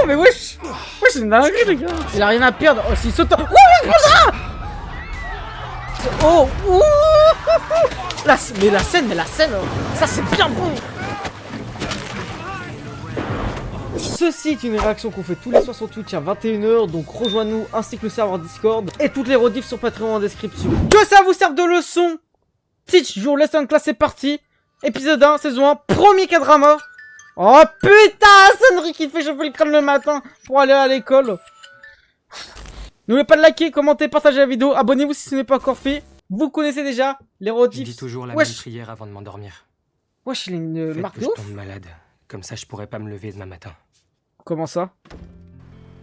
mais wesh. Wesh, c'est une dinguerie, les gars. Il a rien à perdre. Oh, s'il saute. Oh, ça. Oh, ouh. Mais la scène, ça c'est bien bon. Ceci est une réaction qu'on fait tous les soirs sur Twitch à 21h, donc rejoins-nous ainsi que le serveur Discord et toutes les rediffs sur Patreon en description. Que ça vous serve de leçon. Teach Your Lesson Class, c'est parti. Épisode 1, saison 1, premier K-drama. Oh putain, Sonnery qui fait chauffer le crâne le matin pour aller à l'école. N'oubliez pas de liker, commenter, partager la vidéo, abonnez-vous si ce n'est pas encore fait. Vous connaissez déjà les rediffs. Je dis toujours la même prière avant de m'endormir. Wesh, il a une Faites marque que de je ouf. tombe malade, comme ça je pourrais pas me lever demain matin. Comment ça?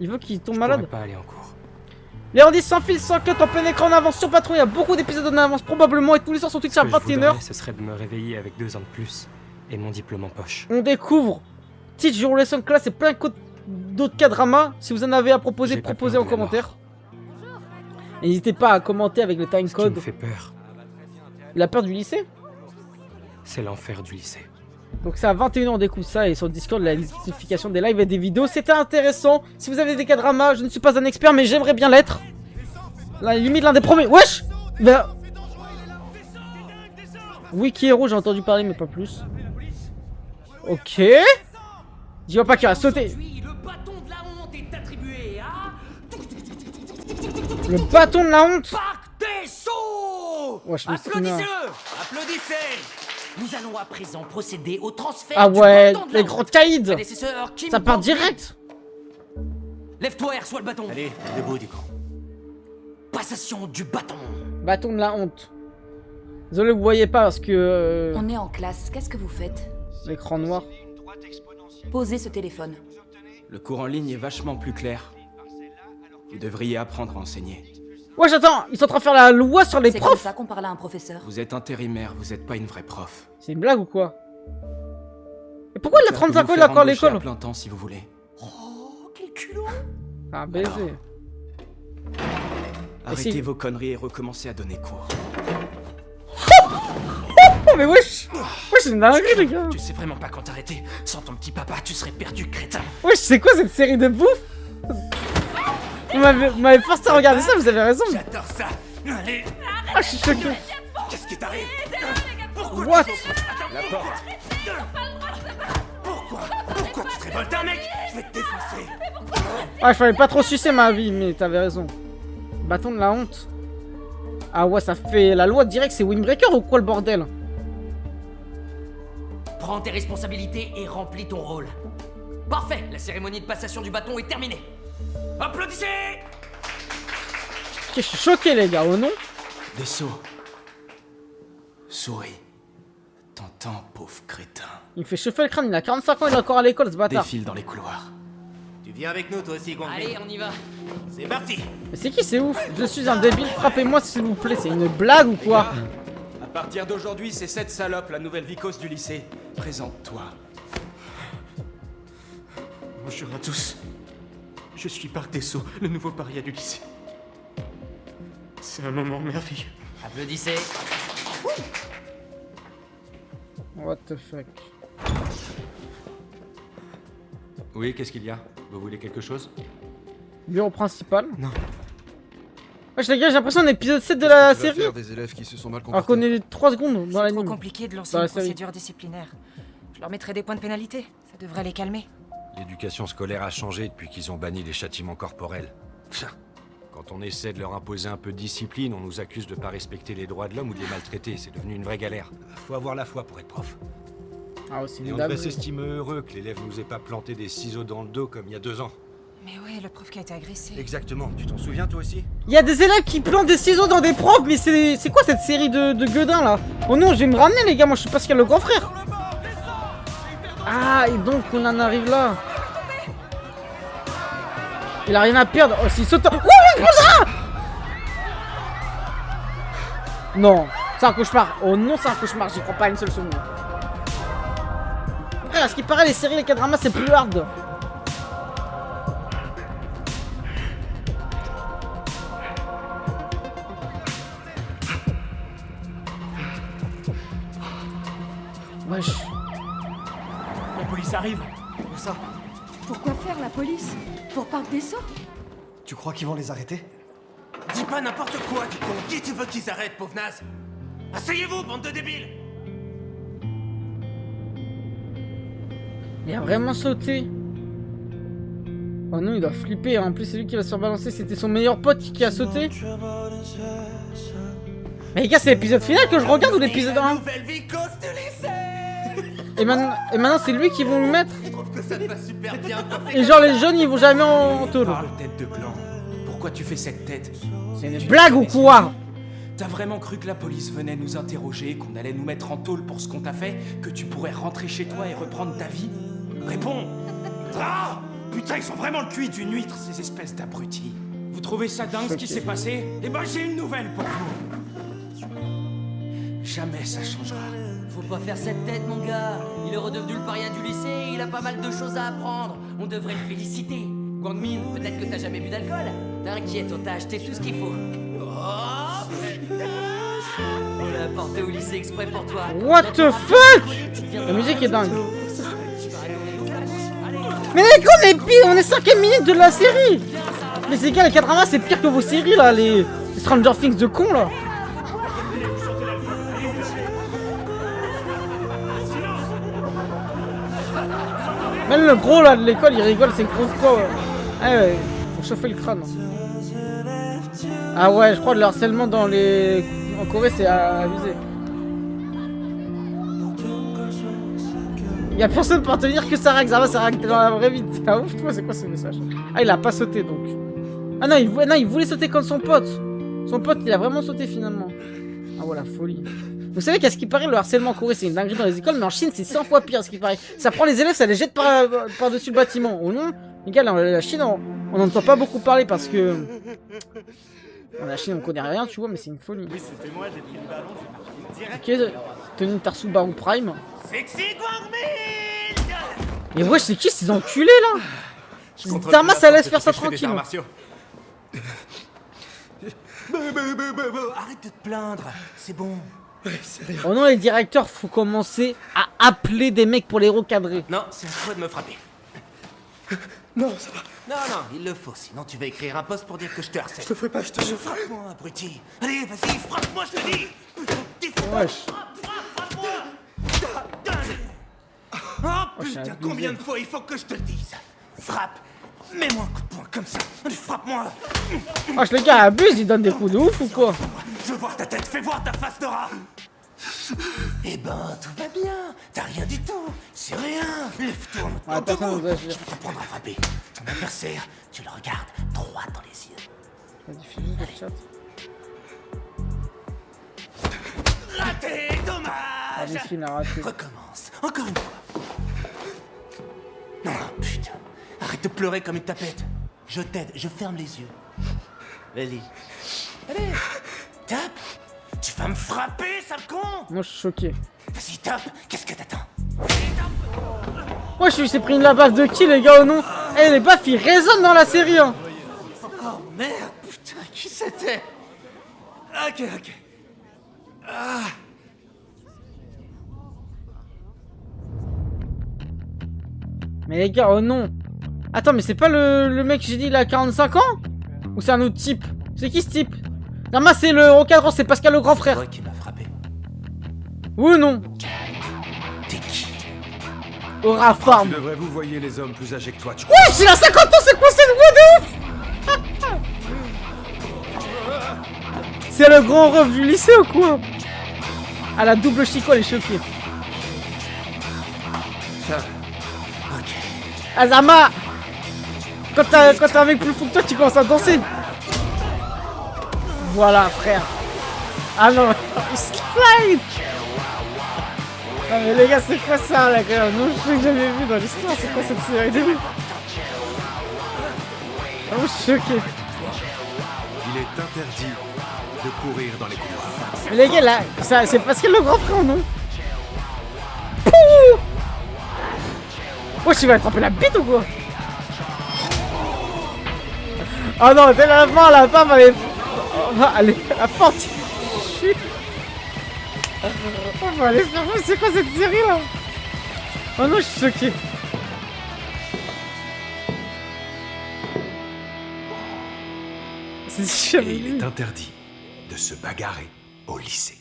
Il veut qu'il tombe Je malade? pourrais pas aller en cours. Les rediffs sans fil, sans cut, en plein écran en avance sur Patreon. Il y a beaucoup d'épisodes en avance probablement et tous les soirs sur Twitch à Ce que je 21h. voudrais, ce serait de me réveiller avec 2 ans de plus et mon diplôme en poche. On découvre Teach Your Lesson Class et plein d'autres K-dramas. Si vous en avez à proposer, J'ai pas proposez peur en de la commentaire. Et n'hésitez pas à commenter avec le Ce qui me timecode. fait peur, Il a peur du lycée. c'est l'enfer du lycée. Donc c'est à 21h on découvre ça et sur Discord la notification des lives et des vidéos. C'était intéressant. Si vous avez des K-dramas, je ne suis pas un expert mais j'aimerais bien l'être. La limite l'un des premiers. Wesh ben... Wiki Hero j'ai entendu parler mais pas plus. Ok. Dis-moi pas qu'il va sauter. Le bâton de la honte est attribué à... Le bâton de la honte. Parc des Sceaux. Ouais, je me souviens. Applaudissez-le. Applaudissez. Nous allons à présent procéder au transfert Ah du ouais, bâton de la les honte. grands caïds. Prédécesseur Kim Ça part Bang-Hyuk. direct. Lève-toi et reçois le bâton. Allez, debout du camp. Passation du bâton. Bâton de la honte. Désolé, vous voyez pas parce que On est en classe, qu'est-ce que vous faites? l'écran noir. Posez ce téléphone. Le cours en ligne est vachement plus clair. Vous devriez apprendre à enseigner. Ouais, j'attends. Ils sont en train de faire la loi sur les C'est comme profs. ça qu'on parle à un professeur. Vous êtes intérimaire, vous êtes pas une vraie prof. C'est une blague ou quoi? Et pourquoi il a 35 ans, il a encore l'école? À plein temps si vous voulez. Oh, quel culot. Ah, baiser. Arrêtez si- vos conneries et recommencez à donner cours. Oh, mais wesh. Wesh, c'est une dinguerie, les gars. Tu sais vraiment pas quand t'arrêter. Sans ton petit papa, tu serais perdu, crétin. Wesh, c'est quoi cette série de bouffe? Vous m'avez forcé à regarder ça, vous avez raison. J'adore ça. Allez. Ah, je suis choqué. Qu'est-ce qui t'arrive? What? La porte. Pourquoi tu te révoltes, un mec? Je vais te défoncer. Ah, il fallait pas trop sucer ma vie, mais t'avais raison. Bâton de la honte. Ah ouais, ça fait la loi direct, c'est Windbreaker ou quoi le bordel? Prends tes responsabilités et remplis ton rôle. Parfait, la cérémonie de passation du bâton est terminée. Applaudissez! Ok, je suis choqué, les gars, oh non? Des sauts. Souris. T'entends, pauvre crétin. Il me fait chauffer le crâne, il a 45 ans, il est encore à l'école, ce bâtard. Défile dans les couloirs. Tu viens avec nous toi aussi, Gongli. Allez, on y va. C'est parti. Mais c'est qui, c'est ouf? Je suis un débile, frappez-moi s'il vous plaît, c'est une blague ou quoi? À partir d'aujourd'hui, c'est cette salope, la nouvelle vicose du lycée. Présente-toi. Bonjour à tous. Je suis Parc des Sceaux, le nouveau paria du lycée. C'est un moment merveilleux. Applaudissez. What the fuck? Oui, qu'est-ce qu'il y a? Vous voulez quelque chose? Bureau principal? Non. Wesh les gars, j'ai l'impression d'un épisode 7 de la série. Des élèves qui se sont mal Alors qu'on est 3 secondes dans Trop l'anime. compliqué de lancer Dans la une série. procédure disciplinaire. Je leur mettrai des points de pénalité. Ça devrait les calmer. L'éducation scolaire a changé depuis qu'ils ont banni les châtiments corporels. Pfff. Quand on essaie de leur imposer un peu de discipline, on nous accuse de pas respecter les droits de l'homme ou de les maltraiter. C'est devenu une vraie galère. Faut avoir la foi pour être prof. Ah ouais, c'est Et une on blague. devrait s'estimer heureux que l'élève nous ait pas planté des ciseaux dans le dos comme il y a 2 ans. Mais ouais, le prof qui a été agressé. Exactement. Tu t'en souviens toi aussi? Il y a des élèves qui plantent des ciseaux dans des profs, mais c'est quoi cette série de gueudins là? Oh non, je vais me ramener les gars, moi je suis Pascal le grand frère. Ah, et donc on en arrive là. Il a rien à perdre. Oh, s'il saute. Oh, ça. Non, c'est un cauchemar. Oh non, c'est un cauchemar, j'y crois pas une seule seconde. Après, à ce qui paraît, les séries, les K-dramas, c'est plus hard. Wesh. La police arrive. Où ça? Pourquoi faire la police? Pour Parc des Sceaux? Tu crois qu'ils vont les arrêter? Dis pas n'importe quoi, tu con. Qui tu veux qu'ils arrêtent, pauvre naze? Asseyez-vous, bande de débiles! Il a vraiment sauté. Oh non, il doit flipper. En plus, c'est lui qui va se faire balancer. C'était son meilleur pote qui a sauté. Mais les gars, c'est l'épisode final que je regarde ou l'épisode 1? Nouvelle vie cause du lycée! Et maintenant c'est lui qui vont le mettre. Je trouve que ça te va super bien. Et genre, les jeunes, ils vont jamais en tôle. Parle, tête de clan. Pourquoi tu fais cette tête? C'est une blague ou quoi? T'as vraiment cru que la police venait nous interroger, qu'on allait nous mettre en tôle pour ce qu'on t'a fait, que tu pourrais rentrer chez toi et reprendre ta vie? Réponds! Ah! Putain, ils sont vraiment le cuit d'une huître, ces espèces d'abrutis. Vous trouvez ça dingue ce qui s'est passé? Eh ben j'ai une nouvelle pour vous. Jamais ça changera. Faut pas faire cette tête, mon gars. Il est redevenu le paria du lycée et il a pas mal de choses à apprendre. On devrait le féliciter. Guangmin, peut-être que t'as jamais bu d'alcool. T'inquiète, on t'a acheté tout ce qu'il faut. Oh, putain! On l'a apporté au lycée exprès pour toi. What the fuck? La musique est dingue. Mais les gars, on est pire, on est 5ème minute de la série. Mais les gars, les K-dramas, c'est pire que vos séries là, les Stranger Things de cons là. Même le gros là de l'école, il rigole, c'est gros quoi. Ouais, faut chauffer le crâne. Ah ouais, je crois que le harcèlement dans les... en Corée, c'est abusé. Y'a personne pour te dire que ça règle, t'es dans la vraie vie. Ah ouf, toi, c'est quoi ce message? Ah, il a pas sauté donc. Ah non, il voulait sauter comme son pote. Son pote, il a vraiment sauté finalement. Ah ouais, la folie. Vous savez qu'à ce qui paraît, le harcèlement en Corée, c'est une dinguerie dans les écoles, mais en Chine, c'est 100 fois pire à ce qui paraît. Ça prend les élèves, ça les jette par-dessus le bâtiment. Ou non, les gars, la Chine, on n'entend pas beaucoup parler parce que... La Chine, on connaît rien, tu vois, mais c'est une folie. Oui, c'était moi, j'ai pris le ballon, j'ai parti direct. Ok, tenue Tarsubaru Prime. Sexy Guangmin! Mais wesh, c'est qui ces enculés là? Dharma, ça laisse faire ça tranquille. Arrête de te plaindre, c'est bon. Oh non, les directeurs, faut commencer à appeler des mecs pour les recadrer. Non, c'est à toi de me frapper. Non, ça va. Non, il le faut, sinon tu vas écrire un post pour dire que je te harcèle. Je te ferai pas, je te jure. Frappe-moi, abruti. Allez, vas-y, frappe-moi, je te dis. Wesh. Frappe-moi. Oh putain, combien de fois il faut que je te le dise? Frappe. Mets-moi un coup de poing comme ça. Allez, frappe-moi. Wesh, les gars abusent, ils donnent des coups de ouf ou quoi? Je veux voir ta tête, fais voir ta face de rat. Eh ben, tout va bien. T'as rien du tout. C'est rien. Lève-toi maintenant debout. Je vais t'apprendre à frapper. Ton adversaire, tu le regardes droit dans les yeux. Vas-y, fais juste le chat. Raté, dommage. Allez, il a raté. Recommence, encore une fois. Non, putain. Arrête de pleurer comme une tapette. Je t'aide, je ferme les yeux. Vas-y. Allez, tape. Tu vas me frapper, sale con. Moi, je suis choqué. Vas-y, tape. Qu'est-ce que t'attends? Wesh, il s'est pris une la baffe de qui, les gars, ou non? Eh, les baffes, ils résonnent dans la série, hein. Oh merde, putain, qui c'était? Ok. Ah. Mais les gars, oh non. Attends, mais c'est pas le mec que j'ai dit, il a 45 ans? Ou c'est un autre type? C'est qui ce type? Dharma, c'est le recadrant, c'est Pascal le grand frère. C'est toi qui m'as frappé. Oui ou non? T'es qui? Aura Farm. Tu devrais vous voyez les hommes plus âgés que toi, tu Wesh, il a 50 ans, c'est quoi cette voix de ouf? C'est le grand ref du lycée ou quoi? À la double Chico, elle est choquée. Ok. Azama, quand t'as un mec plus fou que toi, tu commences à danser. Voilà, frère. Ah non, il slide. Ah mais les gars, c'est quoi ça, là, quand même? Non, je sais que j'avais vu dans l'histoire, c'est quoi cette série de ouf? Ah, je suis choqué. Il est interdit de courir dans les couloirs. Mais les gars, là, c'est Pascal le grand frère, non? Pouh! Wesh, il va attraper la bite ou quoi? Oh non, dès la fin, la femme, elle est la forte. On va aller faire fou, c'est quoi cette série là? Oh non, je suis choqué. C'est jamais Et il vu. est interdit de se bagarrer au lycée.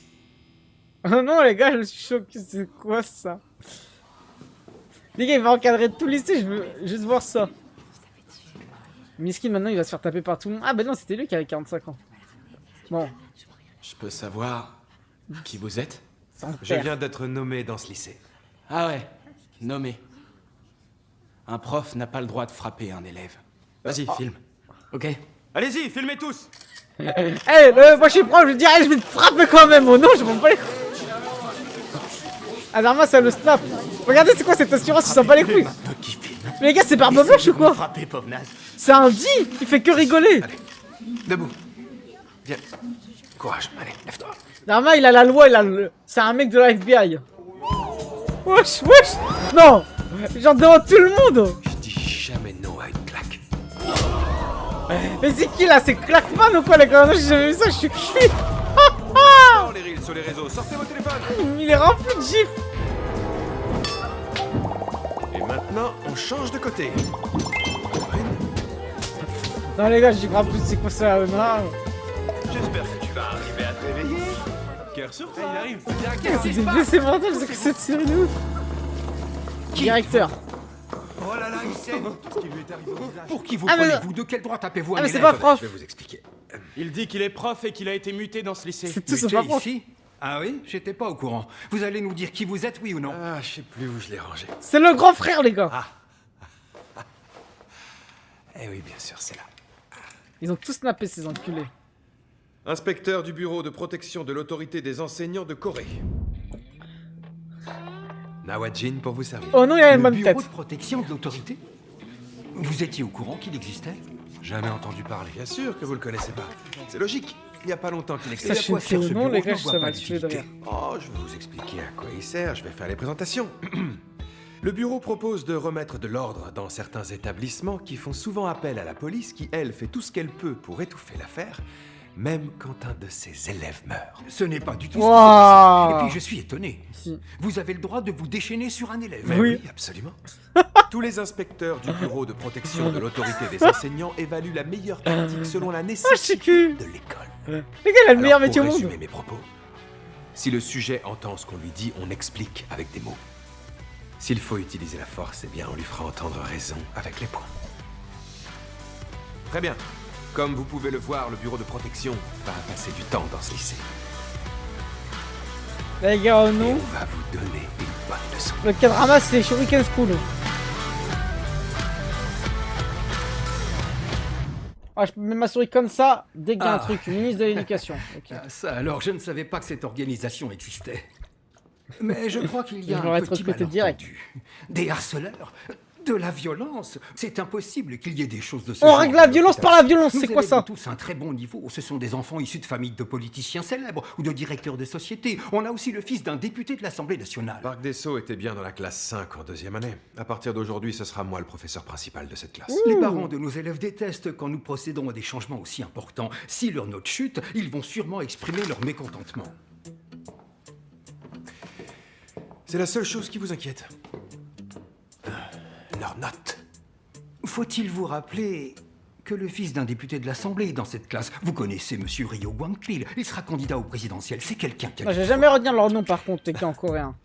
Oh non, les gars, je suis choqué. C'est quoi ça? Les gars, il va encadrer tout le lycée. Je veux juste voir ça. Miskin, maintenant, il va se faire taper par tout le monde. Ah, bah non, c'était lui qui avait 45 ans. Bon, Je peux savoir qui vous êtes? c'est en Je père. viens d'être nommé dans ce lycée. Ah ouais, nommé. Un prof n'a pas le droit de frapper un élève. Vas-y, filme. Ok? Allez-y, filmez tous. Eh, moi je suis prof, je dirais, je vais te frapper quand même. Oh non, je m'en bats les couilles. Ah, normalement, c'est le snap. Regardez, c'est quoi cette assurance? Il s'en bat les couilles. Qui filme. Mais les gars, c'est Barbe Blanche ou quoi? Frappez, pauvre naze. C'est un dit. Il fait que rigoler. Debout. Viens. Courage, allez, lève-toi. Normalement, il a la loi, c'est un mec de la FBI. Wesh, wesh. Non. Genre devant tout le monde. Je dis jamais non à une claque. Mais c'est qui là? C'est Clackman ou quoi les gars? Non, j'ai jamais vu ça, je suis cuit. Oh, les reels sur les réseaux, sortez vos téléphones. Il est rempli de gifs. Et maintenant, on change de côté. Non les gars, j'y crois plus, c'est quoi ça? Non. J'espère que tu vas arriver à te réveiller. Cœur sur toi. Il arrive. C'est des blessés mortels, c'est que cette série de ouf. Directeur. Oh là là, il saigne. Ce qui lui est arrivé au visage. Pour qui vous Ah, mais- prenez-vous? De quel droit tapez-vous Ah, un mais c'est élève? pas prof. Je vais vous expliquer. Il dit qu'il est prof et qu'il a été muté dans ce lycée. C'est tout sauf Muté pas prof. ici? Ah oui? J'étais pas au courant. Vous allez nous dire qui vous êtes, oui ou non? Ah, je sais plus où je l'ai rangé. C'est le grand frère, les gars. Eh oui, bien sûr, c'est là. Ils ont tous snappé ces enculés. Inspecteur du bureau de protection de l'autorité des enseignants de Corée. Nawajin pour vous servir. Oh non, il a une Le bonne bureau tête. de protection de l'autorité? Vous étiez au courant qu'il existait? Jamais entendu parler. Bien sûr que vous le connaissez pas. C'est logique. Il n'y a pas longtemps qu'il Ça, existe. je suis quoi fait sert ou ce non, les bureau? gars, Je n'en ça vois va pas tuer de rire. Oh, je vais vous expliquer à quoi il sert. Je vais faire les présentations. Le bureau propose de remettre de l'ordre dans certains établissements qui font souvent appel à la police qui, elle, fait tout ce qu'elle peut pour étouffer l'affaire, même quand un de ses élèves meurt. Ce n'est pas du tout Wow. ce qui s'est passé. Et puis je suis étonné. Si. Vous avez le droit de vous déchaîner sur un élève. Mais Oui. oui, absolument. Tous les inspecteurs du bureau de protection de l'autorité des enseignants évaluent la meilleure tactique selon la Ah, je nécessité suis cul. de l'école. Les gars, il a le meilleur Alors, métier au pour monde. résumer mes propos, si le sujet entend ce qu'on lui dit, on explique avec des mots. S'il faut utiliser la force, eh bien, on lui fera entendre raison avec les poings. Très bien. Comme vous pouvez le voir, le bureau de protection va passer du temps dans ce lycée. Les gars, oh Et non. on va vous donner une bonne leçon. Le K-drama, c'est Shuriken School. Ah, je peux mettre ma souris comme ça, dès qu'il y a un Ah. truc, ministre de l'éducation. Ok. Ah, ça alors, je ne savais pas que cette organisation existait. Mais je crois qu'il y a Je un l'aurais petit recruté direct. malentendu. Des harceleurs, de la violence. C'est impossible qu'il y ait des choses de ce On genre. règle la dans violence l'hôpital. par la violence, Nous c'est quoi élèvons ça? tous un très bon niveau. Ce sont des enfants issus de familles de politiciens célèbres ou de directeurs de sociétés. On a aussi le fils d'un député de l'Assemblée nationale. Parc des Sceaux était bien dans la classe 5 en deuxième année. À partir d'aujourd'hui, ce sera moi le professeur principal de cette classe. Les parents de nos élèves détestent quand nous procédons à des changements aussi importants. Si leur note chute, ils vont sûrement exprimer leur mécontentement. C'est la seule chose qui vous inquiète. Leur note. Faut-il vous rappeler que le fils d'un député de l'Assemblée est dans cette classe? Vous connaissez Monsieur Ryo Gwangpil. Il sera candidat au présidentiel. C'est quelqu'un qui a... Moi, je vais jamais retenir leur nom par contre, les gars, en coréen.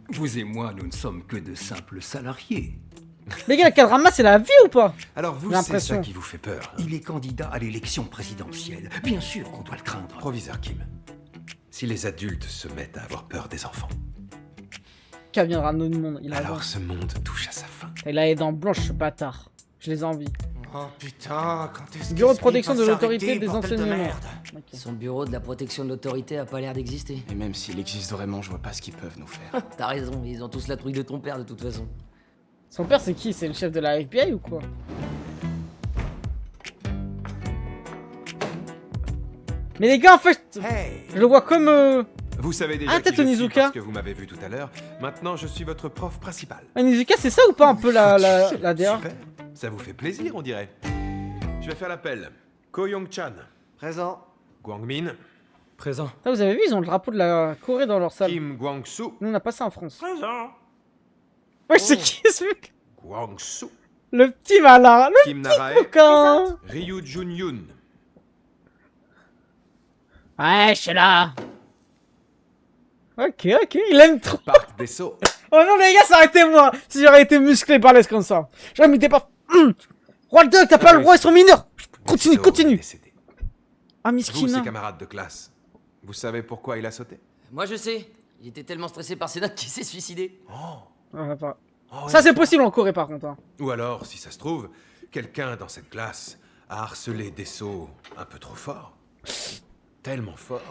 Vous et moi, nous ne sommes que de simples salariés. Les gars, le K-drama, c'est la vie ou pas? Alors vous, J'ai c'est l'impression. ça qui vous fait peur. Hein. Il est candidat à l'élection présidentielle. Bien sûr qu'on doit le craindre. Proviseur Kim. Si les adultes se mettent à avoir peur des enfants, K viendra de notre monde, il a alors ce monde touche à sa fin. Il a les dents blanches, ce bâtard. Je les envie. Oh putain, quand est-ce Bureau de que protection ça de va l'autorité s'arrêter, des bordel de enseignements. merde. Ok. Son bureau de la protection de l'autorité a pas l'air d'exister. Et même s'il existe vraiment, je vois pas ce qu'ils peuvent nous faire. T'as raison, ils ont tous la trouille de ton père de toute façon. Son père, c'est qui? C'est le chef de la FBI ou quoi? Mais les gars, en fait, Hey, je le vois comme vous savez déjà Ah, qui peut-être je suis Onizuka. parce que vous m'avez vu tout à l'heure. Maintenant, je suis votre prof principal. Onizuka, c'est ça ou pas un peu la DA? Super. Ça vous fait plaisir, on dirait. Je vais faire l'appel. Ko Young-chan. Présent. Gwangmin. Présent. Ah, vous avez vu, ils ont le drapeau de la Corée dans leur salle. Kim Gwang-soo. Nous, on n'a pas ça en France. Présent. Ouais, c'est qui ce mec? Gwang-soo. Le petit malin, le Kim petit Narae. coquin. Ryu Jun-yoon. Ouais, je suis là. Ok, il aime trop. Parc des Sceaux. Oh non, les gars, ça aurait été moi. Si j'aurais été musclé par comme ça. J'aurais mis des pas. Roi le Duck, t'as pas le droit, ils sont mineurs. Continue, Dessau est continue. décédé. Ah, Vous, ses miskina. camarades de classe, vous savez pourquoi il a sauté? Moi je sais, il était tellement stressé par ses notes qu'il s'est suicidé. Ah, pas. Oh, Ça, c'est possible en Corée, par contre. Hein. Ou alors, si ça se trouve, quelqu'un dans cette classe a harcelé Dessau un peu trop fort. Tellement fort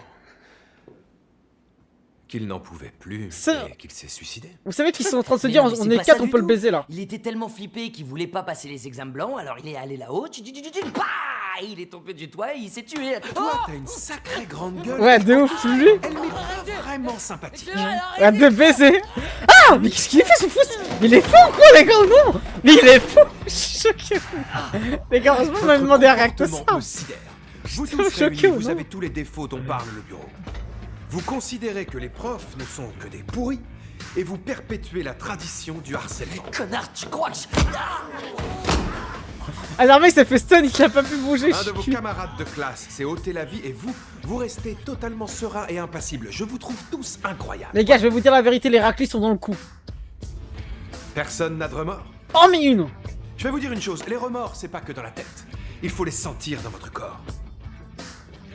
qu'il n'en pouvait plus Ça- et qu'il s'est suicidé. Vous savez qu'ils sont en train de se Mais dire, non, mais on c'est est pas 4, ça on du peut le tout. baiser là. Il était tellement flippé qu'il voulait pas passer les examens blancs, alors il est allé là-haut, bah, il est tombé du toit et il s'est tué. Toi, Oh, t'as une sacrée grande gueule. Ouais, de ouf, tu lui. Elle n'est pas vraiment sympathique. Arrête de baiser. Ah, mais qu'est-ce qu'il fait ce fou? Mais il est fou quoi, les gars, non? Mais il est fou. Je suis choqué. Les gars, franchement, vous m'avez demandé à réacter ça. Comportement me sidère. Vous Putain, tous choqué réunis, ou vous non avez tous les défauts dont parle le bureau. Vous considérez que les profs ne sont que des pourris et vous perpétuez la tradition du harcèlement. connard, tu crois que Alors, mec, ça fait stun, il a pas pu bouger. Un je de vos suis- camarades de classe s'est ôté la vie et vous, vous restez totalement serein et impassible. Je vous trouve tous incroyables. Les gars, je vais vous dire la vérité, les raclis sont dans le coup. Personne n'a de remords. Oh, mais une. Je vais vous dire une chose, les remords, c'est pas que dans la tête. Il faut les sentir dans votre corps.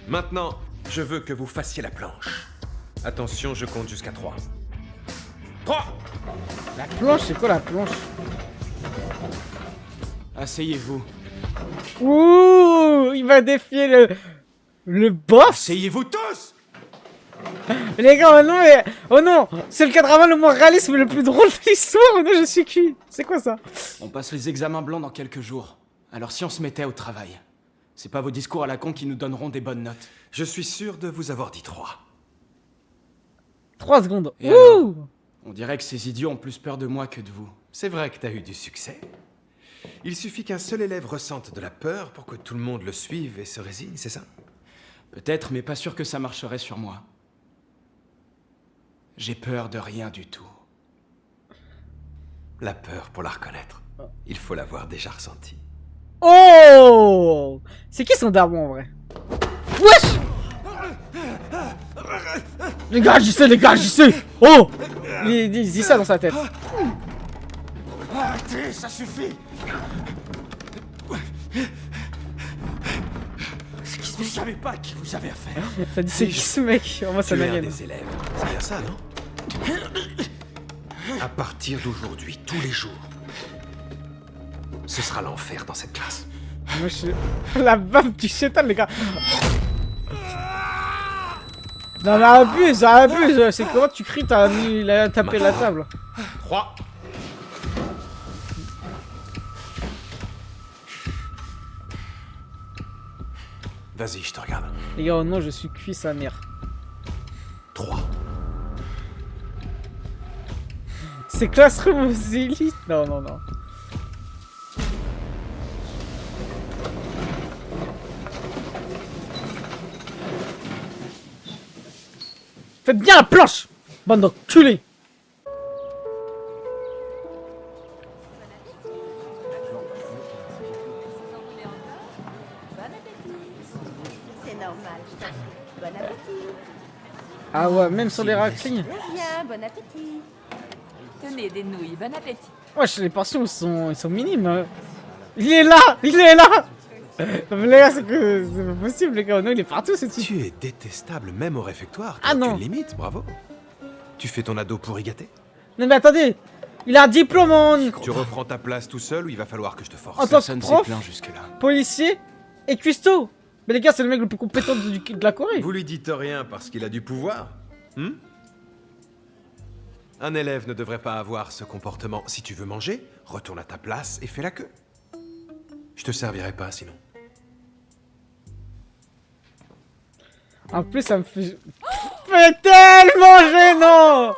Maintenant, je veux que vous fassiez la planche. Attention, je compte jusqu'à 3. 3. La planche, c'est quoi la planche? Asseyez-vous. Ouh, il va défier le boss. Asseyez-vous tous! Les gars, oh non, mais... oh non, c'est le cadre le moins réaliste, mais le plus drôle de l'histoire. Oh non, je suis cuit. C'est quoi ça? On passe les examens blancs dans quelques jours. Alors si on se mettait au travail, c'est pas vos discours à la con qui nous donneront des bonnes notes. Je suis sûr de vous avoir dit 3. 3 secondes. Et alors Ouh. On dirait que ces idiots ont plus peur de moi que de vous. C'est vrai que t'as eu du succès. Il suffit qu'un seul élève ressente de la peur pour que tout le monde le suive et se résigne, c'est ça? Peut-être, mais pas sûr que ça marcherait sur moi. J'ai peur de rien du tout. La peur, pour la reconnaître, il faut l'avoir déjà ressentie. Oh, c'est qui son daron en vrai? Wesh. Les gars, j'y sais. Oh, il dit ça dans sa tête. Arrêtez, ça suffit! Vous savez pas à qui vous avez affaire. Ça dit c'est qui ce mec? Oh, moi ça Tu es un m'alien. des élèves, c'est bien ça, non? À partir d'aujourd'hui, tous les jours, ce sera l'enfer dans cette classe. Moi je suis... La baffe du chétan les gars. Non mais abuse. C'est comment tu cries, t'as tapé la table. 3. Vas-y, je te regarde. Les gars, oh non, je suis cuit sa mère. 3. C'est Classroom aux élites. Non. Faites bien la planche, bande d'enculés. C'est normal, je t'en prie. Bon appétit. Ah ouais, même sur les raclings. Bien, bon appétit. Tenez des nouilles, bon appétit. Wesh, les portions ils sont minimes. Hein. Il est là. Non, mais les gars, c'est pas possible, les gars. Non, il est partout ce type. Tu es détestable, même au réfectoire. Ah T'as non. aucune limite, bravo. Tu fais ton ado pour y gâter? Non mais attendez, il a un diplôme en Tu reprends ta place tout seul ou il va falloir que je te force? En tant que Personne s'est prof, plaint jusque-là. policier et cuistot. Mais les gars, c'est le mec le plus compétent de la Corée. Vous lui dites rien parce qu'il a du pouvoir? Un élève ne devrait pas avoir ce comportement. Si tu veux manger, retourne à ta place et fais la queue. Je te servirai pas sinon. En plus, ça me fait tellement gênant.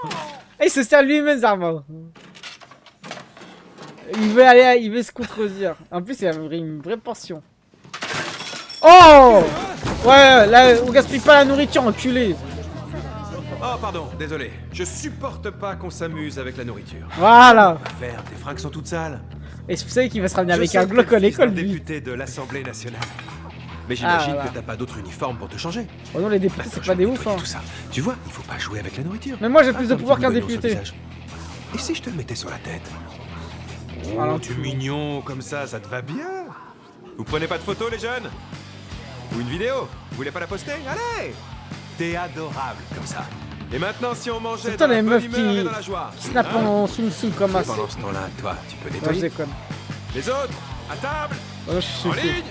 Et il se sert lui-même Zarma. Il veut se contredire. En plus, il a une vraie portion. Oh! Ouais, là, on gaspille pas la nourriture, enculé. Oh, pardon, désolé. Je supporte pas qu'on s'amuse avec la nourriture. Voilà. Faire, tes fringues sont toutes sales. Et vous savez qu'il va se ramener Je avec sais un que Glock t'es à le fils d'un l'école, lui. député de l'Assemblée nationale. Mais j'imagine voilà. que t'as pas d'autre uniforme pour te changer. Oh non, les députés, c'est pas des ouf, hein. Tout ça. Tu vois, il faut pas jouer avec la nourriture. Mais moi, j'ai plus de Attends, pouvoir petit qu'un bout d'oignon sur le député. visage. Et si je te le mettais sur la tête? Oh, Voilà. tu es mignon, comme ça te va bien. Vous prenez pas de photos, les jeunes? Ou une vidéo? Vous voulez pas la poster? Allez! T'es adorable, comme ça. Et maintenant, si on mangeait Putain, dans la les bonne meufs humeur et dans la joie. qui snap Hein? en soum comme as. Pendant ce temps-là, toi, tu peux Ouais, je nettoyer. déconne. Les autres, à table, Oh, je suis en fou. ligne.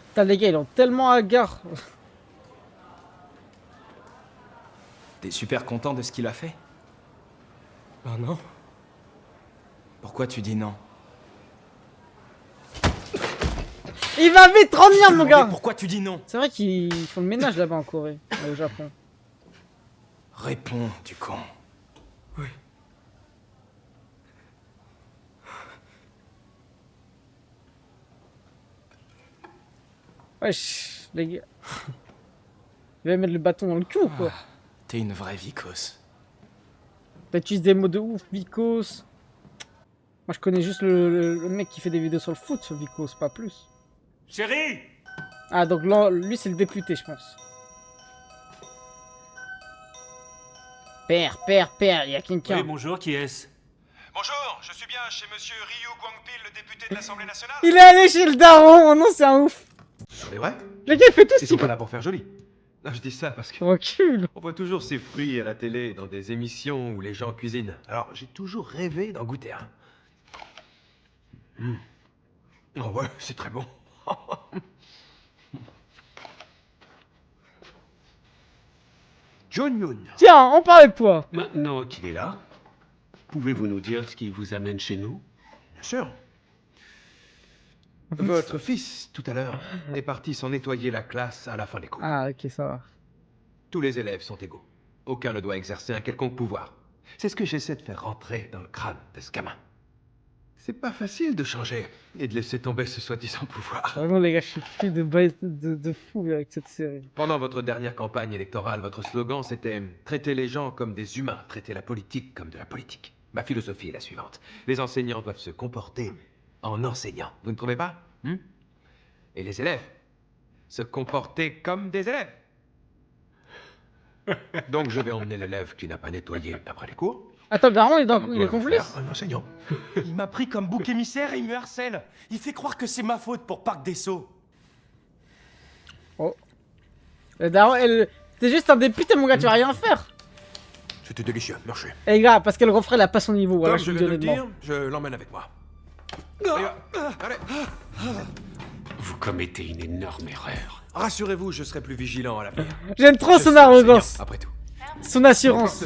Putain, les gars, ils ont tellement hagard. T'es super content de ce qu'il a fait? Ben non. Pourquoi tu dis non? Il va vite 30 milliards, mon gars. Pourquoi tu dis non? C'est vrai qu'ils font le ménage là-bas en Corée, au Japon. Réponds, du con. Wesh, les gars. Il va mettre le bâton dans le cul ou quoi? T'es une vraie vicose. T'utilises des mots de ouf, Vicos. Moi je connais juste le mec qui fait des vidéos sur le foot, sur Vicos, pas plus. Chérie! Ah donc là, lui c'est le député, je pense. Père, il y a quelqu'un. Oui, bonjour, qui est-ce? Bonjour, je suis bien chez monsieur Ryu Guangpil, le député de l'Assemblée nationale. Il est allé chez le daron, oh non c'est un ouf. C'est vrai? Le gars il fait tout Ils ce sont pas là pour faire joli. Non, je dis ça parce que recul. on voit toujours ces fruits à la télé, dans des émissions où les gens cuisinent. Alors, j'ai toujours rêvé d'en goûter un. Oh ouais, c'est très bon. John Yoon, Tiens, on parlait de toi. maintenant qu'il est là, pouvez-vous nous dire ce qui vous amène chez nous? Bien sûr. Votre fils, tout à l'heure, est parti s'en nettoyer la classe à la fin des cours. Ah ok, ça va. Tous les élèves sont égaux. Aucun ne doit exercer un quelconque pouvoir. C'est ce que j'essaie de faire rentrer dans le crâne de ce gamin. C'est pas facile de changer et de laisser tomber ce soi-disant pouvoir. Vraiment les gars, je suis fou de fou avec cette série. Pendant votre dernière campagne électorale, votre slogan c'était « Traiter les gens comme des humains, traiter la politique comme de la politique ». Ma philosophie est la suivante. Les enseignants doivent se comporter en enseignants. Vous ne trouvez pas? Et les élèves se comporter comme des élèves. Donc je vais emmener l'élève qui n'a pas nettoyé après les cours. Attends, le daron il est Faire complice. un enseignant. Il m'a pris comme bouc émissaire et il me harcèle. Il fait croire que c'est ma faute pour Parc des Sceaux. Oh. Le daron, c'est juste un député mon gars, tu vas rien faire. C'était délicieux, merci. Et les gars, parce qu'elle referait la passe au niveau, voilà, Comme je je vous le viens dis de le honnêtement. dire, je l'emmène avec moi. Allez, allez. Vous commettez une énorme erreur. Rassurez-vous, je serai plus vigilant à l'avenir. J'aime trop Je son suis arrogance, enseignant, après tout. son assurance.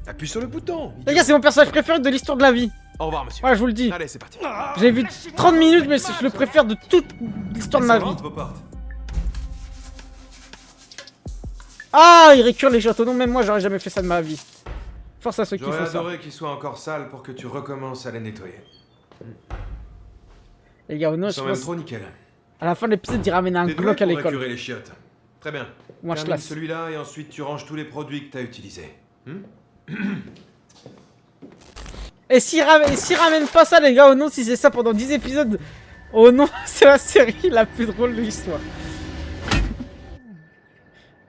Appuie sur le bouton. Les gars, c'est mon personnage préféré de l'histoire de la vie. Au revoir, monsieur. Ouais, je vous le dis. Allez, c'est parti. J'ai vu 30 minutes, mais je le préfère de toute l'histoire de ma vie. Rentre vos portes. Ah, il récure les châteaux. Non, même moi, j'aurais jamais fait ça de ma vie. Force à ceux qui J'aurais font ça. adoré qu'ils soient encore sales pour que tu recommences à les nettoyer. Les gars, non, Ils je sont même pense. trop nickel. À la fin de l'épisode, il ramène un T'es doué Glock à pour l'école. récurer les chiottes. Très bien. Moi, je Termine classe. celui-là et ensuite tu ranges tous les produits que t'as utilisés. Et s'il ramène pas ça, les gars, oh non, si c'est ça pendant 10 épisodes, oh non, c'est la série la plus drôle de l'histoire.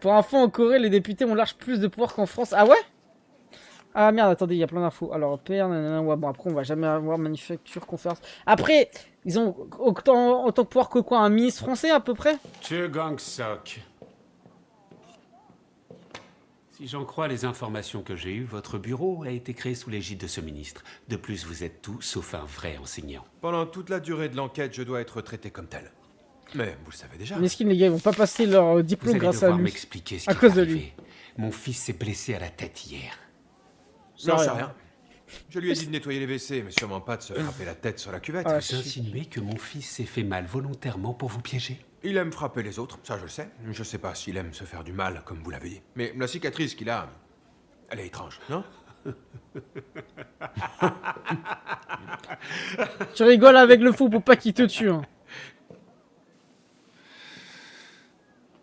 Pour info, en Corée, les députés ont large plus de pouvoir qu'en France. Ah ouais? Ah merde, attendez, il y a plein d'infos. Alors, PR, nanana, ouais, bon, après, on va jamais avoir manufacture, conférence. Après, ils ont autant de pouvoir que quoi? Un ministre français, à peu près? Che Gang-sok. Si j'en crois les informations que j'ai eues, votre bureau a été créé sous l'égide de ce ministre. De plus, vous êtes tout sauf un vrai enseignant. Pendant toute la durée de l'enquête, je dois être traité comme tel. Mais vous le savez déjà. Mesquine, les gars, ils vont pas passer leur Vous diplôme allez grâce à devoir lui. m'expliquer ce À qui cause est de lui. arrivé. Mon fils s'est blessé à la tête hier. Non, je sais rien. Je lui ai dit de nettoyer les WC, mais sûrement pas de se frapper la tête sur la cuvette. Ah, Vous insinuez que mon fils s'est fait mal volontairement pour vous piéger? Il aime frapper les autres, ça je le sais. Je sais pas s'il aime se faire du mal, comme vous l'avez dit. Mais la cicatrice qu'il a, elle est étrange, non? Tu rigoles avec le fou pour pas qu'il te tue. Hein.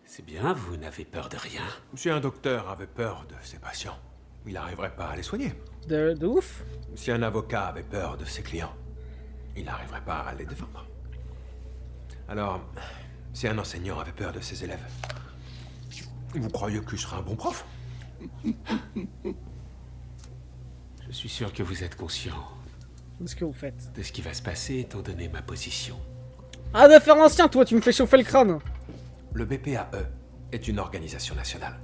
C'est bien, vous n'avez peur de rien. Si un docteur avait peur de ses patients. il n'arriverait pas à les soigner. De ouf. Si un avocat avait peur de ses clients, il n'arriverait pas à les défendre. Alors, si un enseignant avait peur de ses élèves, vous croyez qu'il serait un bon prof? Je suis sûr que vous êtes conscient C'est ce que vous faites. de ce qui va se passer étant donné ma position. Ah, de faire ancien, toi, tu me fais chauffer le crâne. Le BPAE est une organisation nationale.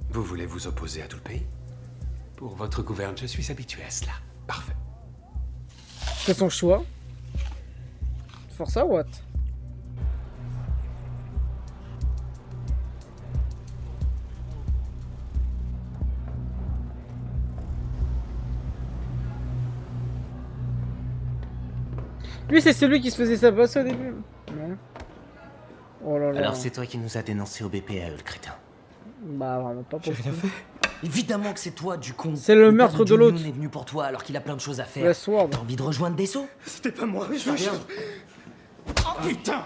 Vous voulez vous opposer à tout le pays? Pour votre gouverne, je suis habitué à cela. Parfait. C'est son choix. For ça, what? Lui, c'est celui qui se faisait sa passe au début. Ouais. Oh là là. Alors c'est toi qui nous as dénoncé au BPAE, le crétin. Bah, vraiment pas pour J'ai rien fait. Évidemment que c'est toi, du con. C'est le père meurtre de John l'autre. Yoon est venu pour toi alors qu'il a plein de choses à faire. Westworld. T'as envie de rejoindre Dessau? C'était pas moi, je jure. Oh putain!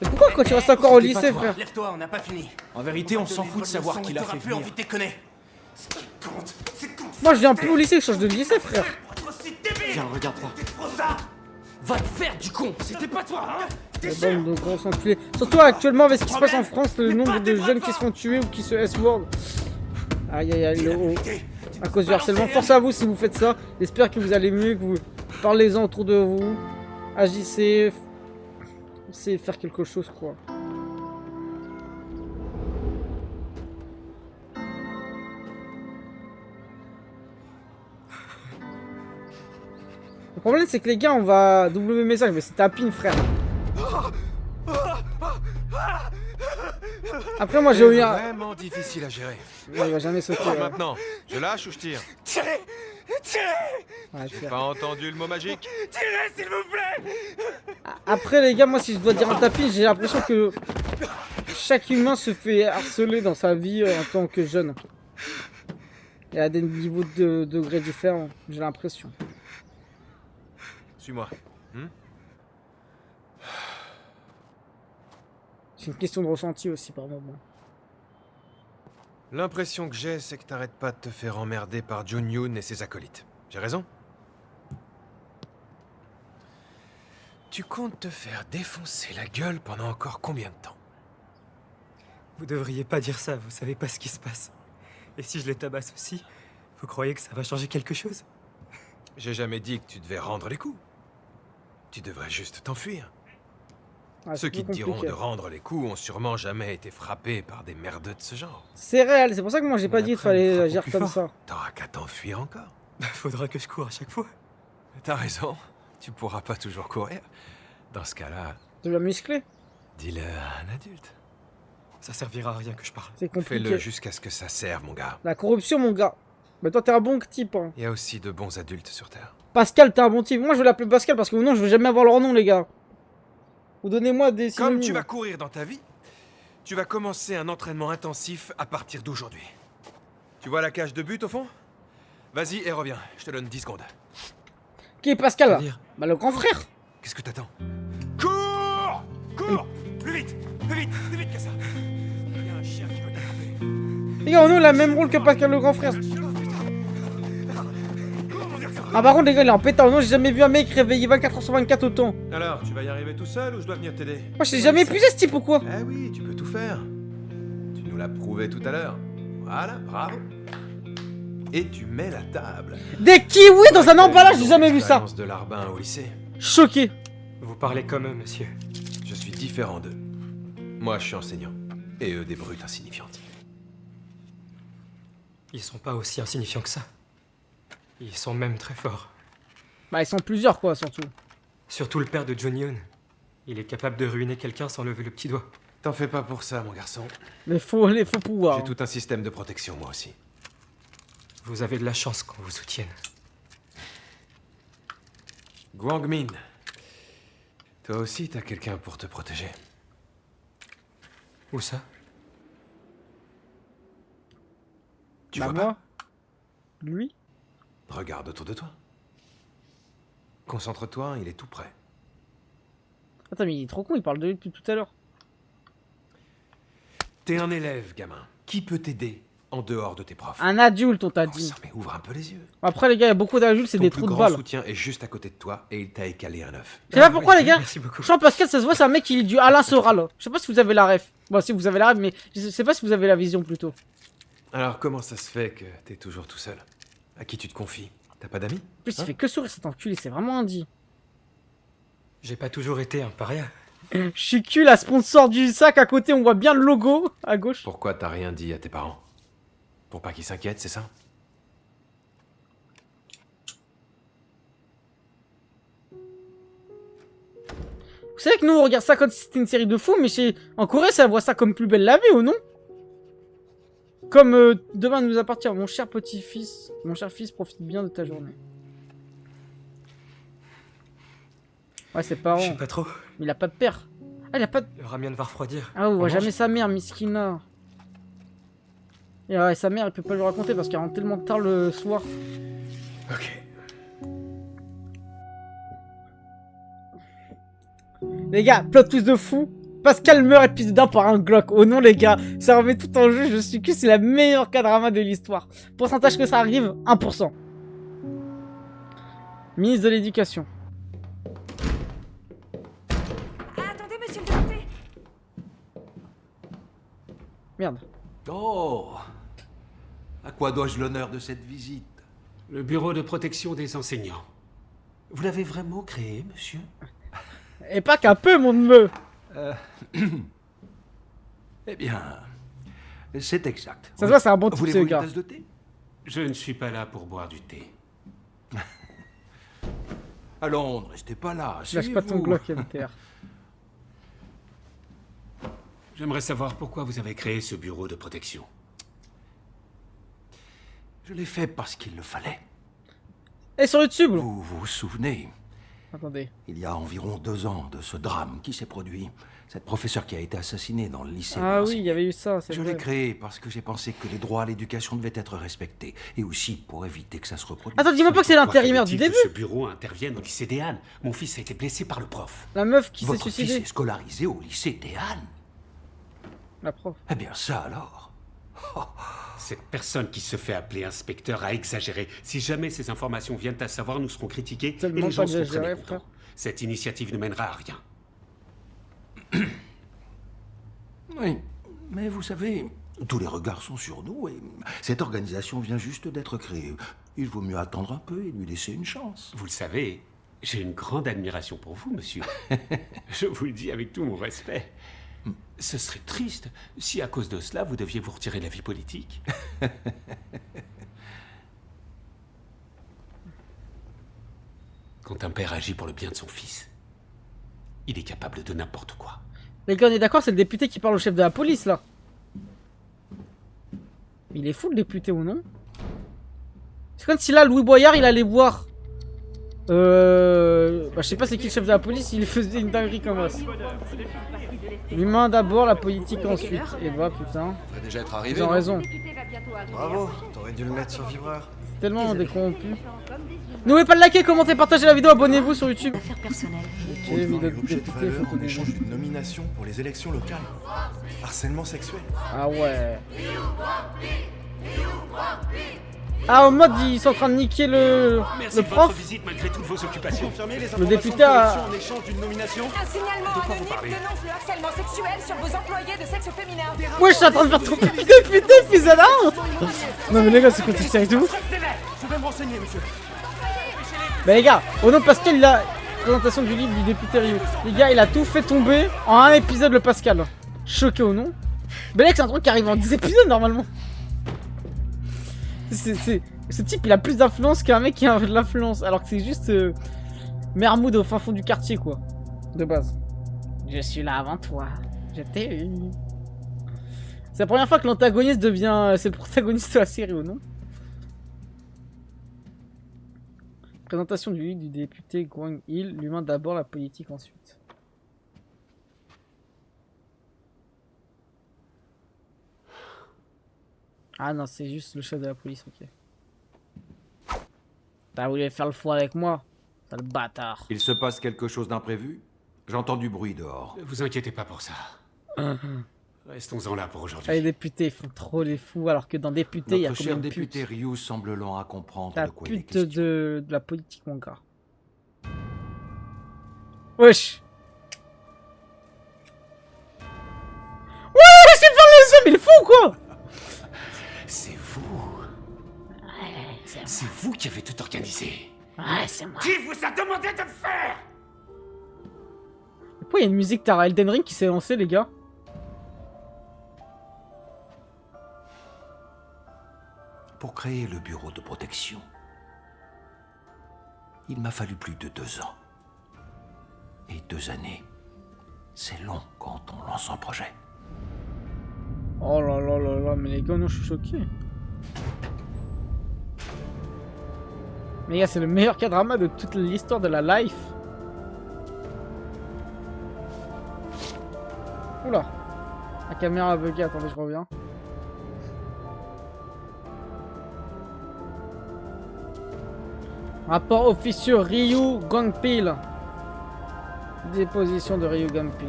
Mais pourquoi quand tu restes encore au lycée, frère? Lève-toi, on n'a pas fini. En vérité, on s'en fout de savoir qui l'a fait plus envie venir. de déconner. Ce qui compte, c'est qu'on Moi, je viens plus au lycée, je change de lycée, frère. être aussi débile. Viens, regarde-moi. T'es trop ça. Va te faire, du con! C'était pas toi, hein? La bande de gros enculés. Surtout actuellement, avec ce qui se passe en France, le nombre de jeunes qui se font tuer ou qui se S-word. Aïe aïe aïe, le haut. À cause du harcèlement. Force à vous si vous faites ça. J'espère que vous allez mieux, que vous parlez-en autour de vous. Agissez. Essayez de faire quelque chose, quoi. Le problème, c'est que les gars, on va W message, mais c'est un pin, frère. Après, moi, j'ai eu un. Vraiment difficile à gérer. Ouais, il va jamais sauter. ouais. Maintenant, je lâche ou je tire? Tirez! Tirez! Ouais, J'ai pas entendu le mot magique. Tirez, s'il vous plaît! Après, les gars, moi, si je dois dire un tapis, j'ai l'impression que chaque humain se fait harceler dans sa vie en tant que jeune. Et à des niveaux de degrés différents, j'ai l'impression. Suis-moi. C'est une question de ressenti aussi, par moment. L'impression que j'ai, c'est que t'arrêtes pas de te faire emmerder par Jun Yoon et ses acolytes. J'ai raison? Tu comptes te faire défoncer la gueule pendant encore combien de temps? Vous devriez pas dire ça, vous savez pas ce qui se passe. Et si je les tabasse aussi, vous croyez que ça va changer quelque chose? J'ai jamais dit que tu devais rendre les coups. Tu devrais juste t'enfuir. Ah, Ceux c'est qui te plus diront compliqué. de rendre les coups ont sûrement jamais été frappés par des merdeux de ce genre. C'est réel, c'est pour ça que moi j'ai Mais pas dit qu'il après, fallait ils frappent agir plus comme fort. ça. T'auras qu'à t'enfuir encore. Faudra que je cours à chaque fois. T'as raison, tu pourras pas toujours courir. Dans ce cas-là, Tu vas muscler, dis-le à un adulte. Ça servira à rien que je parle. c'est compliqué. Fais-le jusqu'à ce que ça serve, mon gars. La corruption, mon gars. Mais toi, t'es un bon type. Hein. Il y a aussi de bons adultes sur Terre. Pascal, t'es un bon type. Moi, je vais l'appeler Pascal parce que non, je veux jamais avoir leur nom, les gars. Vous donnez-moi des synonymes. Comme tu vas courir dans ta vie, tu vas commencer un entraînement intensif à partir d'aujourd'hui. Tu vois la cage de but au fond? Vas-y et reviens, je te donne 10 secondes. Qui est Pascal là? C'est-à-dire Bah, le grand frère. Qu'est-ce que t'attends? Cours! Cours! Plus vite! Plus vite! Plus vite que ça! Il y a un chien qui veut t'attraper. Les gars, on a le même rôle que Pascal, le grand frère. Ah, par contre, les gars, il est en pétard. Non, j'ai jamais vu un mec réveillé 24h sur 24 autant. Alors, tu vas y arriver tout seul ou je dois venir t'aider? Moi, je l'ai jamais épuisé ce type ou quoi? Eh oui, tu peux tout faire. Tu nous l'as prouvé tout à l'heure. Voilà, bravo. Et tu mets la table. Des kiwis dans un emballage, j'ai jamais vu ça. L'expérience de Larbin au lycée. Choqué. Vous parlez comme eux, monsieur. Je suis différent d'eux. Moi, je suis enseignant. Et eux, des brutes insignifiantes. Ils sont pas aussi insignifiants que ça. Ils sont même très forts. Bah, ils sont plusieurs, quoi, surtout. Surtout le père de John Yoon. Il est capable de ruiner quelqu'un sans lever le petit doigt. T'en fais pas pour ça, mon garçon. Les faux pouvoirs. J'ai tout un système de protection, moi aussi. Vous avez de la chance qu'on vous soutienne. Guangmin. Toi aussi, t'as quelqu'un pour te protéger. Où ça? Tu Bah, vois pas? moi. Lui. Regarde autour de toi. Concentre-toi, il est tout près. Attends, mais il est trop con, il parle de lui depuis tout à l'heure. T'es un élève, gamin. Qui peut t'aider en dehors de tes profs. Un adulte, on t'a Bon dit. sang, mais ouvre un peu les yeux. Après, les gars, il y a beaucoup d'adultes, c'est Ton des plus trous de grand balles. soutien est juste à côté de toi et il t'a écalé un œuf. Je sais pas pourquoi, les gars. Merci beaucoup. Jean-Pascal, ça se voit, c'est un mec qui est du Alain Soral. Je sais pas si vous avez la ref. Bon, si vous avez la ref, mais je sais pas si vous avez la vision plutôt. Alors comment ça se fait que t'es toujours tout seul? À qui tu te confies? T'as pas d'amis? En plus, il fait que sourire cet enculé, c'est vraiment un dit. J'ai pas toujours été un paria. Je suis cul, la sponsor du sac à côté, on voit bien le logo à gauche. Pourquoi t'as rien dit à tes parents? Pour pas qu'ils s'inquiètent, c'est ça? Vous savez que nous, on regarde ça comme si c'était une série de fous, mais en Corée, ça voit ça comme plus belle la vie, ou non? Comme demain nous appartient, mon cher petit-fils, mon cher fils, profite bien de ta journée. Ouais, ses parents. Je sais pas trop. Mais il a pas de père. Ah, il a pas de... Le ramen va refroidir. Ah, on voit On jamais mange sa mère, Miskina. Et ouais, sa mère, elle peut pas lui raconter parce qu'elle rentre tellement tard le soir. Ok. Les gars, plot twist de fou. Pascal meurt épisode 1 par un Glock. Oh non, les gars, ça remet tout en jeu. Je suis que c'est la meilleure K-drama de l'histoire. Pourcentage que ça arrive, 1%. Ministre de l'éducation. Attendez, monsieur le député. Merde. Oh! À quoi dois-je l'honneur de cette visite? Le bureau de protection des enseignants. Vous l'avez vraiment créé, monsieur? Et pas qu'un peu, mon neveu. Eh bien, c'est exact. Ça se voit, c'est un bon type, Voulez-vous ce une gars. tasse de thé? Je ne suis pas là pour boire du thé. Allons, ne restez pas là. Lâche pas ton asseyez-vous. Glock, MTR. J'aimerais savoir pourquoi vous avez créé ce bureau de protection. Je l'ai fait parce qu'il le fallait. Et sur YouTube. Vous vous souvenez, Attendez. il y a environ 2 ans de ce drame qui s'est produit. Cette professeure qui a été assassinée dans le lycée. Ah de oui, il y avait eu ça, c'est Je vrai. l'ai créé parce que j'ai pensé que les droits à l'éducation devaient être respectés. Et aussi pour éviter que ça se reproduise. Attends, dis-moi pas que c'est Pourquoi l'intérimaire du fallait-il début. que ce bureau intervienne au lycée des Halles. Mon fils a été blessé par le prof. La meuf qui s'est Votre fils suicidée. est scolarisé au lycée des Halles. La prof. Eh bien ça alors. Cette personne qui se fait appeler inspecteur a exagéré. Si jamais ces informations viennent à savoir, nous serons critiqués et Tellement les gens pas seront très exagéré, mécontents. frère. Cette initiative ne mènera à rien. Oui, mais vous savez, tous les regards sont sur nous et cette organisation vient juste d'être créée. Il vaut mieux attendre un peu et lui laisser une chance. Vous le savez, j'ai une grande admiration pour vous, monsieur. Je vous le dis avec tout mon respect. Ce serait triste si, à cause de cela, vous deviez vous retirer de la vie politique. Quand un père agit pour le bien de son fils, il est capable de n'importe quoi. Les gars, on est d'accord, c'est le député qui parle au chef de la police, là. Il est fou, le député, ou non? C'est comme si là, Louis Boyard, il allait voir... Bah, je sais pas c'est qui le chef de la police, il faisait une dinguerie comme ça. L'humain d'abord, la politique ensuite. Et bah, putain. Ça va déjà être arrivé. Ils ont non raison. Bravo, t'aurais dû le mettre sur vibreur. C'est tellement décorrompu. N'oubliez pas de liker, commenter, partager la vidéo, abonnez-vous sur YouTube. Affaire personnelle. Ok, vidéo de Objet de député, valeur photo en des échange gens. d'une nomination pour les élections locales. Harcèlement sexuel. Ah ouais. Ah, en mode, ils sont en train de niquer Merci le de votre prof. visite malgré toutes vos occupations. Confirmer les Le député informations a... en échange d'une nomination. Un signalement De quoi vous anonyme parlez dénonce le harcèlement sexuel sur vos employés de sexe féminin. Ouais, je suis en train de faire ton député, épisode 1. Non mais les gars, c'est quoi cette série de ouf? Je vais me renseigner, monsieur. Bah les gars, au nom de Pascal, il a... Présentation du livre du député Rio. Les gars, il a tout fait tomber en un épisode, le Pascal. Choqué ou non? Mais là, c'est un truc qui arrive en 10 épisodes, normalement. Ce type, il a plus d'influence qu'un mec qui a de l'influence. Alors que c'est juste... Mermoud au fin fond du quartier, quoi. De base. Je suis là avant toi. Je t'ai eu. C'est la première fois que l'antagoniste devient... C'est le protagoniste de la série, ou non? Présentation du livre du député Gwang Il, l'humain d'abord, la politique ensuite. Ah non, c'est juste le chef de la police, ok. T'as voulu faire le fou avec moi? Sale bâtard. Il se passe quelque chose d'imprévu? J'entends du bruit dehors. Ne vous inquiétez pas pour ça. Restons-en là pour aujourd'hui. Ah, les députés, ils font trop les fous, alors que dans députés, il y a Notre combien cher de député putes? Ryu semble lent à comprendre La de quoi il est pute question. de la politique, mon gars. Wesh. Ouais, c'est faire les hommes, il est fou quoi. C'est vous. C'est vous qui avez tout organisé. Ouais, c'est moi. Qui vous a demandé de le faire? Pourquoi il y a une musique Tara Elden Ring qui s'est lancée, les gars? Pour créer le bureau de protection, il m'a fallu plus de 2 ans. Et 2 années, c'est long quand on lance un projet. Oh là là là là, mais les gars, non, je suis choqué. Mais les gars, c'est le meilleur K-drama de toute l'histoire de la life. Oula. La caméra a bugué, attendez, je reviens. Rapport officieux Ryu Gangpil. Déposition de Ryu Gangpil.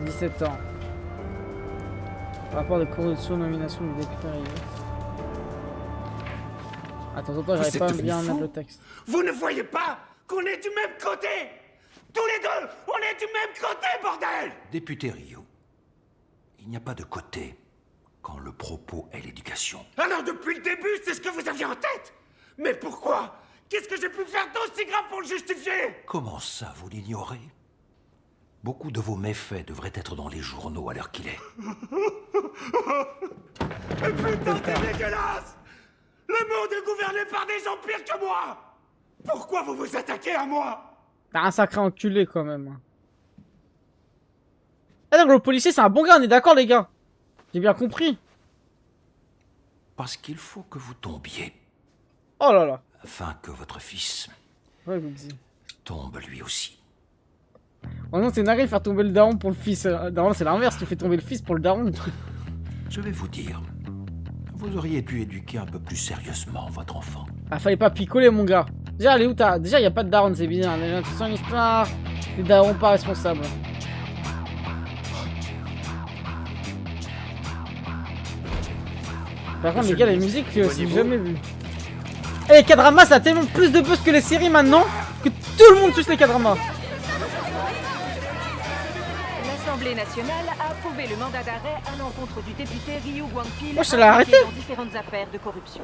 17 ans. Rapport de corruption, nomination du député Ryu. Attends, j'arrive pas à bien mettre le texte. Vous ne voyez pas qu'on est du même côté? Tous les deux, on est du même côté, bordel! Député Ryu, il n'y a pas de côté quand le propos est l'éducation. Alors depuis le début, c'est ce que vous aviez en tête? Mais pourquoi? Qu'est-ce que j'ai pu faire d'aussi grave pour le justifier? Comment ça, vous l'ignorez? Beaucoup de vos méfaits devraient être dans les journaux à l'heure qu'il est. Putain, c'est dégueulasse! Le monde est gouverné par des gens pires que moi! Pourquoi vous vous attaquez à moi? T'as un sacré enculé quand même. Ah donc le policier c'est un bon gars, on est d'accord les gars? J'ai bien compris. Parce qu'il faut que vous tombiez. Oh là là. Afin que votre fils Ouais, vous le dites. tombe lui aussi. Oh non, c'est narré faire tomber le daron pour le fils. Non, c'est l'inverse, tu fais tomber le fils pour le daron. Je vais vous dire, vous auriez dû éduquer un peu plus sérieusement votre enfant. Ah, fallait pas picoler mon gars. Déjà, elle est où ta... Déjà, y a pas de daron, c'est bizarre. Déjà, tu sens une histoire. Les darons pas responsables. Par contre, les gars, la musique, c'est jamais vu. Et les K-dramas, ça a tellement plus de buzz que les séries maintenant que tout le monde suce les K-dramas. L'Assemblée nationale a approuvé le mandat d'arrêt à l'encontre du député Ryu Gangpil Moi, je l'ai arrêté. dans différentes affaires de corruption.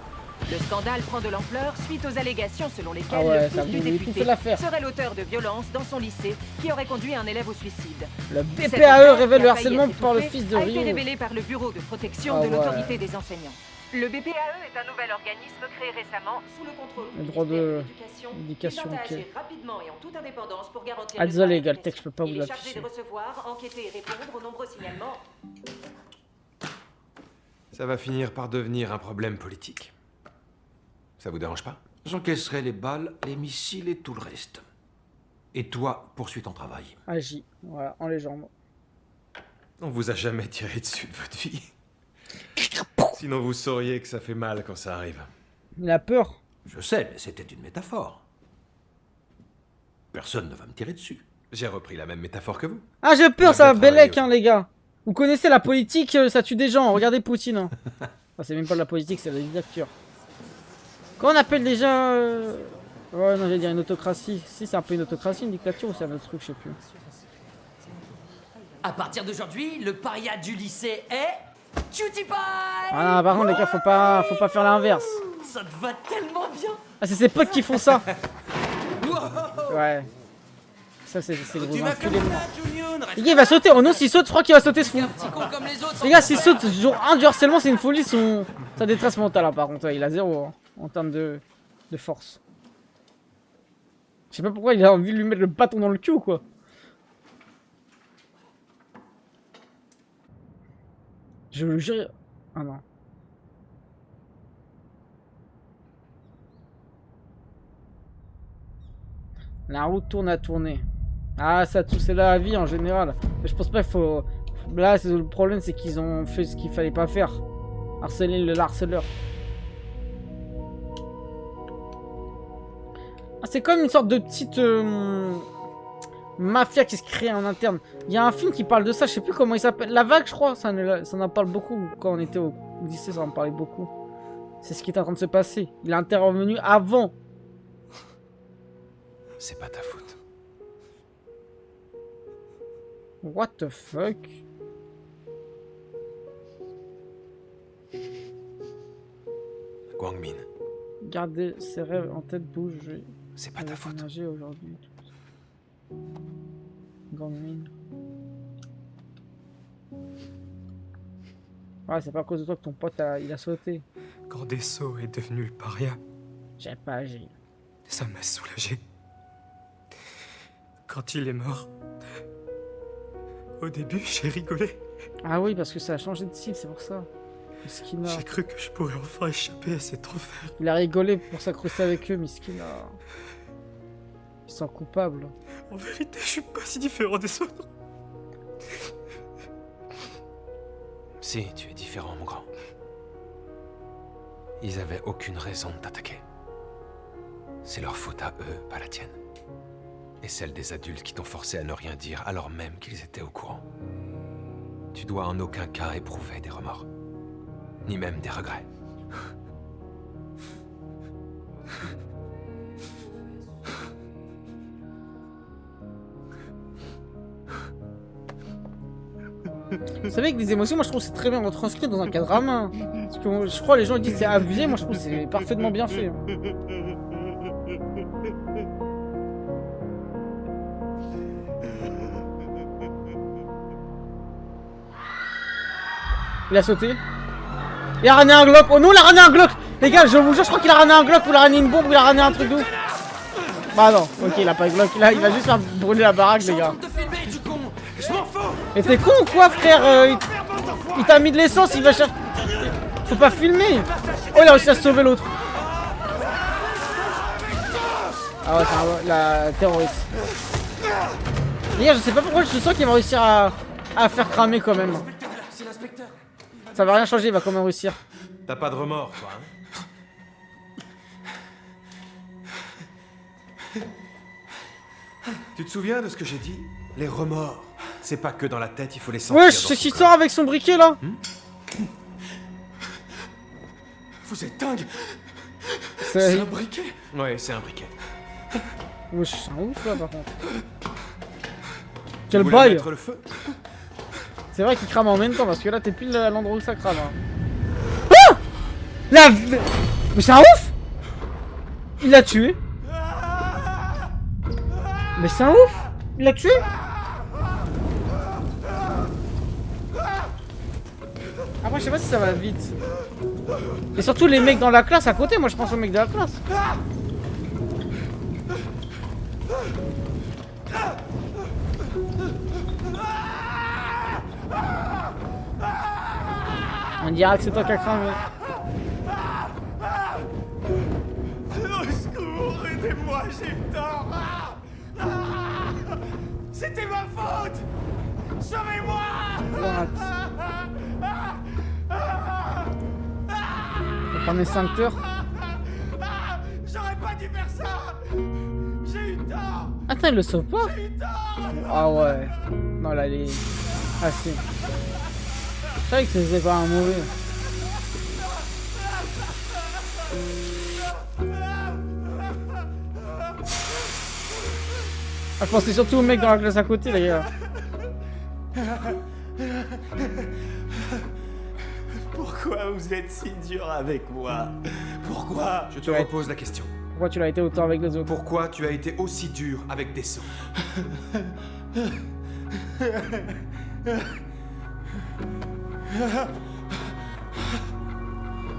Le scandale prend de l'ampleur suite aux allégations selon lesquelles Ah ouais, le ça fils du vous- il député fait l'affaire. serait l'auteur de violences dans son lycée qui aurait conduit un élève au suicide. Le Cette BPAE affaire, révèle qui le a failli harcèlement être par le étouffée, fils de a été Ryu. révélé par le Bureau de protection Ah de ouais. l'autorité des enseignants. Le BPAE est un nouvel organisme créé récemment sous le contrôle Le du droit ministère de l'éducation, l'éducation, visant à ok. agir rapidement et en toute indépendance pour garantir Ah le désolé droit les gars, le d'éducation. texte je peux pas vous Il est chargé l'afficher. de recevoir, enquêter et répondre aux nombreux signalements. Ça va finir par devenir un problème politique. Ça vous dérange pas? J'encaisserai les balles, les missiles et tout le reste. Et toi, poursuis ton travail. Agis, voilà, en légende. On vous a jamais tiré dessus de votre vie. Sinon vous sauriez que ça fait mal quand ça arrive. Il a peur. Je sais, mais c'était une métaphore. Personne ne va me tirer dessus. J'ai repris la même métaphore que vous. Ah j'ai peur, On a ça va bien Bellec travaillé hein les gars. Vous connaissez la politique, ça tue des gens, regardez Poutine. Hein. Enfin, c'est même pas de la politique, c'est de la dictature. Comment on appelle déjà Ouais non j'allais dire une autocratie. Si c'est un peu une autocratie, une dictature ou c'est un autre truc, je sais plus. À partir d'aujourd'hui, le paria du lycée est... Cutie Pie! Ah par contre les gars, faut pas faire l'inverse. Ça te va tellement bien! Ah c'est ses potes qui font ça. Wow. Ouais. Ça c'est le gros Tu vas enculé comme de moi. ça, Junior! Les gars il va sauter, oh non s'il saute je crois qu'il va sauter ce fou. Petit con comme les autres, Les gars s'il saute, genre un du harcèlement c'est une folie, sa détresse mentale là, par contre, ouais, il a zéro hein, en termes de force. Je sais pas pourquoi il a envie de lui mettre le bâton dans le cul ou quoi. Je le jure... Ah non. La roue tourne à tourner. Ah ça tout c'est la vie en général. Mais je pense pas qu'il faut... Là le problème c'est qu'ils ont fait ce qu'il fallait pas faire. Harceler le harceleur. Ah, c'est comme une sorte de petite... Mafia qui se crée en interne. Il y a un film qui parle de ça, je sais plus comment il s'appelle. La Vague, je crois, ça en parle beaucoup. Quand on était au lycée, ça en parlait beaucoup. C'est ce qui est en train de se passer. Il est intervenu avant. C'est pas ta faute. What the fuck? Guangmin, Gardez ses rêves en tête, bouge. c'est pas ta faute. Aujourd'hui. Guangmin. Ouais, c'est pas à cause de toi que ton pote il a sauté. Quand Desso est devenu le paria, J'ai pas agi. ça m'a soulagé. Quand il est mort, au début, j'ai rigolé. Ah oui, parce que ça a changé de style, c'est pour ça. Miskina. J'ai cru que je pourrais enfin échapper à cet enfer. Il a rigolé pour s'accrocher avec eux, Miskina. Ils sont coupables. En vérité, je suis pas si différent des autres. Si, tu es différent, mon grand. Ils avaient aucune raison de t'attaquer. C'est leur faute à eux, pas la tienne. Et celle des adultes qui t'ont forcé à ne rien dire alors même qu'ils étaient au courant. Tu dois en aucun cas éprouver des remords. Ni même des regrets. Vous savez que les émotions, moi je trouve que c'est très bien retranscrit dans un cadre à main. Parce que moi, je crois que les gens ils disent que c'est abusé, moi je trouve que c'est parfaitement bien fait. Il a sauté. Il a ramené un Glock. Oh non, il a ramené un Glock. Les gars, je vous jure, je crois qu'il a ramené un Glock ou il a ramené une bombe ou il a ramené un truc de ouf. Bah non, ok, il a pas de Glock. Là, il va juste faire brûler la baraque, les gars. Mais t'es con ou quoi, frère? Il t'a mis de l'essence, il va chercher. Faut pas filmer. Oh, il a réussi à sauver l'autre. Ah ouais, c'est la terroriste. Les gars, je sais pas pourquoi je sens qu'il va réussir à faire cramer quand même. Ça va rien changer, il va quand même réussir. T'as pas de remords, toi, hein? Tu te souviens de ce que j'ai dit? Les remords, c'est pas que dans la tête, il faut les sentir. Wesh, c'est qui sort avec son briquet là? Vous êtes dingue. C'est un briquet. Ouais, c'est un briquet. Wesh, c'est un ouf là par contre. Tu Quel voulais bail! mettre le feu? C'est vrai qu'il crame en même temps parce que là t'es pile à l'endroit où ça crame. Hein. Ah! Mais c'est un ouf! Il l'a tué! Mais c'est un ouf! Il l'a tué! Après je sais pas si ça va vite. Et surtout les mecs dans la classe à côté, moi je pense aux mecs de la classe. On dirait que c'est toi qui as cramé. Au secours, aidez-moi, j'ai tort. C'était ma faute. Sauvez-moi. On va prendre les 5 heures. J'aurais pas dû faire ça. J'ai eu tort. Attends, il le sauve pas? Ah ouais. Non, là, il est... Ah si. C'est vrai que c'était pas un mauvais. Ah, je pensais surtout au mec dans la classe à côté, les gars. Pourquoi vous êtes si dur avec moi? Pourquoi? Je te repose la question. Pourquoi tu l'as été autant avec les autres? Pourquoi tu as été aussi dur avec Desso?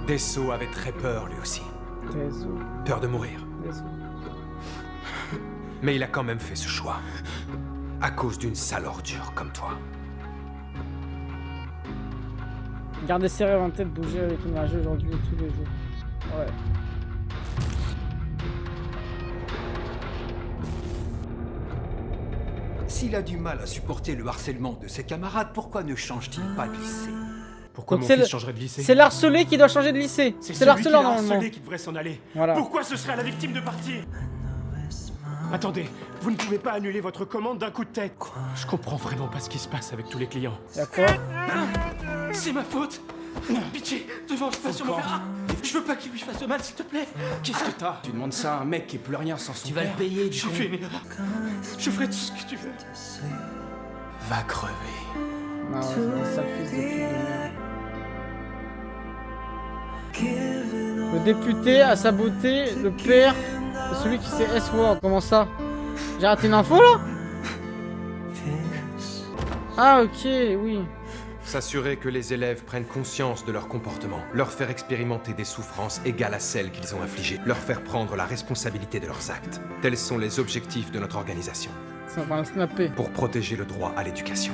Desso avait très peur lui aussi. Peur de mourir. Mais il a quand même fait ce choix. À cause d'une sale ordure comme toi. Gardez ses rêves en tête, bouger avec une rage aujourd'hui et tous les jours. Ouais. S'il a du mal à supporter le harcèlement de ses camarades, pourquoi ne change-t-il pas de lycée? Pourquoi Donc mon c'est fils le- changerait de lycée? C'est l'harcelé qui doit changer de lycée. C'est l'harceleur normalement. qui devrait s'en aller. Voilà. Pourquoi ce serait à la victime de partir? Attendez, vous ne pouvez pas annuler votre commande d'un coup de tête. Je comprends vraiment pas ce qui se passe avec tous les clients. D'accord. C'est ma faute. Pitié, te venge pas sur mon père. Je veux pas qu'il lui fasse de mal, s'il te plaît. Qu'est-ce que t'as? Tu demandes ça à un mec qui est plus rien sans son Tu vas le payer, du J'ai con. fait une erreur. Je ferai tout ce que tu veux. Va crever. Ah ouais, c'est ça, fils de pute de merde. Le député a saboté le père de celui qui s'est S-word. Comment ça? J'ai raté une info là? Ah ok, oui. S'assurer que les élèves prennent conscience de leur comportement, leur faire expérimenter des souffrances égales à celles qu'ils ont infligées, leur faire prendre la responsabilité de leurs actes. Tels sont les objectifs de notre organisation. Ça va le snapper. Pour protéger le droit à l'éducation.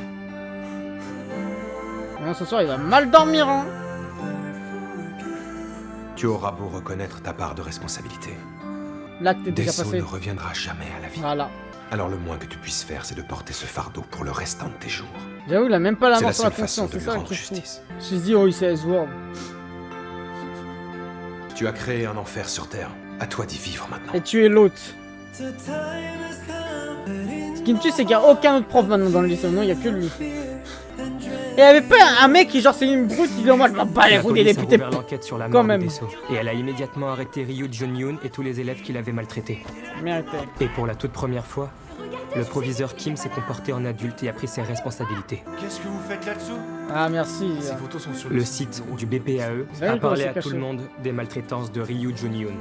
Non, ce soir il va mal dormir hein. Tu auras beau reconnaître ta part de responsabilité. L'acte est déjà Desso passé. ne reviendra jamais à la vie. Voilà. Alors le moins que tu puisses faire, c'est de porter ce fardeau pour le restant de tes jours. J'avoue, il a même pas la C'est mort la sur la seule façon conscience, de c'est lui ça le rendre truc fou. justice. Je me suis dit, oh, il s'est S-word. Tu as créé un enfer sur Terre. À toi d'y vivre maintenant. Et tuer l'autre. Ce qui me tue, c'est qu'il n'y a aucun autre prof maintenant dans le lycée. Non, il n'y a que lui. Et il n'y avait pas un mec qui, genre, c'est une brute qui dit, moi, je m'en bats les La roues des police a députés. ouvert l'enquête sur la Quand mort de même. Desso, et elle a immédiatement arrêté Ryu Jun-yoon et tous les élèves qui l'avaient maltraité. Mérité. Et pour la toute première fois, le proviseur Kim s'est comporté en adulte et a pris ses responsabilités. Qu'est-ce que vous faites là-dessous? Ah, merci. Ces photos sont sur Le site du BPAE Ouais, a je parlé sais à tout cacher. le monde des maltraitances de Ryu Jun-yoon.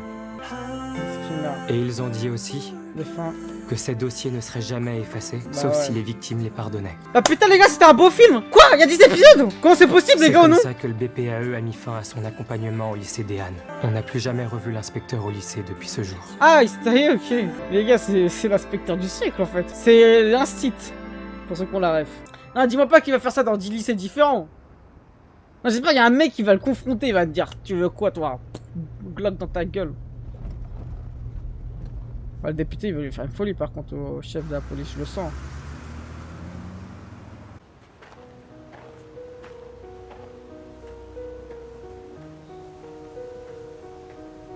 Là. Et ils ont dit aussi Les fins. que ces dossiers ne seraient jamais effacés, Bah sauf ouais. si les victimes les pardonnaient. Ah putain, les gars, c'était un beau film. Quoi? Il y a 10 épisodes? Comment c'est possible, les C'est gars, ou comme non? ça que le BPAE a mis fin à son accompagnement au lycée d'Ehan. On n'a plus jamais revu l'inspecteur au lycée depuis ce jour. Ah, il s'est ok. Les gars, c'est l'inspecteur du siècle, en fait. C'est l'instit. Pour ceux qui ont la ref. Non, dis-moi pas qu'il va faire ça dans 10 lycées différents. Non, j'espère qu'il y a un mec qui va le confronter, il va te dire, tu veux quoi, toi? Glock dans ta gueule. Ouais, le député, il veut lui faire une folie, par contre, au chef de la police, je le sens.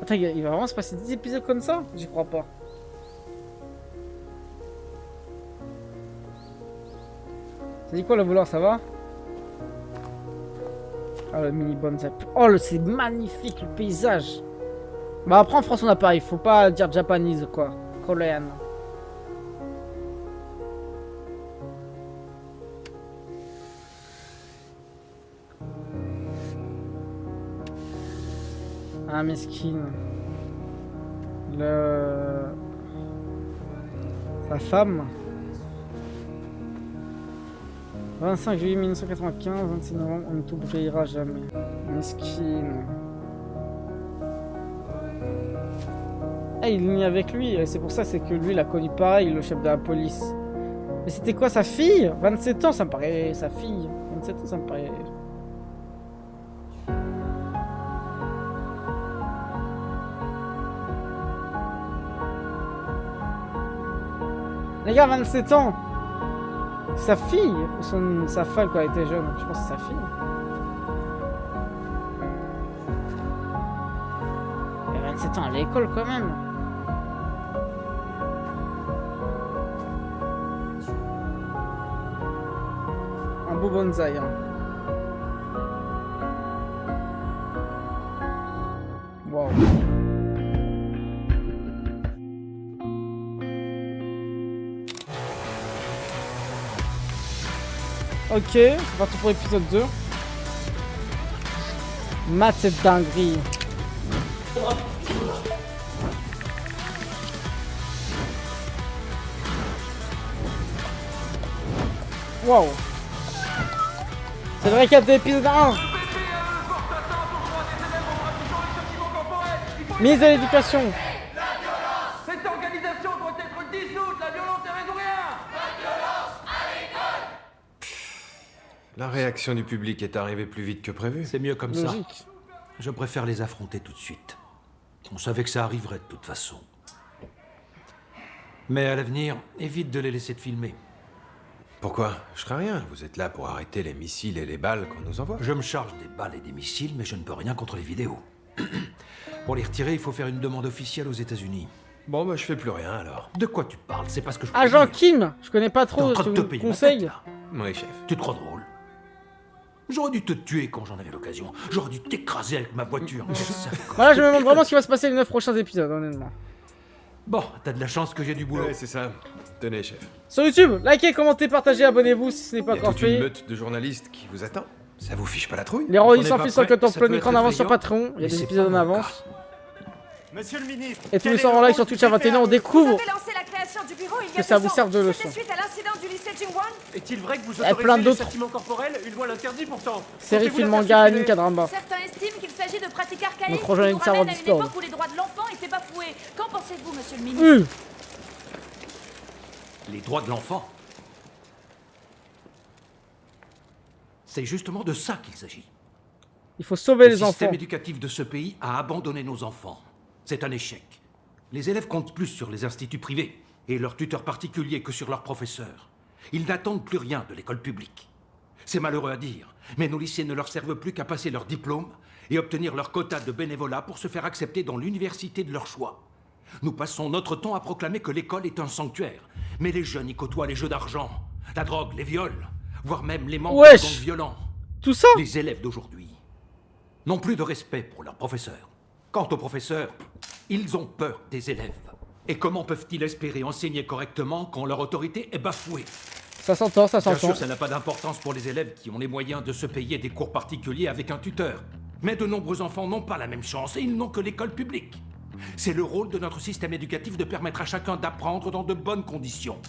Attends, il va vraiment se passer 10 épisodes comme ça? J'y crois pas. Ça dit quoi le voleur, ça va? Ah, le mini bonsaï. Oh, c'est magnifique le paysage. Bah après en France on a pareil, faut pas dire japanese quoi. Korean. Ah mesquine. Sa femme. 25 juillet 1995, 26 novembre, on ne t'oubliera jamais. Mesquine. Ah, il est né avec lui, c'est pour ça, c'est que lui, il a connu pareil, le chef de la police. Mais c'était quoi, sa fille? 27 ans, ça me paraît... sa fille. 27 ans, ça me paraît... Les gars, 27 ans! Sa fille, ou sa femme quand elle était jeune, je pense que c'est sa fille. Elle a 27 ans à l'école quand même. Un beau bonsaï. Hein. Wow. Ok, c'est parti pour l'épisode 2. Matt, cette dinguerie. Wow. C'est le récap de l'épisode 1. Mise à l'éducation. Cette organisation doit être dissoute, la violence ne résout rien. La réaction du public est arrivée plus vite que prévu. C'est mieux comme ça. Logique. Je préfère les affronter tout de suite. On savait que ça arriverait de toute façon. Mais à l'avenir, évite de les laisser te filmer. Pourquoi? Je ferai rien. Vous êtes là pour arrêter les missiles et les balles qu'on nous envoie. Je me charge des balles et des missiles, mais je ne peux rien contre les vidéos. Pour les retirer, il faut faire une demande officielle aux États-Unis. Bon, bah je fais plus rien alors. De quoi tu parles? C'est parce que je... Agent Kim, je connais pas trop, T'es en train je de te vous payer ma conseille. tête, là. Oui, chef. Tu te crois drôle? J'aurais dû te tuer quand j'en avais l'occasion. J'aurais dû t'écraser avec ma voiture. Je savais quoi. Voilà, je me demande vraiment ce qui va se passer les 9 prochains épisodes, honnêtement. Bon, t'as de la chance que j'ai du boulot. Ouais, c'est ça. Tenez, chef. Sur YouTube, likez, commentez, partagez, abonnez-vous si ce n'est pas Il y a encore toute une fait. meute de journalistes qui vous attend. Ça vous fiche pas la trouille? Les rois On est sans pas fil sans prêt, 14 ça plein peut écran être d'avance sur effrayant, Patreon. Il y a mais des c'est épisodes en pas mon avance. Monsieur le ministre. Et tous les soirs en live sur Twitch à 21h, on découvre Vous avez lancé la création du bureau il y a que ça 2 vous ans. serve de leçon. C'était suite à l'incident du lycée Jingwan. Est-il vrai que vous y a plein autorisez les d'autres. châtiments corporels? Une loi l'interdit pourtant. Série, Pensez-vous film, la manga, faire anime, supprimer? Kadrama. Certains estiment qu'il s'agit de pratiques archaïques Donc qui rejoignez nous le serveur ramènent à une Discord. époque où les droits de l'enfant étaient bafoués. Qu'en pensez-vous, monsieur le ministre Les droits de l'enfant. C'est justement de ça qu'il s'agit. Il faut sauver Le les enfants. système éducatif de ce pays a abandonné nos enfants. C'est un échec. Les élèves comptent plus sur les instituts privés et leurs tuteurs particuliers que sur leurs professeurs. Ils n'attendent plus rien de l'école publique. C'est malheureux à dire, mais nos lycées ne leur servent plus qu'à passer leur diplôme et obtenir leur quota de bénévolat pour se faire accepter dans l'université de leur choix. Nous passons notre temps à proclamer que l'école est un sanctuaire, mais les jeunes y côtoient les jeux d'argent, la drogue, les viols, voire même les membres de gangs violents. Tout ça? Les élèves d'aujourd'hui n'ont plus de respect pour leurs professeurs. Quant aux professeurs, ils ont peur des élèves. Et comment peuvent-ils espérer enseigner correctement quand leur autorité est bafouée? Ça s'entend, ça Bien s'entend. sûr, ça n'a pas d'importance pour les élèves qui ont les moyens de se payer des cours particuliers avec un tuteur. Mais de nombreux enfants n'ont pas la même chance et ils n'ont que l'école publique. C'est le rôle de notre système éducatif de permettre à chacun d'apprendre dans de bonnes conditions.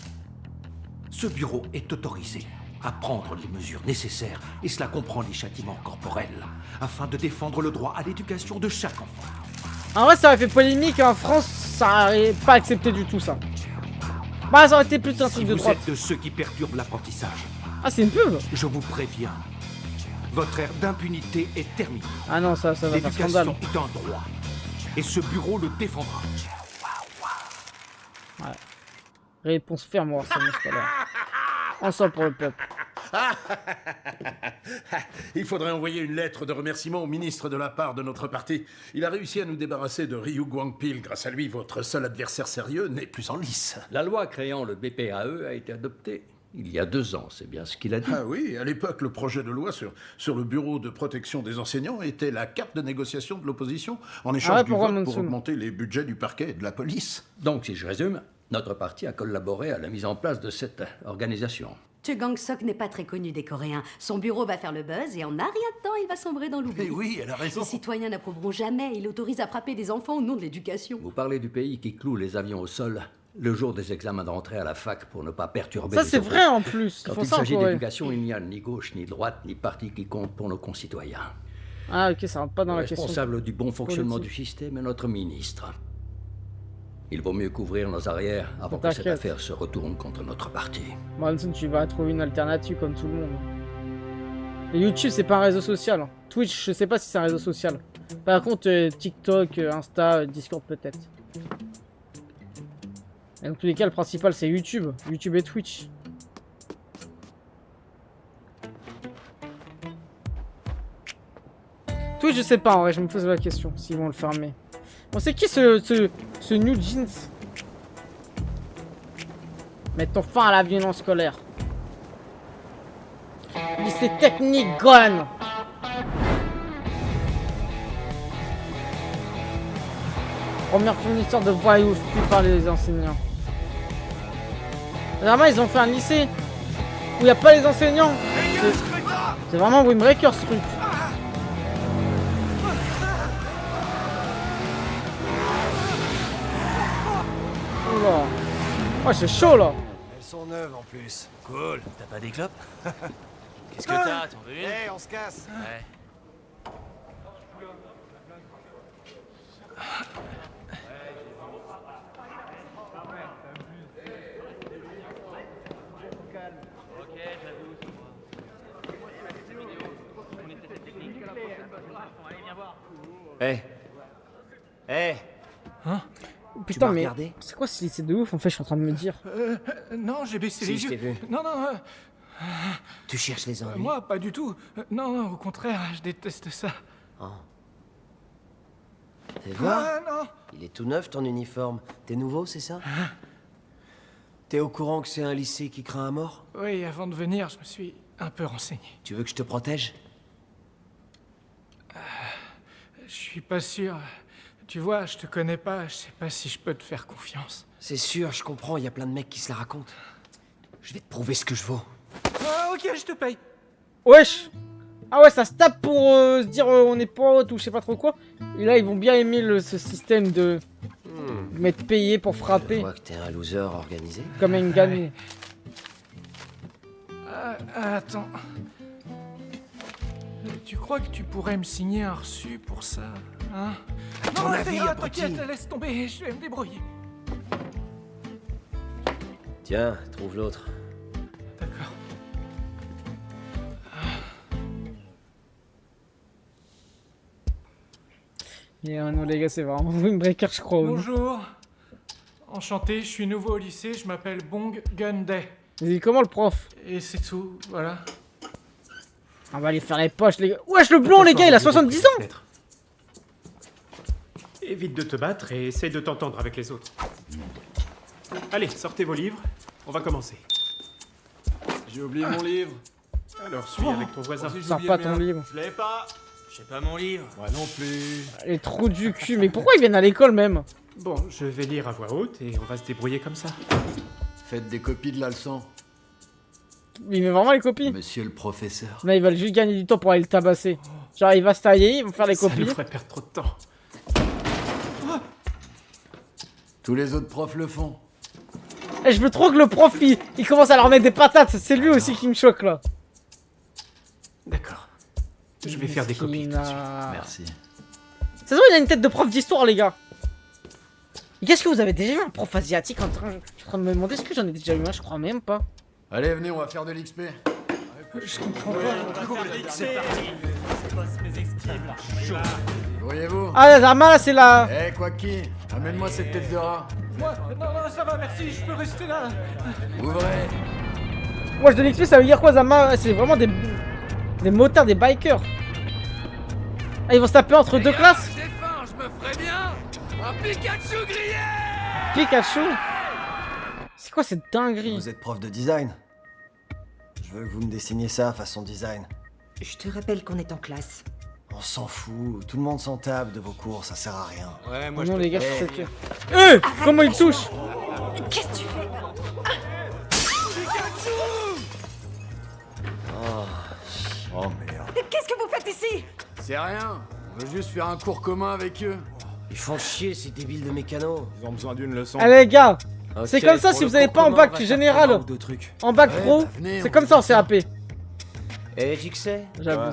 Ce bureau est autorisé à prendre les mesures nécessaires, et cela comprend les châtiments corporels, afin de défendre le droit à l'éducation de chaque enfant. En vrai, ça aurait fait polémique en France, ça aurait pas accepté du tout ça. Bah, ça aurait été plus un Si truc de vous droite. êtes de ceux qui perturbent l'apprentissage, Ah, c'est une pub? je vous préviens, votre ère d'impunité est terminée. Ah non, ça va faire scandale. L'éducation est un droit, et ce bureau le défendra. Ouais. Réponse ferme au harcèlement scolaire. Ensemble pour le peuple. Il faudrait envoyer une lettre de remerciement au ministre de la part de notre parti. Il a réussi à nous débarrasser de Ryu Guangpil. Grâce à lui, votre seul adversaire sérieux n'est plus en lice. La loi créant le BPAE a été adoptée il y a 2 ans, c'est bien ce qu'il a dit. Ah oui, à l'époque, le projet de loi sur le bureau de protection des enseignants était la carte de négociation de l'opposition en échange du vote pour augmenter les budgets du parquet et de la police. Donc, si je résume, notre parti a collaboré à la mise en place de cette organisation. Che Gang-sok n'est pas très connu des Coréens. Son bureau va faire le buzz et en un rien de temps, il va sombrer dans l'oubli. Mais oui, elle a raison. Les citoyens n'approuveront jamais. Il autorise à frapper des enfants au nom de l'éducation. Vous parlez du pays qui cloue les avions au sol le jour des examens d'entrée à la fac pour ne pas perturber Ça, les c'est enfants. vrai en plus. Quand Ils font il ça en s'agit Corée. d'éducation, il n'y a ni gauche, ni droite, ni parti qui compte pour nos concitoyens. Ah, ok, ça rentre pas dans Le la question. responsable du bon fonctionnement politique. du système est notre ministre. Il vaut mieux couvrir nos arrières avant que cette T'inquiète. affaire se retourne contre notre parti. Manson, tu vas trouver une alternative comme tout le monde. Et YouTube, c'est pas un réseau social. Twitch, je sais pas si c'est un réseau social. Par contre, TikTok, Insta, Discord peut-être. Et dans tous les cas, le principal, c'est YouTube. YouTube et Twitch. Twitch, je sais pas, en vrai, je me pose la question, s'ils vont le fermer. Bon, c'est qui ce New Jeans? Mettons fin à la violence scolaire. Lycée technique, Gon. Première fourniture de voyous plus par les enseignants. Vraiment, ils ont fait un lycée où il n'y a pas les enseignants. C'est vraiment Windbreaker ce truc. Oula. Oh, c'est chaud là. Elles sont neuves en plus. Cool. T'as pas des clopes? Qu'est-ce que t'as? T'en veux une? Hé, on se casse. Ouais. Hé. Hé. Hein? Putain, m'as mais regardé c'est quoi ce lycée de ouf en fait, je suis en train de me dire. Non, j'ai baissé Si, les je yeux. t'ai vu. Non, non, Tu cherches les ennuis? moi, pas du tout. Non, non, au contraire, je déteste ça. Oh. Fais voir. Ah, non. Il est tout neuf ton uniforme. T'es nouveau, c'est ça? T'es au courant que c'est un lycée qui craint à mort? Oui, avant de venir, je me suis un peu renseigné. Tu veux que je te protège? Je suis pas sûr. Tu vois, je te connais pas, je sais pas si je peux te faire confiance. C'est sûr, je comprends, il y a plein de mecs qui se la racontent. Je vais te prouver ce que je vaux. Ah, ok, je te paye. Wesh. Ah ouais, ça se tape pour se dire on est potes ou je sais pas trop quoi. Et là, ils vont bien aimer ce système de m'être payé pour frapper. Je vois que t'es un loser organisé. Comme un gamin. Attends. Tu crois que tu pourrais me signer un reçu pour ça, hein? Ton avis, t'inquiète, laisse tomber, je vais me débrouiller. Tiens, trouve l'autre. D'accord. Non les gars, c'est vraiment une breaker, je crois. Bonjour. Enchanté, je suis nouveau au lycée, je m'appelle Bong Gun-dae. Il dit comment le prof? Et c'est tout, voilà. On va aller faire les poches, les gars. Wesh, le blond, les gars, il a 70 ans! Évite de te battre et essaye de t'entendre avec les autres. Allez, sortez vos livres, on va commencer. J'ai oublié mon livre. Alors, suis avec ton voisin. Sors pas ton livre. Je l'ai pas. J'ai pas mon livre. Moi non plus. Les trous du cul, mais pourquoi ils viennent à l'école même? Bon, je vais lire à voix haute et on va se débrouiller comme ça. Faites des copies de la leçon. Il met vraiment les copies? Monsieur le professeur. Là, ils veulent juste gagner du temps pour aller le tabasser. Genre, il va se tailler, ils vont faire les Ça copies. nous ferait perdre trop de temps. Tous les autres profs le font. Et je veux trop que le prof, il commence à leur mettre des patates. C'est lui aussi qui me choque, là. D'accord. Je vais faire des copies tout de suite. Merci. Ça se voit, il a une tête de prof d'histoire, les gars. Et qu'est-ce que vous avez déjà eu un prof asiatique je suis en train de me demander, est-ce que j'en ai déjà eu un? Je crois même pas. Allez, venez, on va faire de l'XP. Je comprends pas. C'est parti. Je passe mes extimes. Voyez-vous? Ah, Zama, là, c'est la... Eh, quoi qui? Amène-moi cette tête de rat. Moi, non, ça va, merci, je peux rester là. Ouvrez. Moi, je te l'explique, ça veut dire quoi, Zama? C'est vraiment des motards, des bikers. Ah, ils vont se taper entre deux classes? J'ai faim, je me ferais bien un Pikachu grillé. Pikachu? C'est quoi cette dinguerie? Vous êtes prof de design? Je veux que vous me dessiniez ça façon design. Je te rappelle qu'on est en classe. On s'en fout, tout le monde s'en tape de vos cours, ça sert à rien. Ouais, moi non, je les gars, Eh. je sais que... comment il touche? Qu'est-ce que tu fais? Oh merde. Qu'est-ce que vous faites ici? C'est rien. On veut juste faire un cours commun avec eux. Ils font chier ces débiles de mécanos. Ils ont besoin d'une leçon. Allez, les gars, Ok, c'est comme ça pour si le vous avez cours pas en commun, on bac va faire général, un ou deux trucs. en bac Ouais, pro, bah, venez, c'est on comme ça en fait ça. CAP. Eh, Jixay, J'avoue.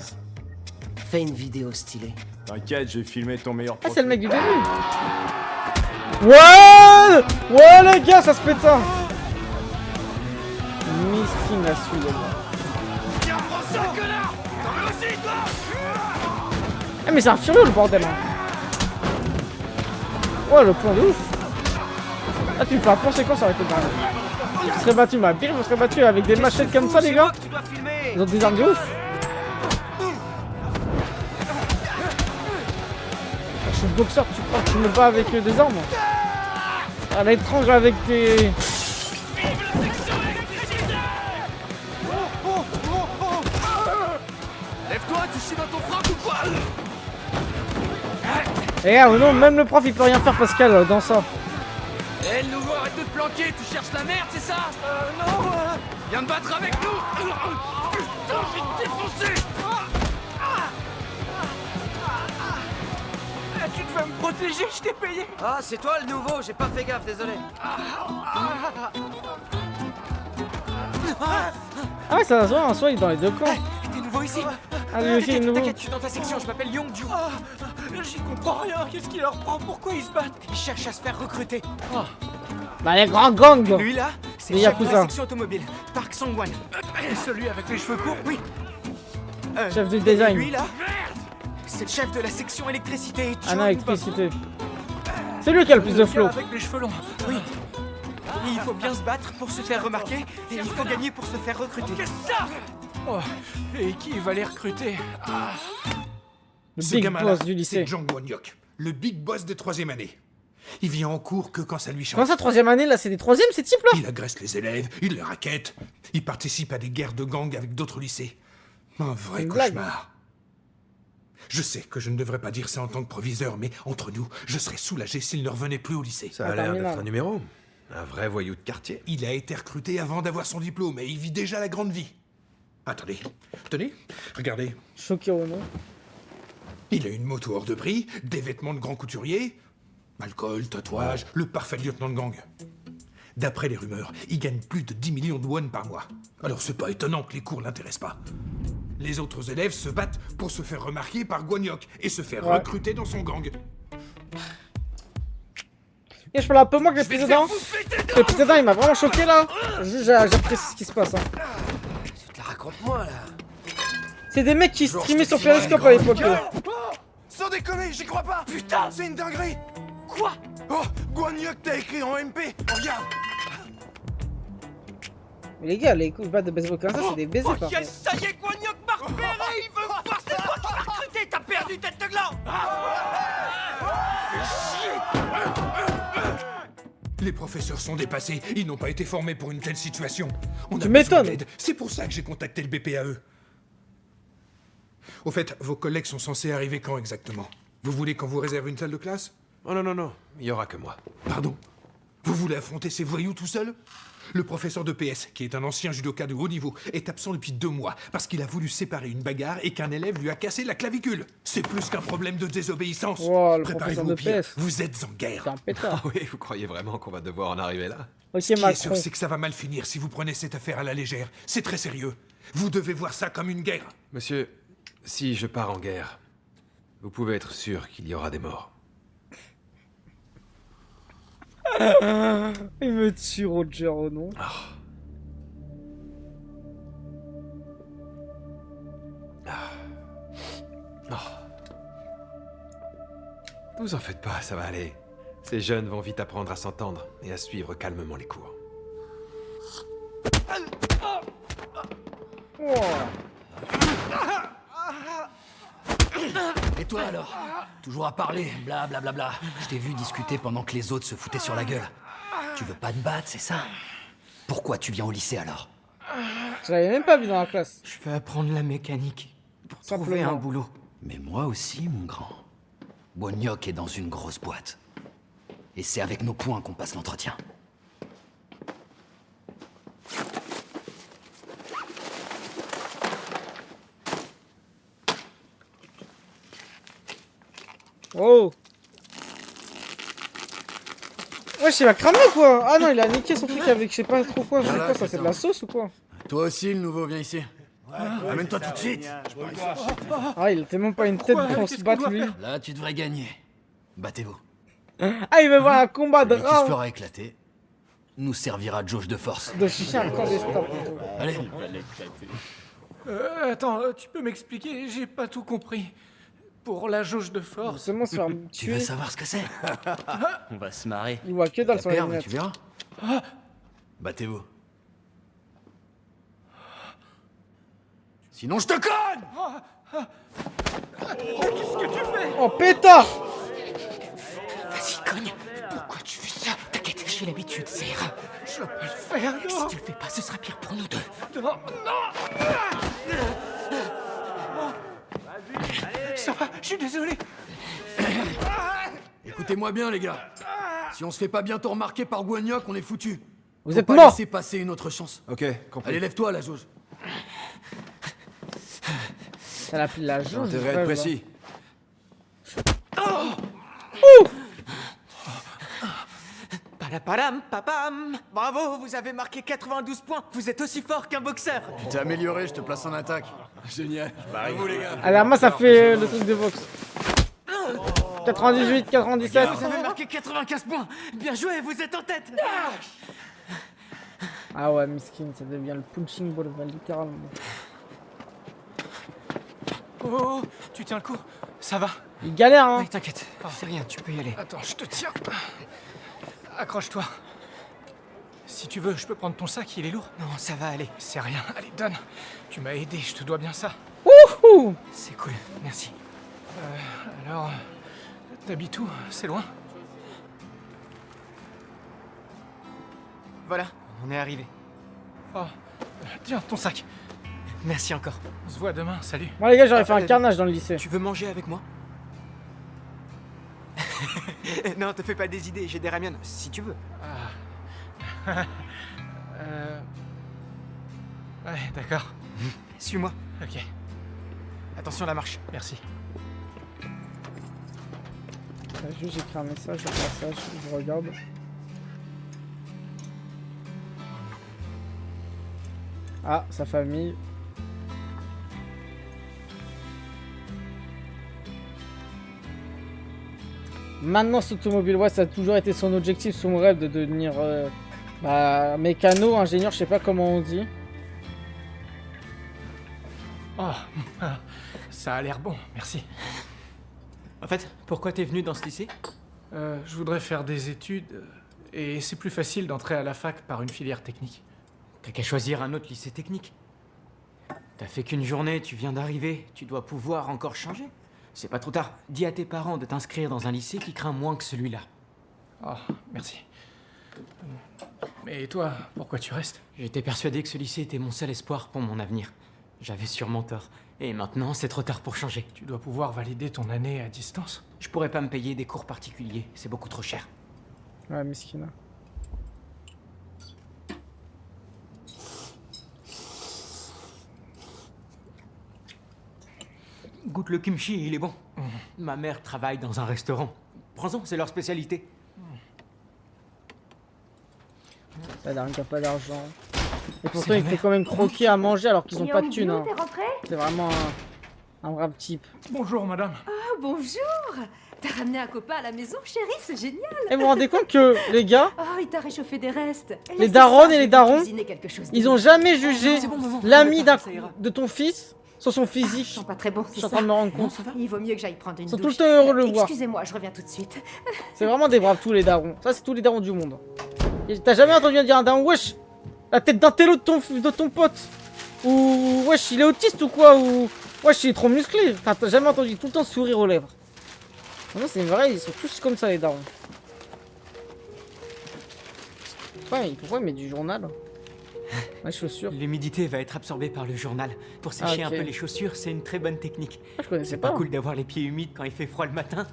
fais une vidéo stylée. T'inquiète, j'ai filmé ton meilleur Ah, prof. c'est le mec du début. Ouais, ouais, les gars, ça se pète ça. Miskin la suite, les gars. Tiens, prends ça, connard. T'en veux aussi, toi? Ah, mais c'est un furieux le bordel. Hein. Ouais, le point de ouf. Ah, tu me fais un plan séquence, ça aurait été grave. Je me serais battu, ma pire, je me serais battu avec des machettes comme ça, les gars. Ils ont des armes de ouf. Je suis boxeur, tu crois que tu me bats avec des armes? À l'étrange avec des... Lève-toi, tu chies dans ton froc ou quoi? Eh gars, non, même le prof il peut rien faire, Pascal, dans ça. Eh, le nouveau, arrête de te planquer, tu cherches la merde, c'est ça? Non. Viens te battre avec nous. Putain, je vais te défoncer. Tu devais me protéger, je t'ai payé. Ah, c'est toi le nouveau, j'ai pas fait gaffe, désolé. Ah ouais, ça se voit, en soi, il est dans les deux camps. T'es nouveau ici? Ah, lui aussi, il est nouveau. T'inquiète, je suis dans ta section, je m'appelle Yongju. J'y comprends rien, qu'est-ce qui leur prend? Pourquoi ils se battent? Ils cherchent à se faire recruter. Bah, les grands gangs. Lui là, c'est le Les chef de la Yakuza. section automobile, Park Sangwan. Et celui avec les cheveux courts, oui. Chef du design. Lui là, c'est le chef de la section électricité. Ah non, électricité. C'est lui qui a le plus de flow. Avec les cheveux longs, oui. Et il faut bien se battre pour se faire remarquer, et il faut gagner pour se faire recruter. Qu'est-ce que ça? Oh, et qui va les recruter? Le Ce big gamin-là, boss du lycée. c'est Jang Won-hyuk. le big boss des 3e années. Il vient en cours que quand ça lui chante. Comment ça, 3e année, là, c'est des 3e, ces types-là? Il agresse les élèves, il les raquette, il participe à des guerres de gangs avec d'autres lycées. Un vrai cauchemar. Je sais que je ne devrais pas dire ça en tant que proviseur, mais entre nous, je serais soulagé s'il ne revenait plus au lycée. Ça a l'air d'être un numéro. Un vrai voyou de quartier. Il a été recruté avant d'avoir son diplôme et il vit déjà la grande vie. Attendez, tenez, regardez. Choqué ou non? Il a une moto hors de prix, des vêtements de grand couturier, alcool, tatouage, le parfait lieutenant de gang. D'après les rumeurs, il gagne plus de 10 millions de won par mois. Alors c'est pas étonnant que les cours l'intéressent pas. Les autres élèves se battent pour se faire remarquer par Guanyok et se faire recruter dans son gang. Et je parle un peu moins que l'épisode 1. L'épisode 1, il m'a vraiment choqué là. J'apprécie ce qui se passe. Hein. Tu te la racontes moi là. C'est des mecs qui streamaient sur Periscope à l'époque. Sans déconner, j'y crois pas. Putain, c'est une dinguerie. Quoi? Oh, Guanyok t'as écrit en MP. Regarde. Mais les gars, les coups de batte de baseball comme ça, c'est des baisers par contre. Ça y est, Guanyok m'a repéré. Il veut me voir, c'est toi qui m'as recruté. T'as perdu tête de gland. Les professeurs sont dépassés, ils n'ont pas été formés pour une telle situation. On a Tu besoin m'étonnes. d'aide. C'est pour ça que j'ai contacté le BPAE. Au fait, vos collègues sont censés arriver quand exactement? Vous voulez qu'on vous réserve une salle de classe? Oh non, non, non, il y aura que moi. Pardon? Vous voulez affronter ces voyous tout seul? Le professeur de PS, qui est un ancien judoka de haut niveau, est absent depuis 2 mois parce qu'il a voulu séparer une bagarre et qu'un élève lui a cassé la clavicule. C'est plus qu'un problème de désobéissance. Wow, le Préparez-vous professeur au de pire. PS. Vous êtes en guerre. C'est un pétard. Ah oui, vous croyez vraiment qu'on va devoir en arriver là? Ok, Ce qui est Macron. sûr, c'est que ça va mal finir si vous prenez cette affaire à la légère. C'est très sérieux. Vous devez voir ça comme une guerre. Monsieur, si je pars en guerre, vous pouvez être sûr qu'il y aura des morts. Il me tue, Roger, oh non. Ne vous en faites pas, ça va aller. Ces jeunes vont vite apprendre à s'entendre et à suivre calmement les cours. Et toi alors? Toujours à parler, blablabla. Je t'ai vu discuter pendant que les autres se foutaient sur la gueule. Tu veux pas te battre, c'est ça? Pourquoi tu viens au lycée alors? Je l'avais même pas vu dans la classe. Je veux apprendre la mécanique pour trouver un boulot. Mais moi aussi, mon grand. Guanyok est dans une grosse boîte. Et c'est avec nos points qu'on passe l'entretien. Oh. Wesh, il a cramé quoi. Ah non, il a niqué son truc avec je sais pas trop quoi. C'est quoi ça, c'est de la sauce ou quoi? Toi aussi, le nouveau, viens ici. Amène-toi tout de suite. Ah, il a tellement pas une tête pour se battre lui. Là, tu devrais gagner. Battez-vous. Ah, il veut voir un combat de Celui qui se rang. fera éclater nous servira de jauge de force. De chicha encore des stops. Allez. Attends, tu peux m'expliquer? J'ai pas tout compris. Pour la jauge de force. Seulement se faire Tu tuer. veux savoir ce que c'est? On va se marrer. Il voit que dalle sur les Perdre, lunettes. tu verras. Battez-vous. Sinon, je te conne! Qu'est-ce que tu fais? Oh pétard! Vas-y, cogne. Pourquoi tu fais ça? T'inquiète, j'ai l'habitude, c'est rare. Je vais pas le faire, non. Si tu le fais pas, ce sera pire pour nous deux. Non, non. Ça va, je suis désolé. Écoutez-moi bien, les gars. Si on se fait pas bientôt remarquer par Guanyok, on est foutu. Vous Faut êtes pas morts. laisser passer une autre chance. Ok, compris. Allez, lève-toi, la jauge. Elle a pris la J'ai jaune. intérêt à être précis. Palaparam, papam. Bravo, vous avez marqué 92 points. Vous êtes aussi fort qu'un boxeur. Tu t'es amélioré, je te place en attaque. Génial. Bravo, les gars. Alors moi ça fait le truc de boxe. 98, 97. Vous avez marqué 95 points. Bien joué, vous êtes en tête. Ah ouais, miskin, ça devient le punching ball, littéralement. Oh, tu tiens le coup? Ça va? Il galère, hein. Oui, t'inquiète. C'est rien, tu peux y aller. Attends, je te tiens. Accroche-toi. Si tu veux, je peux prendre ton sac, il est lourd. Non, ça va aller. C'est rien. Allez, donne. Tu m'as aidé, je te dois bien ça. Wouhou! C'est cool, merci. Alors, T'habites où? C'est loin? Voilà, on est arrivé. Oh, tiens, ton sac. Merci encore. On se voit demain, salut. Bon les gars, j'aurais fait un carnage dans le lycée. Tu veux manger avec moi? Non, te fais pas des idées, j'ai des ramen, si tu veux. Ouais, d'accord. Suis-moi. Ok. Attention à la marche. Merci. Juste j'écris un message au passage, je regarde. Ah, sa famille. Maintenant, cet automobile, ouais, ça a toujours été son objectif, son rêve de devenir mécano, ingénieur, je sais pas comment on dit. Oh, ça a l'air bon, merci. En fait, pourquoi t'es venu dans ce lycée? Je voudrais faire des études, et c'est plus facile d'entrer à la fac par une filière technique. T'as qu'à choisir un autre lycée technique. T'as fait qu'une journée, tu viens d'arriver, tu dois pouvoir encore changer. C'est pas trop tard. Dis à tes parents de t'inscrire dans un lycée qui craint moins que celui-là. Oh, merci. Mais toi, pourquoi tu restes? J'étais persuadé que ce lycée était mon seul espoir pour mon avenir. J'avais sûrement tort. Et maintenant, c'est trop tard pour changer. Tu dois pouvoir valider ton année à distance. Je pourrais pas me payer des cours particuliers, c'est beaucoup trop cher. Ouais, miskina. Goûte le kimchi, il est bon. Ma mère travaille dans un restaurant. Prends-en, c'est leur spécialité. T'as pas d'argent. Et pourtant, il fait quand même croquer à manger alors qu'ils ont pas de thunes. Hein. C'est vraiment un brave type. Bonjour, madame. Oh, bonjour. T'as ramené un copain à la maison, chérie, c'est génial. Et vous vous rendez compte que, les gars, oh, il t'a réchauffé des restes. Les daronnes et les darons, ils ont jamais jugé l'ami de ton fils sur son physique. Je sens pas très bon, je suis en train de me rendre compte. Il vaut mieux que j'aille prendre une douche. Ils sont tout le temps heureux de le voir. Excusez-moi, je reviens tout de suite. C'est vraiment des braves, tous les darons. Ça, c'est tous les darons du monde. T'as jamais entendu dire un daron, wesh, la tête d'un télo de ton pote. Ou, wesh, il est autiste ou quoi. Ou, wesh, il est trop musclé. T'as jamais entendu tout le temps sourire aux lèvres. Non, c'est vrai, ils sont tous comme ça, les darons. Ouais, pourquoi il met du journal? Les chaussures. L'humidité va être absorbée par le journal. Pour sécher un peu les chaussures, c'est une très bonne technique. Ah, je connaissais c'est pas cool d'avoir les pieds humides quand il fait froid le matin.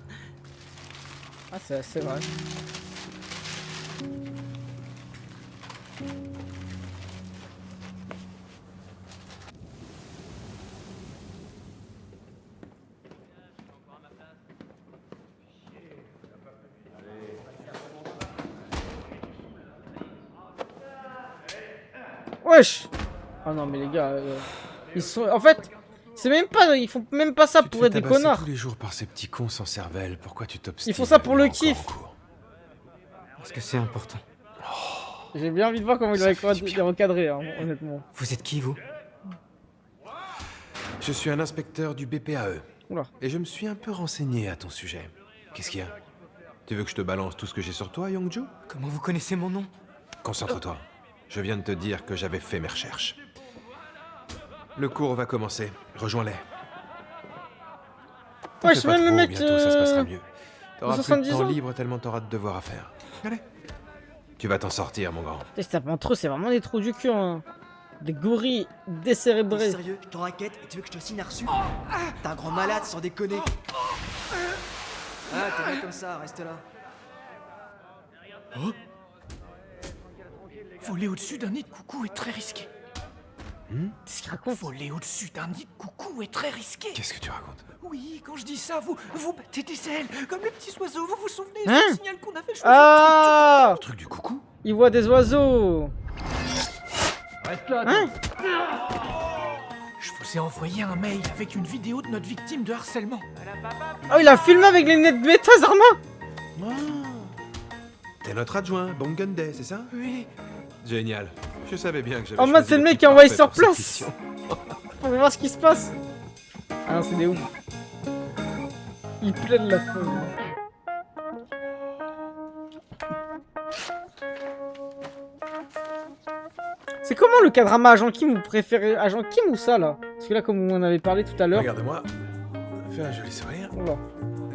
Ah, c'est vrai. Wesh! Oh non mais les gars, ils sont... En fait, c'est même pas... Ils font même pas ça pour être des connards. Tous les jours par ces petits cons sans cervelle, pourquoi tu t'obstines? Ils font ça pour le kiff. Parce que c'est important. J'ai bien envie de voir comment il va les recadrer, hein, honnêtement. Vous êtes qui, vous? Je suis un inspecteur du BPAE. Oula. Et je me suis un peu renseigné à ton sujet. Qu'est-ce qu'il y a? Tu veux que je te balance tout ce que j'ai sur toi, Yongju? Comment vous connaissez mon nom? Concentre-toi. Je viens de te dire que j'avais fait mes recherches. Le cours va commencer. Rejoins-les. Ouais, je vais le mec. Bientôt, ça se passera mieux. T'auras plus de 70 temps ans. libre tellement t'auras de devoirs à faire. Allez. Tu vas t'en sortir, mon grand. Entre eux, c'est vraiment des trous du cul, hein. Des gorilles décérébrés. Sérieux, je t'en raquette et tu veux que je te signe un reçu? T'es un grand malade, sans déconner. Ah, t'es bien comme ça, reste là. Oh. Voler au-dessus d'un nid de coucou est très risqué. Qu'est-ce qu'il raconte? Voler au-dessus d'un nid de coucou est très risqué. Qu'est-ce que tu racontes? Oui, quand je dis ça, vous battez des ailes, comme les petits oiseaux, vous vous souvenez Hein? du signal qu'on avait choisi? Ah! Le truc du coucou? Il voit des oiseaux. Reste là, hein? Je vous ai envoyé un mail avec une vidéo de notre victime de harcèlement. Oh, il a filmé avec les lunettes bêta, Zarma. T'es notre adjoint, Bongunde, c'est ça? Oui. Génial. Je savais bien que j'avais. Oh, moi, c'est le mec qui a envoyé sur place. Pour voir ce qui se passe. Ah non, c'est des ouf. Il plaide la folle. C'est comment le cadrama Agent Kim? Vous préférez Agent Kim ou ça là? Parce que là, comme on en avait parlé tout à l'heure. Regarde-moi. Fais un joli sourire. Oula.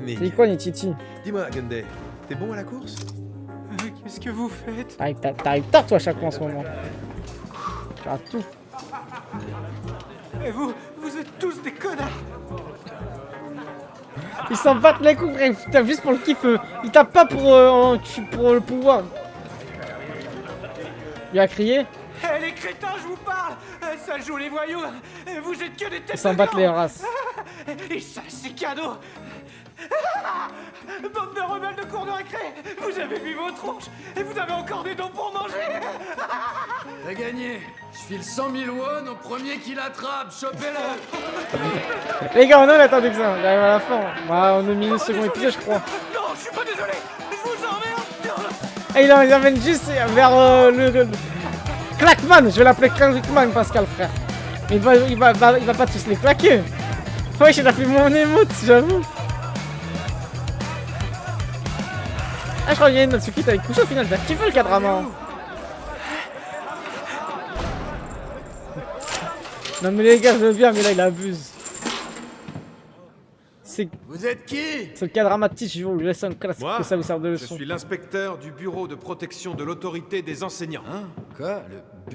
C'est quoi, Nititi? Dis-moi, Gunday, t'es bon à la course? Qu'est-ce que vous faites? T'arrives tard, toi, à chaque fois en ce moment. Tu as tout. Et vous êtes tous des connards! Ils s'en battent les coups, frère. Ils tapent juste pour le kiff. Ils tapent pas pour le pouvoir. Il a crié. Eh les crétins, je vous parle! Ça joue les voyous! Vous êtes que des têtes! Ils s'en battent les races. Et ça, c'est cadeau! Bande de rebelles de cours de récré! Vous avez vu vos tronches! Et vous avez encore des dents pour manger! T'as gagné! Je file 100 000 won au premier qui l'attrape! Chopez-le! Les gars, on a attendu que ça. J'arrive à la fin. Bah, on est mis le second épisode, je crois. Non, je suis pas désolé! Je vous emmerde! Et il en amène juste vers le Clackman. Je vais l'appeler Clackman, Pascal, frère. Mais il va pas tous les claquer. Ouais, j'ai fait mon émote, j'avoue. Ah, je crois qu'il y a une Natsuki, t'avais couché au final, t'as kiffé le cadrama. Non mais les gars, je veux bien, mais là il abuse. Vous êtes qui? C'est le cadrama de Teach, je vous laisse un classique que ça vous sert de leçon. Je suis l'inspecteur du bureau de protection de l'autorité des enseignants. Hein? Quoi?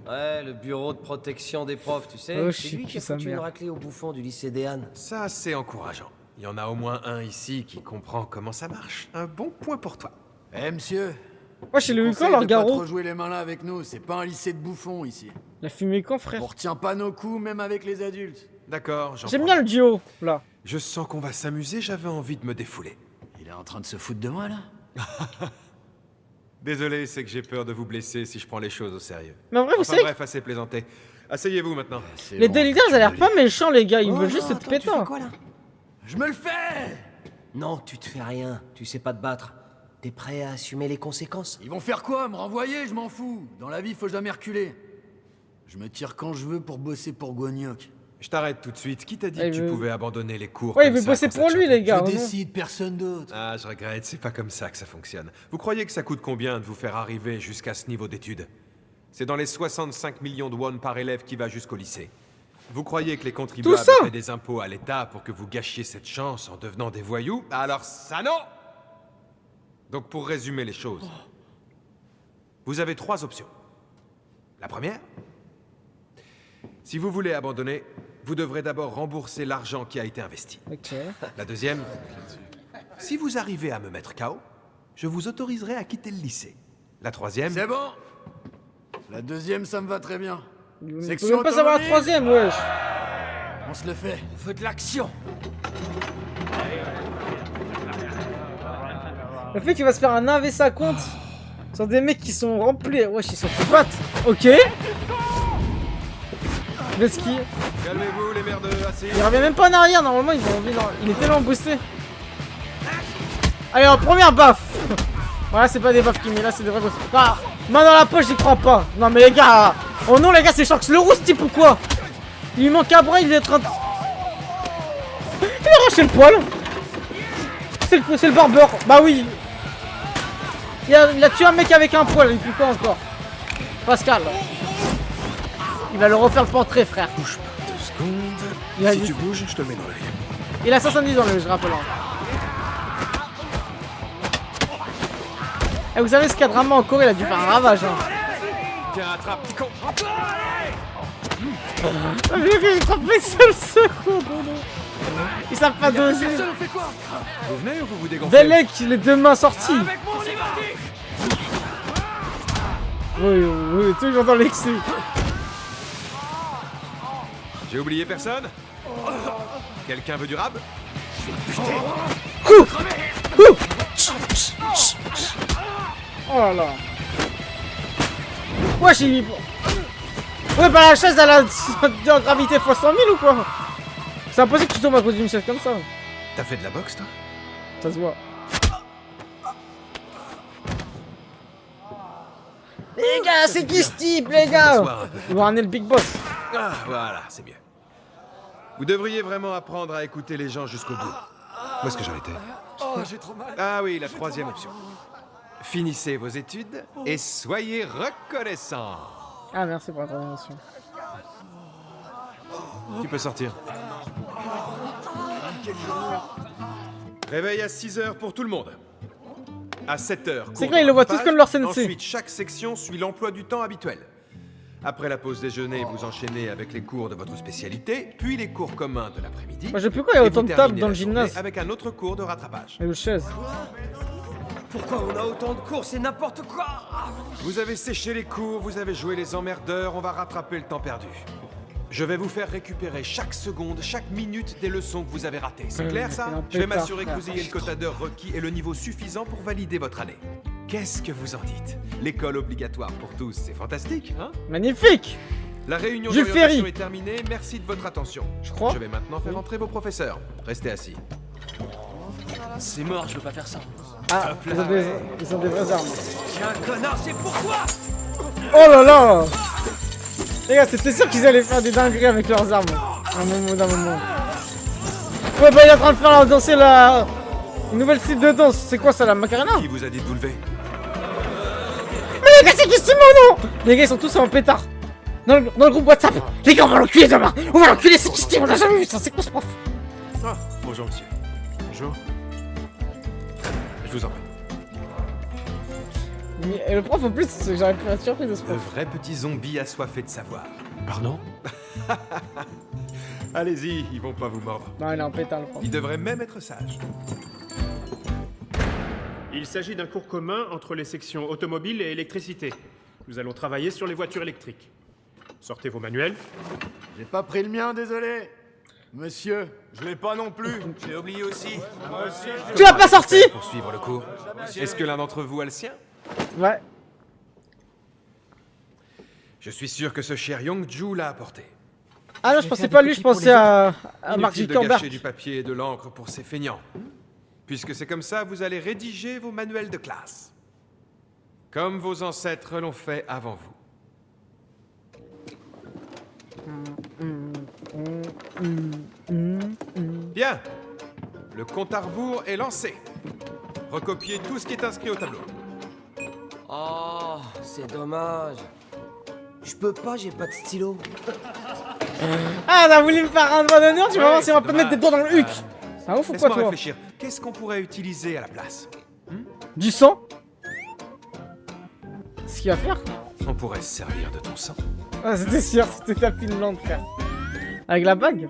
Ouais, le bureau de protection des profs, tu sais. Oh, c'est lui qui a sa foutu une mère. raclée au bouffon du lycée des Halles. Ça, c'est encourageant. Il y en a au moins un ici qui comprend comment ça marche. Un bon point pour toi. Eh monsieur. Ouais, chez le Conseil Hucan, leur de pas garrot. trop jouer les malins avec nous, c'est pas un lycée de bouffons ici. La fumée quand, frère? On retient pas nos coups, même avec les adultes. D'accord, j'en J'aime prends. bien le duo, là. Je sens qu'on va s'amuser, j'avais envie de me défouler. Il est en train de se foutre de moi, là? Désolé, c'est que j'ai peur de vous blesser si je prends les choses au sérieux. Mais en vrai, vous Enfin savez bref, assez plaisanté. Asseyez-vous maintenant. Les déliteurs, ça a l'air pas méchant, les gars. Ils veulent juste être pétants. Je me le fais! Non, tu te fais rien. Tu sais pas te battre. T'es prêt à assumer les conséquences? Ils vont faire quoi? Me renvoyer? Je m'en fous. Dans la vie, faut jamais reculer. Je me tire quand je veux pour bosser pour Guagnoc. Je t'arrête tout de suite. Qui t'a dit Ouais, que tu pouvais abandonner les cours? Ouais, il comme veut ça bosser quand ça pour te lui, chante? les gars. Je non décide, personne d'autre. Ah, je regrette, c'est pas comme ça que ça fonctionne. Vous croyez que ça coûte combien de vous faire arriver jusqu'à ce niveau d'études? C'est dans les 65 millions de won par élève qui va jusqu'au lycée. Vous croyez que les contribuables paient des impôts à l'État pour que vous gâchiez cette chance en devenant des voyous? Alors ça non! Donc pour résumer les choses, vous avez 3 options. La première, si vous voulez abandonner, vous devrez d'abord rembourser l'argent qui a été investi. Ok. La deuxième, si vous arrivez à me mettre KO, je vous autoriserai à quitter le lycée. La troisième... C'est bon! La deuxième, ça me va très bien. Vous Section pouvez pas savoir la autonomie. troisième, wesh. On se le fait. On veut de l'action! Le fait qu'il va se faire un AVC à compte sur des mecs qui sont remplis. Wesh, ils sont fait battre. Ok. Veski. Calmez-vous les merdeux, assez. Il revient même pas en arrière, normalement il est tellement boosté. Allez, en première baffe. Voilà, c'est pas des baffes qu'il met là, c'est des vrais gosses. Ah, main dans la poche, j'y crois pas. Non mais les gars, oh non les gars, c'est Sharks le roux ce type ou quoi? Il lui manque un bras, il est en train de... Il a arraché le poil. C'est le barbeur, bah oui. Il a tué un mec avec un poil, il pue pas encore. Pascal. Il va le refaire le portrait, frère. Bouge pas 2 secondes. Si tu bouges, je te le mets dans l'œil. Il a 70 ans, je rappelle. Et vous savez, ce cadrama en Corée, il a dû faire un ravage. Hein. Tiens, attrape, petit con. Il frappe seul seconde. Ils savent pas doser. Vous venez ou vous vous dégonflez? Delek, les 2 mains sorties. Oui, toujours dans l'excès. J'ai oublié personne? Quelqu'un veut du rab? Oh là là. Wesh, il... Ouais, bah la chaise, elle a de gravité x 100 000 ou quoi? C'est impossible que tu tombes à cause d'une chaise comme ça. T'as fait de la boxe, toi? Ça se voit. Les gars, c'est qui ce type, les gars? Ils vont ramener le big boss. Ah, voilà, c'est mieux. Vous devriez vraiment apprendre à écouter les gens jusqu'au bout. Où est-ce que j'en étais? Oh, j'ai trop mal. Ah oui, la troisième option. Finissez vos études et soyez reconnaissants. Ah, merci pour la présentation. Tu peux sortir. Réveil à 6h pour tout le monde. À 7h. C'est clair, ils le voient tous comme leur sensei. Ensuite, chaque section suit l'emploi du temps habituel. Après la pause déjeuner, vous enchaînez avec les cours de votre spécialité, puis les cours communs de l'après-midi. Moi, je sais plus quoi, il y a autant de tables dans le gymnase. Avec un autre cours de rattrapage. Et une chaise. Pourquoi on a autant de cours? C'est n'importe quoi. Vous avez séché les cours, vous avez joué les emmerdeurs, on va rattraper le temps perdu. Je vais vous faire récupérer chaque seconde, chaque minute des leçons que vous avez ratées. C'est clair ça? Je vais m'assurer que vous ayez le quota d'heures requis et le niveau suffisant pour valider votre année. Qu'est-ce que vous en dites? L'école obligatoire pour tous, c'est fantastique, hein? Magnifique! La réunion Jules Ferry est terminée, merci de votre attention. Je crois. Je vais maintenant faire entrer vos professeurs. Restez assis. C'est mort, je veux pas faire ça. Ah, ils ont des vraies armes. Tiens, connard, c'est pour toi. Oh là là! Les gars, c'était sûr qu'ils allaient faire des dingueries avec leurs armes. Un moment. Ouais, bah il est en train de faire danser une nouvelle style de danse. C'est quoi ça, la Macarena? Qui vous a dit de vous lever? Mais les gars, c'est qui Stimo? Les gars, ils sont tous en pétard. Dans le groupe WhatsApp. Les gars, on va l'enculer demain. On va l'enculer, c'est qui Stimo? On l'a jamais vu ça, c'est quoi ce prof? Ah, bonjour monsieur. Bonjour. Je vous en prie. Et le prof en plus, j'aurais pu être surpris de ce prof. Le vrai petit zombie assoiffé de savoir. Pardon? Allez-y, ils vont pas vous mordre. Non, il est en pétard le prof. Il devrait même être sage. Il s'agit d'un cours commun entre les sections automobile et électricité. Nous allons travailler sur les voitures électriques. Sortez vos manuels. J'ai pas pris le mien, désolé. Monsieur, je l'ai pas non plus. J'ai oublié aussi. Tu l'as pas sorti? Pour suivre le cours. Est-ce que l'un d'entre vous a le sien? Ouais. Je suis sûr que ce cher Young-ju l'a apporté. Ah non, je pensais pas lui, je pensais à Mark Inutile de Zuckerberg. gâcher du papier et de l'encre pour ces feignants. Puisque c'est comme ça, vous allez rédiger vos manuels de classe. Comme vos ancêtres l'ont fait avant vous. Bien. Le compte à rebours est lancé. Recopiez tout ce qui est inscrit au tableau. Oh, c'est dommage. Je peux pas, j'ai pas de stylo. Ah, t'as voulu me faire un doigt d'honneur, tu vas voir si on va pas mettre des doigts dans le huc. Ah ouf ou quoi, Laisse-moi toi? réfléchir. Qu'est-ce qu'on pourrait utiliser à la place? Du sang? Ce qu'il va faire? On pourrait se servir de ton sang. Ah, c'était sûr, c'était ta Finlande, frère. Avec la bague?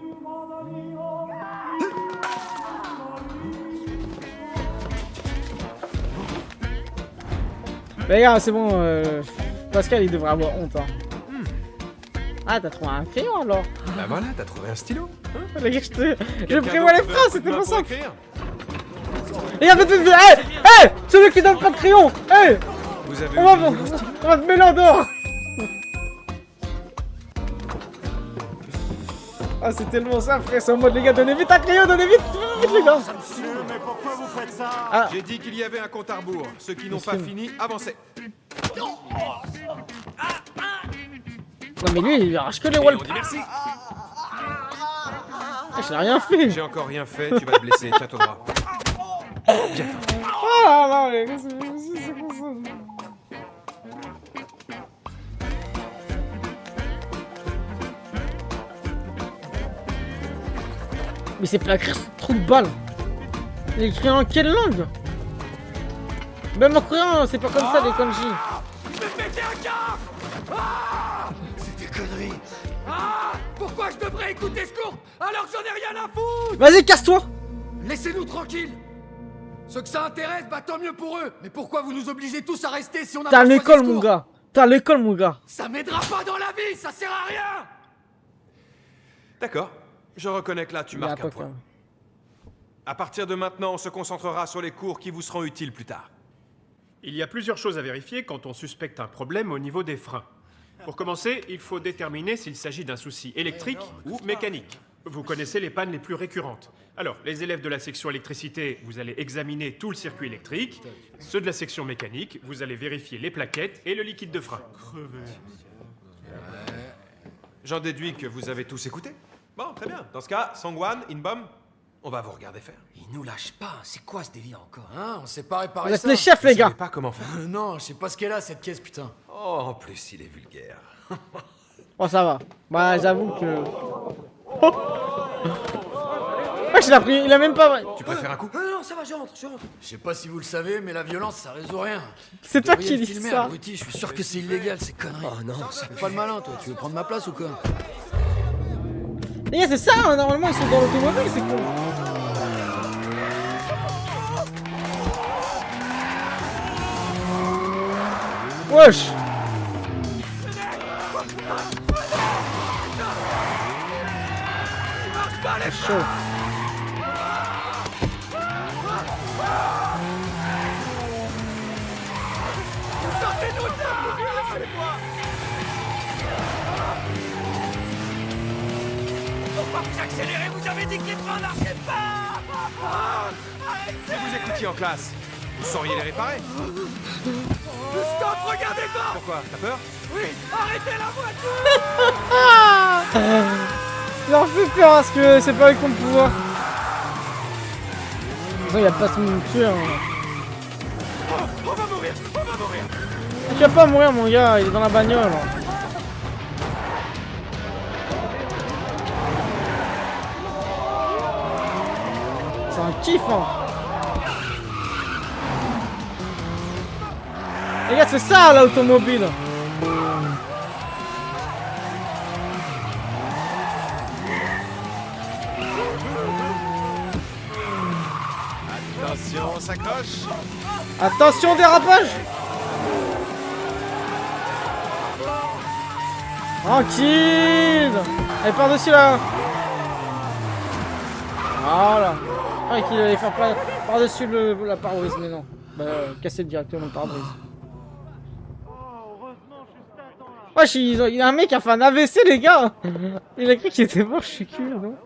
Les gars, c'est bon, Pascal il devrait avoir honte. Hein. Ah, t'as trouvé un crayon alors? Bah voilà, t'as trouvé un stylo. Les gars, je prévois les phrases, c'est tellement simple. Les gars, hey, celui qui donne pas de crayon, hey, vous avez on va te mêler en dehors. Ah, c'est tellement simple, frère, c'est en mode les gars, donnez vite un crayon, donnez vite les gars. Mais pourquoi vous faites ça? Ah. J'ai dit qu'il y avait un compte à rebours. Ceux qui n'ont pas fini, avancez. Non mais lui, il arrache que les walls. On dit merci. Je n'ai rien fait. J'ai encore rien fait, tu vas te blesser, tiens-toi droit. Bien. Ah non, les gars, c'est pour ça. Mais c'est pas écrire ce trou de balle. Il est écrit en quelle langue? Même en coréen, c'est pas comme ça les kanji. Je vais péter un câble. Ah, c'est des conneries. Ah, pourquoi je devrais écouter ce cours alors que j'en ai rien à foutre? Vas-y, casse-toi. Laissez-nous tranquilles. Ceux que ça intéresse, bah tant mieux pour eux. Mais pourquoi vous nous obligez tous à rester si on a T'as pas choisi l'école, ce cours? mon gars. T'as l'école, mon gars. Ça m'aidera pas dans la vie, ça sert à rien. D'accord. Je reconnais que là, tu marques un point. À partir de maintenant, on se concentrera sur les cours qui vous seront utiles plus tard. Il y a plusieurs choses à vérifier quand on suspecte un problème au niveau des freins. Pour commencer, il faut déterminer s'il s'agit d'un souci électrique ou mécanique. Vous connaissez les pannes les plus récurrentes. Alors, les élèves de la section électricité, vous allez examiner tout le circuit électrique. Ceux de la section mécanique, vous allez vérifier les plaquettes et le liquide de frein. J'en déduis que vous avez tous écouté. Bon, très bien. Dans ce cas, Songwan, Inbom, on va vous regarder faire. Il nous lâche pas. C'est quoi ce délire encore? Hein, on sait pas réparer Vous ça. êtes les chefs, les gars. Je sais pas comment faire. Non, je sais pas ce qu'elle a cette caisse, putain. Oh, en plus, il est vulgaire. Oh, ça va. Bah, j'avoue que... Wesh, il a même pas... Tu préfères un coup? Non, ça va, je rentre. Je sais pas si vous le savez, mais la violence, ça résout rien. C'est toi qui dis filmer, ça. abruti, je suis sûr que c'est illégal, ces conneries. Oh non, Fais pas le malin, toi. Tu veux prendre ma place ou quoi? Les gars, c'est ça, hein, normalement, ils sont dans l'automobile, c'est con. Wesh. C'est chaud. Sortez-nous de là, laissez-moi. Faut pas vous accélérer, vous avez dit que les trains n'arrêtaient pas. Si vous écoutiez en classe, vous sauriez les réparer. Stop, regardez-moi. Pourquoi? T'as peur? Oui, arrêtez la voiture. Il leur fait peur parce que c'est pas avec ton pouvoir. De toute façon, il a pas ce me tuer. Hein. On va mourir. Tu vas pas mourir, mon gars, il est dans la bagnole. C'est un kiff, hein. Les gars, c'est ça l'automobile. Attention, on s'accroche. Attention, dérapage. Tranquille. Elle par-dessus là. Voilà. Ah, qu'il allait faire par-dessus la pare-brise, mais non. Bah, casser directement le pare-brise. Wesh, il y a un mec qui a fait un AVC, les gars. Il a cru qu'il était mort, je suis cul, non?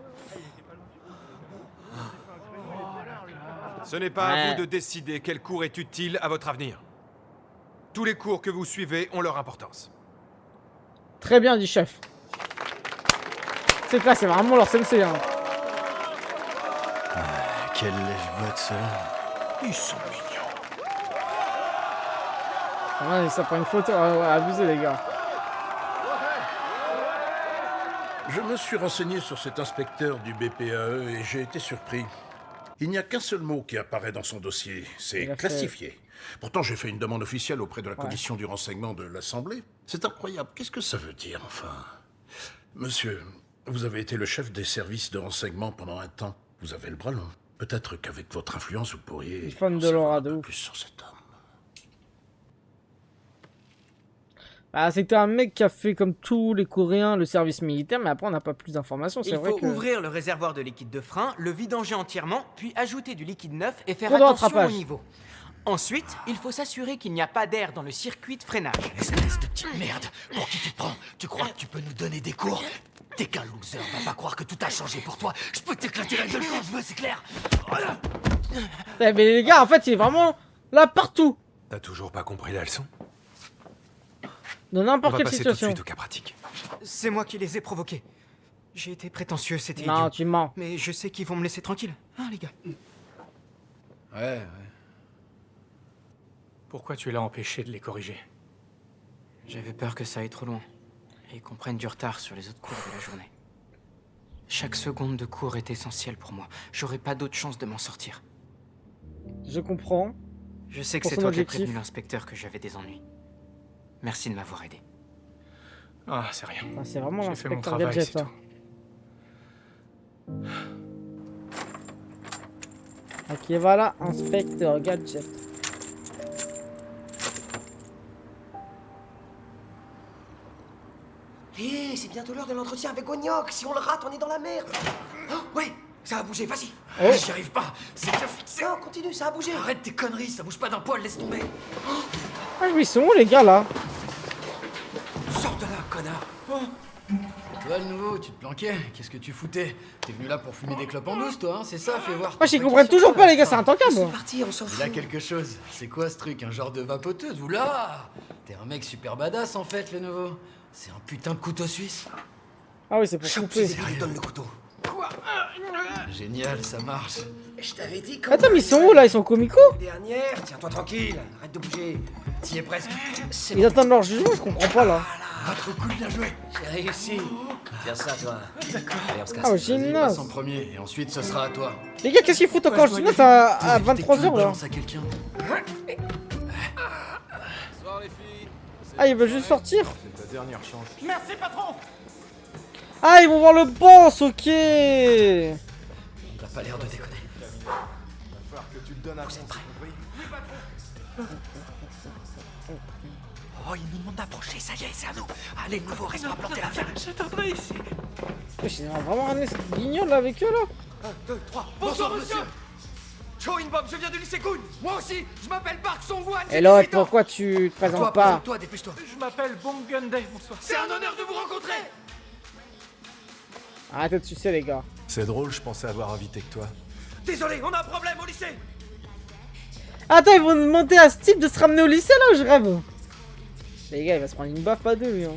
Ce n'est pas à vous de décider quel cours est utile à votre avenir. Tous les cours que vous suivez ont leur importance. Très bien dit, chef. C'est là, c'est vraiment leur sensei, hein. Quelle lèche-botte, ceux-là. Ils sont mignons. Ouais, ça prend une photo, ouais, abusé, les gars. Je me suis renseigné sur cet inspecteur du BPAE et j'ai été surpris. Il n'y a qu'un seul mot qui apparaît dans son dossier, c'est classifié. Pourtant, j'ai fait une demande officielle auprès de la commission du renseignement de l'Assemblée. C'est incroyable, qu'est-ce que ça veut dire, enfin? Monsieur, vous avez été le chef des services de renseignement pendant un temps. Vous avez le bras long. Peut-être qu'avec votre influence, vous pourriez... Il fan de Laura de ouf. Plus sur cet homme. Bah, c'était un mec qui a fait comme tous les Coréens le service militaire, mais après on n'a pas plus d'informations. Il faut ouvrir le réservoir de liquide de frein, le vidanger entièrement, puis ajouter du liquide neuf et faire attention au niveau. Ensuite, il faut s'assurer qu'il n'y a pas d'air dans le circuit de freinage. Espèce de petite merde, pour qui tu te prends? Tu crois que tu peux nous donner des cours? T'es qu'un loser, va pas croire que tout a changé pour toi. Je peux t'éclater la gueule quand je veux, c'est clair. Mais les gars, en fait, il est vraiment là partout. T'as toujours pas compris la leçon? Dans n'importe quelle situation. Tout de suite au cas pratique. C'est moi qui les ai provoqués. J'ai été prétentieux, c'était idiot. Non, tu mens. Mais je sais qu'ils vont me laisser tranquille. Hein, les gars? Ouais. Pourquoi tu l'as empêché de les corriger? J'avais peur que ça aille trop loin. Et qu'on prenne du retard sur les autres cours de la journée. Chaque seconde de cours est essentielle pour moi. J'aurais pas d'autre chance de m'en sortir. Je comprends. Je sais que c'est toi qui as prévenu l'inspecteur que j'avais des ennuis. Merci de m'avoir aidé. Ah, c'est rien. Ah, c'est vraiment J'ai fait mon l'inspecteur travail, Gadget, c'est hein. Ok, voilà, inspecteur Gadget. Hé, c'est bientôt l'heure de l'entretien avec Onyok. Si on le rate, on est dans la merde. Oh, ouais, ça a bougé, vas-y. Oh. J'y arrive pas, c'est déjà fixé. Non, continue, ça a bougé. Arrête tes conneries, ça bouge pas d'un poil, laisse tomber. Ah, ils sont où les gars là? Sors de là, connard. Toi, le nouveau, tu te planquais? Qu'est-ce que tu foutais? T'es venu là pour fumer des clopes en douce, toi, hein? C'est ça, fais voir. Moi, j'y comprends toujours pas, les gars, c'est intankable. C'est parti, on s'en fout. Il a quelque chose. C'est quoi ce truc? Un genre de vapoteuse? Oula! T'es un mec super badass en fait, le nouveau. C'est un putain de couteau suisse. Ah oui, c'est pour couper. Sérieux, donne le couteau. Quoi? Génial, ça marche. Je t'avais dit quand Attends, mais ils sont où là? Ils sont comico? Dernière, tiens-toi tranquille, arrête de bouger. T'y es presque. Ils attendent leur jugement, je comprends pas là. Voilà, Ah, trop cool, bien joué. J'ai réussi. Tiens ça, toi. D'accord. Allez, on se casse. Ah, au Vas-y, gymnase. passe en premier, et ensuite ce sera à toi. Les gars, qu'est-ce qu'ils foutent encore au gymnase à 23h là? Balance à quelqu'un. Ah, ils veulent juste sortir? C'est ta dernière chance. Merci, patron. Ah, ils vont voir le boss, ok. T'as pas l'air de déconner. Va falloir que tu le donnes à ton oui. Oh, il nous demande d'approcher, ça y est, c'est à nous. Allez, le nouveau, reste pas planter la viande. J'attendrai ici. J'ai vraiment ramené cette guignole avec eux là. 1, 2, 3. Bonsoir, monsieur. Cho In-bom, je viens du lycée Gun. Moi aussi, je m'appelle Park Song-wan. Et l'autre, pourquoi tu te présentes pas? Toi, dépêche-toi. Je m'appelle Bong Gun-dae, bonsoir. C'est un honneur de vous rencontrer. Arrêtez de sucer les gars. C'est drôle, je pensais avoir invité que toi. Désolé, on a un problème au lycée. Attends, ils vont demander à ce type de se ramener au lycée là ou je rêve? Les gars, il va se prendre une baffe, pas deux lui. Hein.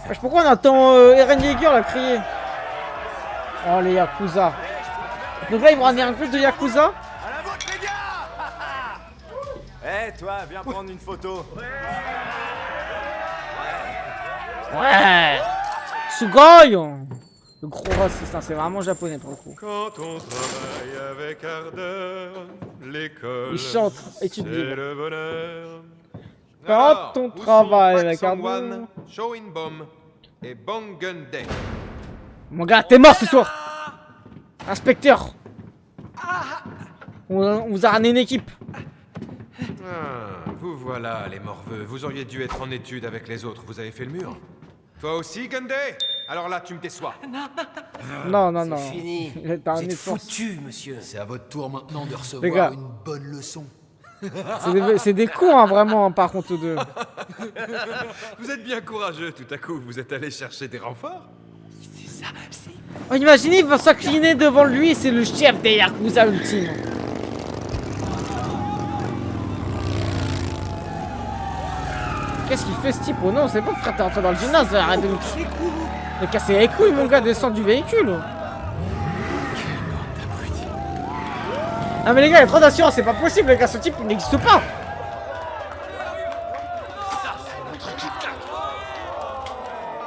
Wesh, pourquoi on attend Eren Yeager là crier? Oh les Yakuza. Donc là ils vont ramener un club de Yakuza. À la vôtre, les gars. Eh, toi, viens prendre une photo. Ouais. Sugoi. Le gros raciste, hein, c'est vraiment japonais pour le coup. Quand on travaille avec ardeur, l'école, Il chante, étude c'est libre. le bonheur. Quand on où travaille sont avec Park ardeur. Song-wan, Cho In-bom et Bong Gun-dae. Mon gars, t'es mort ce soir. Inspecteur. On vous a ramené une équipe. Ah, vous voilà, les morveux. Vous auriez dû être en étude avec les autres. Vous avez fait le mur. Toi aussi, Gun-dae? Alors là, tu me déçois. Non, non, non. C'est fini. T'as un Vous êtes effort. foutu, monsieur. C'est à votre tour maintenant de Les recevoir gars. une bonne leçon. C'est des cons, hein, vraiment, par contre, eux deux. Vous êtes bien courageux, tout à coup. Vous êtes allé chercher des renforts? C'est ça, c'est... Oh, imaginez, il va s'incliner devant lui, c'est le chef des Yakuza ultime. Qu'est-ce qu'il fait ce type? Oh non, c'est bon frère, t'es rentré dans le gymnase, arrête de me casser les couilles, mon gars, descends du véhicule. Ah mais les gars, il y a trop d'assurance, c'est pas possible les gars, ce type il n'existe pas.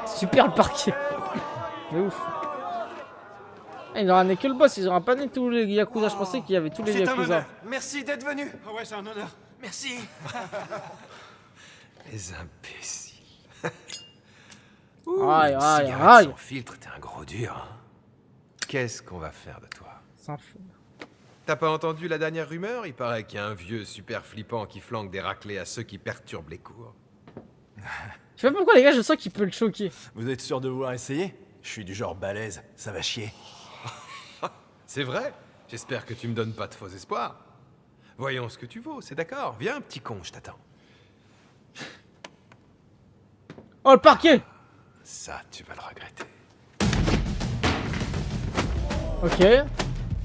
Super le parquet. De ouf. Ah, il n'aura amené que le boss, ils aura pas amené tous les Yakuza, je pensais qu'il y avait tous les C'est un Yakuza. honneur. Merci d'être venu. Ah ouais, c'est un honneur. Merci. Les imbéciles. Aïe, une aïe, cigarette aïe. sans filtre, t'es un gros dur. Qu'est-ce qu'on va faire de toi? S'en fout. T'as pas entendu la dernière rumeur? Il paraît qu'il y a un vieux super flippant qui flanque des raclés à ceux qui perturbent les cours. Je sais pas pourquoi les gars, je sens qu'il peut le choquer. Vous êtes sûr de vouloir essayer? Je suis du genre balèze, ça va chier. C'est vrai? J'espère que tu me donnes pas de faux espoirs. Voyons ce que tu vaux, c'est d'accord? Viens, petit con, je t'attends. Oh, le parquet! Ça, tu vas le regretter. Ok.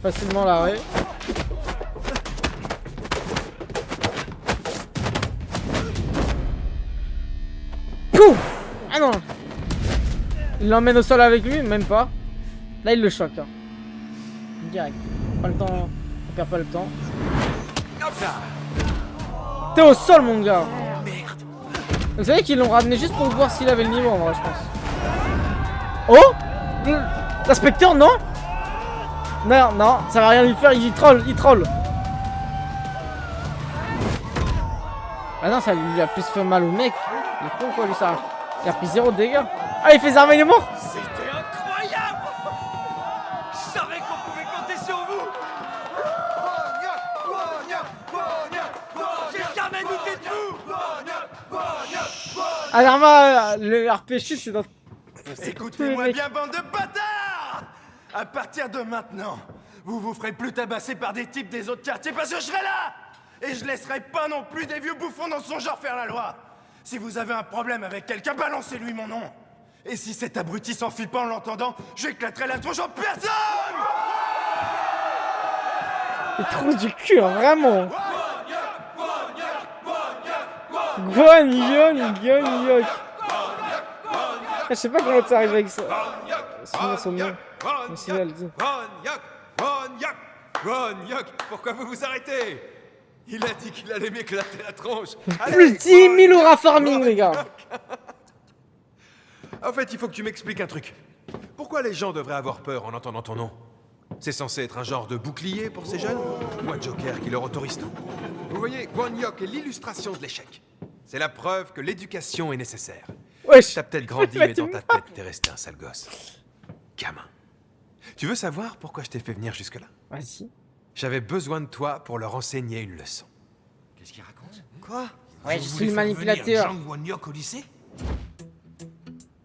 Facilement l'arrêt. Pouf! Ah non! Il l'emmène au sol avec lui, même pas. Là, il le choque. Hein. Direct. Pas le temps. On perd pas le temps. T'es au sol, mon gars! Vous savez qu'ils l'ont ramené juste pour voir s'il avait le niveau en vrai, je pense. Oh! L'inspecteur, non? Non, non, ça va rien lui faire, il troll, il troll. Ah non, ça lui a plus fait mal au mec. Il est con quoi, lui, ça. Il a pris 0 de dégâts. Ah, il fait Zarma, il est mort! C'était incroyable. Je savais qu'on pouvait compter sur vous. J'ai jamais douté de vous. Ah, Zarma, le RP chute, c'est dans. Écoutez-moi bien, bande de bâtards! À partir de maintenant, vous vous ferez plus tabasser par des types des autres quartiers parce que je serai là! Et je laisserai pas non plus des vieux bouffons dans son genre faire la loi! Si vous avez un problème avec quelqu'un, balancez-lui mon nom! Et si cet abruti s'enfuit pas en l'entendant, j'éclaterai la tronche en personne! Il trouve du cul, hein, vraiment! Guan. Je sais pas comment ça arrive avec ça. Son nom. Rognak! Pourquoi vous vous arrêtez? Il a dit qu'il allait m'éclater la tronche. Plus 10 000 aura farming, les gars. En fait, il faut que tu m'expliques un truc. Pourquoi les gens devraient avoir peur en entendant ton nom? C'est censé être un genre de bouclier pour ces jeunes? Ou un joker qui leur autorise tout? Vous voyez, Guan Yok est l'illustration de l'échec. C'est la preuve que l'éducation est nécessaire. Wesh. T'as peut-être grandi, mais dans ta tête, t'es resté un sale gosse. Gamin. Tu veux savoir pourquoi je t'ai fait venir jusque-là? Vas-y. J'avais besoin de toi pour leur enseigner une leçon. Qu'est-ce qu'il raconte? Quoi? Ouais, je suis le manipulateur. Guan Yok au lycée?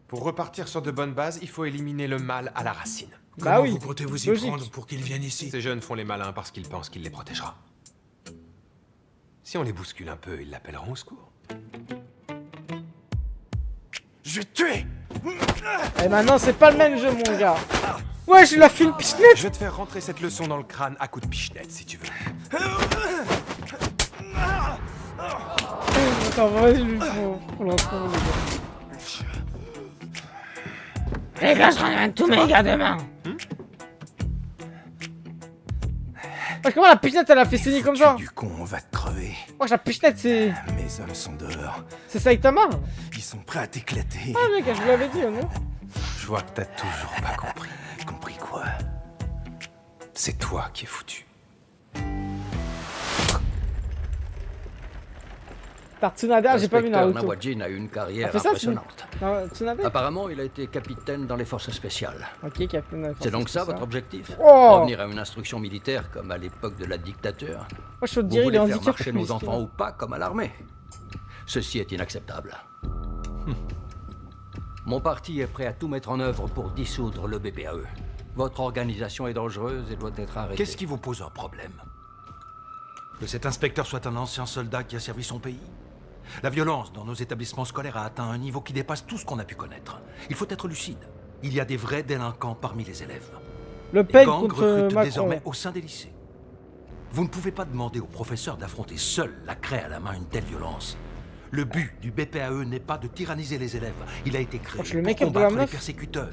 Pour repartir sur de bonnes bases, il faut éliminer le mal à la racine. Bah oui. Vous comptez vous y Logique. prendre pour qu'ils viennent ici? Ces jeunes font les malins parce qu'ils pensent qu'il les protégera. Si on les bouscule un peu, ils l'appelleront au secours. Je vais te tuer! Et maintenant, c'est pas le même jeu, mon gars. Ouais, je la file pichenette. Je vais te faire rentrer cette leçon dans le crâne à coups de pichenette, si tu veux. Attends, vas-y, je le fais. Pour l'instant, les gars. Les gars, je ramène tous mes gars demain. Comment la pichenette, elle a fait saigner comme ça? Du con, on va te crever. Moi, la pichenette, c'est... Mes hommes sont dehors. C'est Saitama. Ils sont prêts à t'éclater. Ah, mec, je vous l'avais dit, non? Je vois que t'as toujours pas compris. Compris quoi? C'est toi qui es foutu. Par Tsunade, j'ai pas vu L'inspecteur Naruto. Nawajin a eu une carrière Ah, fait ça, impressionnante. Tsunade? Apparemment, il a été capitaine dans les forces spéciales. Ok, capitaine dans les C'est forces donc ça spéciales. votre objectif? Oh. Revenir à une instruction militaire comme à l'époque de la dictature? Moi, je te Vous dirais, il est voulez faire handicapé. marcher nos enfants ou pas comme à l'armée? Ceci est inacceptable. Mon parti est prêt à tout mettre en œuvre pour dissoudre le BPAE. Votre organisation est dangereuse et doit être arrêtée. Qu'est-ce qui vous pose un problème? Que cet inspecteur soit un ancien soldat qui a servi son pays? La violence dans nos établissements scolaires a atteint un niveau qui dépasse tout ce qu'on a pu connaître. Il faut être lucide. Il y a des vrais délinquants parmi les élèves. Le Les PEG gangs contre recrutent Macron. désormais au sein des lycées. Vous ne pouvez pas demander aux professeurs d'affronter seuls la craie à la main une telle violence. Le but du BPAE n'est pas de tyranniser les élèves. Il a été créé le mec pour un peu la combattre les meuf. persécuteurs.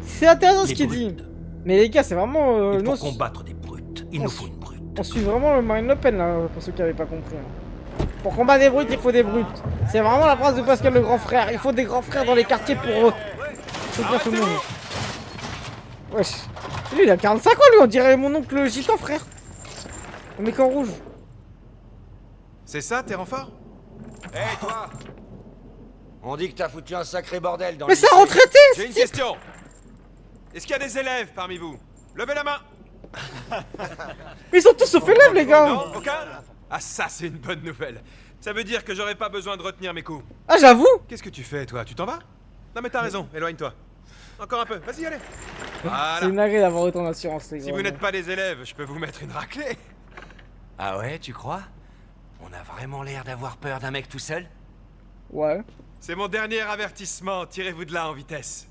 C'est intéressant ce Les qu'il dit. Mais les gars, c'est vraiment... Et nous, pour combattre des brutes, il nous faut une brute. on suit vraiment le Marine Le Pen, là, pour ceux qui n'avaient pas compris. Hein. Pour combattre des brutes, il faut des brutes. C'est vraiment la phrase de Pascal le grand frère. Il faut des grands frères dans les quartiers pour soutenir tout le monde. Wesh. Lui, il a 45 ans, lui, on dirait mon oncle gitan, frère. Le mec en rouge. C'est ça, tes renforts? Hé, toi! On dit que t'as foutu un sacré bordel dans Mais le c'est un lycée. retraité, J'ai une question. Est-ce qu'il y a des élèves parmi vous? Levez la main. Ils sont tous sauf élèves, les gars. Non, aucun? Ah, ça, c'est une bonne nouvelle. Ça veut dire que j'aurais pas besoin de retenir mes coups. Ah, j'avoue. Qu'est-ce que tu fais, toi? Tu t'en vas? Non, mais t'as raison, éloigne-toi. Encore un peu, vas-y, allez. Voilà. C'est une agréable d'avoir autant d'assurance, les gars. Si vous n'êtes pas des élèves, je peux vous mettre une raclée. Ah ouais, tu crois? On a vraiment l'air d'avoir peur d'un mec tout seul? Ouais. C'est mon dernier avertissement, tirez-vous de là en vitesse.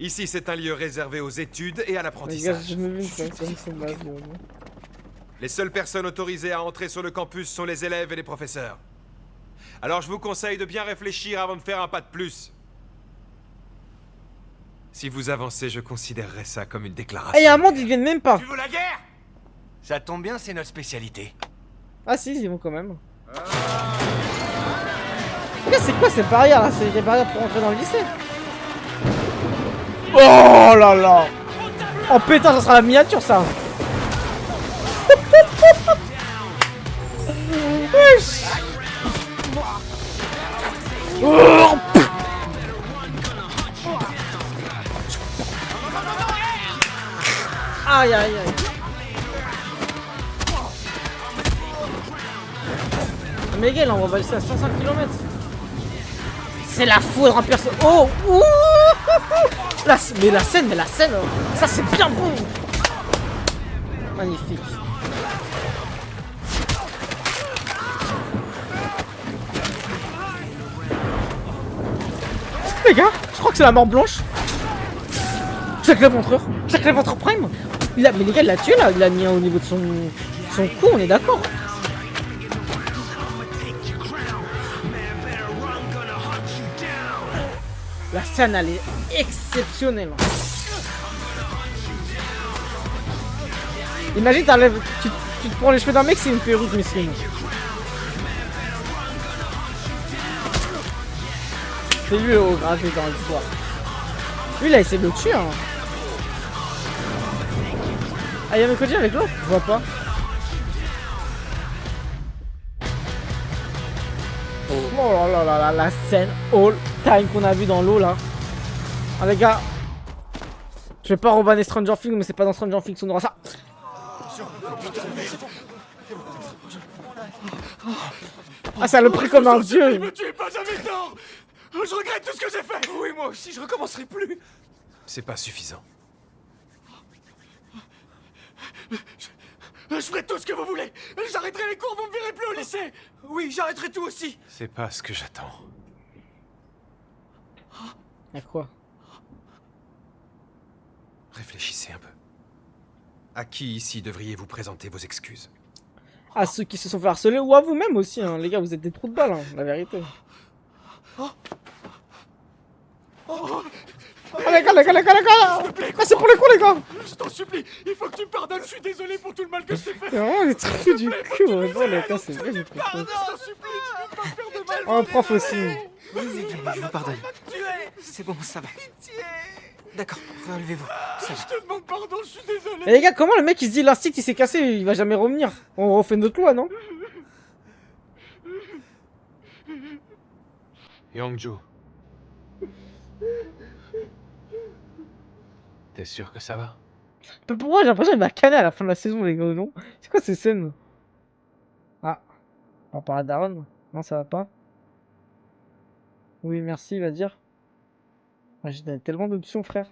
Ici, c'est un lieu réservé aux études et à Les gars, l'apprentissage. j'ai jamais vu ça, c'est ma vie. Les seules personnes autorisées à entrer sur le campus sont les élèves et les professeurs. Alors je vous conseille de bien réfléchir avant de faire un pas de plus. Si vous avancez, je considérerais ça comme une déclaration. Ah, il y a un monde, ils viennent même pas. Tu veux la guerre? Ça tombe bien, c'est notre spécialité. Ah si, ils y vont quand même. Les gars, c'est quoi ces barrières là? C'est des barrières pour entrer dans le lycée. Oh là là. Oh putain, ça sera la miniature ça. Wesh. Oh, pff. Aïe aïe aïe. Mais gars, il envoie balayer à 105 km. C'est la foudre en personne. Oh ouh. Mais la scène, ça c'est bien bon. Magnifique. Les gars, je crois que c'est la mort blanche. Jacques l'Éventreur. Jacques l'Éventreur Prime. Mais les gars, il l'a tué là. Il l'a mis au niveau de son cou, on est d'accord. La scène, elle est exceptionnelle. Imagine, tu te prends les cheveux d'un mec, c'est une perruque, mesquine. C'est lui au gravé dans l'histoire. Lui, il a essayé de le tuer, hein. Ah, y'a Mikoji avec l'autre? Je vois pas. Oh là là là là, la scène all time qu'on a vu dans l'eau là. Ah les gars, je vais pas revanner Stranger Things, mais c'est pas dans Stranger Things qu'on aura ça. Ah, ça le pris comme un dieu. Ne me tuez pas, j'avais tort. Je regrette tout ce que j'ai fait. Oui, moi aussi, je recommencerai plus. C'est pas suffisant. Je ferai tout ce que vous voulez. J'arrêterai les cours, vous me verrez plus au lycée. Oui, j'arrêterai tout aussi. C'est pas ce que j'attends. À quoi? Réfléchissez un peu. À qui ici devriez-vous présenter vos excuses? À ceux qui se sont fait harceler ou à vous-même aussi, hein. Les gars, vous êtes des trous de balles, hein, la vérité. Ah les gars, ah, c'est pour les cons les gars. Je t'en supplie, il faut que tu me pardonnes, je suis désolé pour tout le mal que je t'ai fait. C'est vraiment des trucs du cul, ouais. Non les gars, c'est vrai du coup. Je t'en supplie, tu veux pas faire de mal. Oh, prof aussi. Je vous pardonne. C'est bon, ça va. D'accord, relevez-vous. Je te demande pardon, je suis désolé. Et les gars, comment le mec il se dit l'instinct il s'est cassé, il va jamais revenir? On refait notre loi, non? Yongju. T'es sûr que ça va? Mais pourquoi j'ai l'impression qu'il va canner à la fin de la saison, les gars, non? C'est quoi ces scènes? Ah. On parle à Daron? Non, ça va pas. Oui, merci, il va dire. Ah, j'ai donné tellement d'options, frère.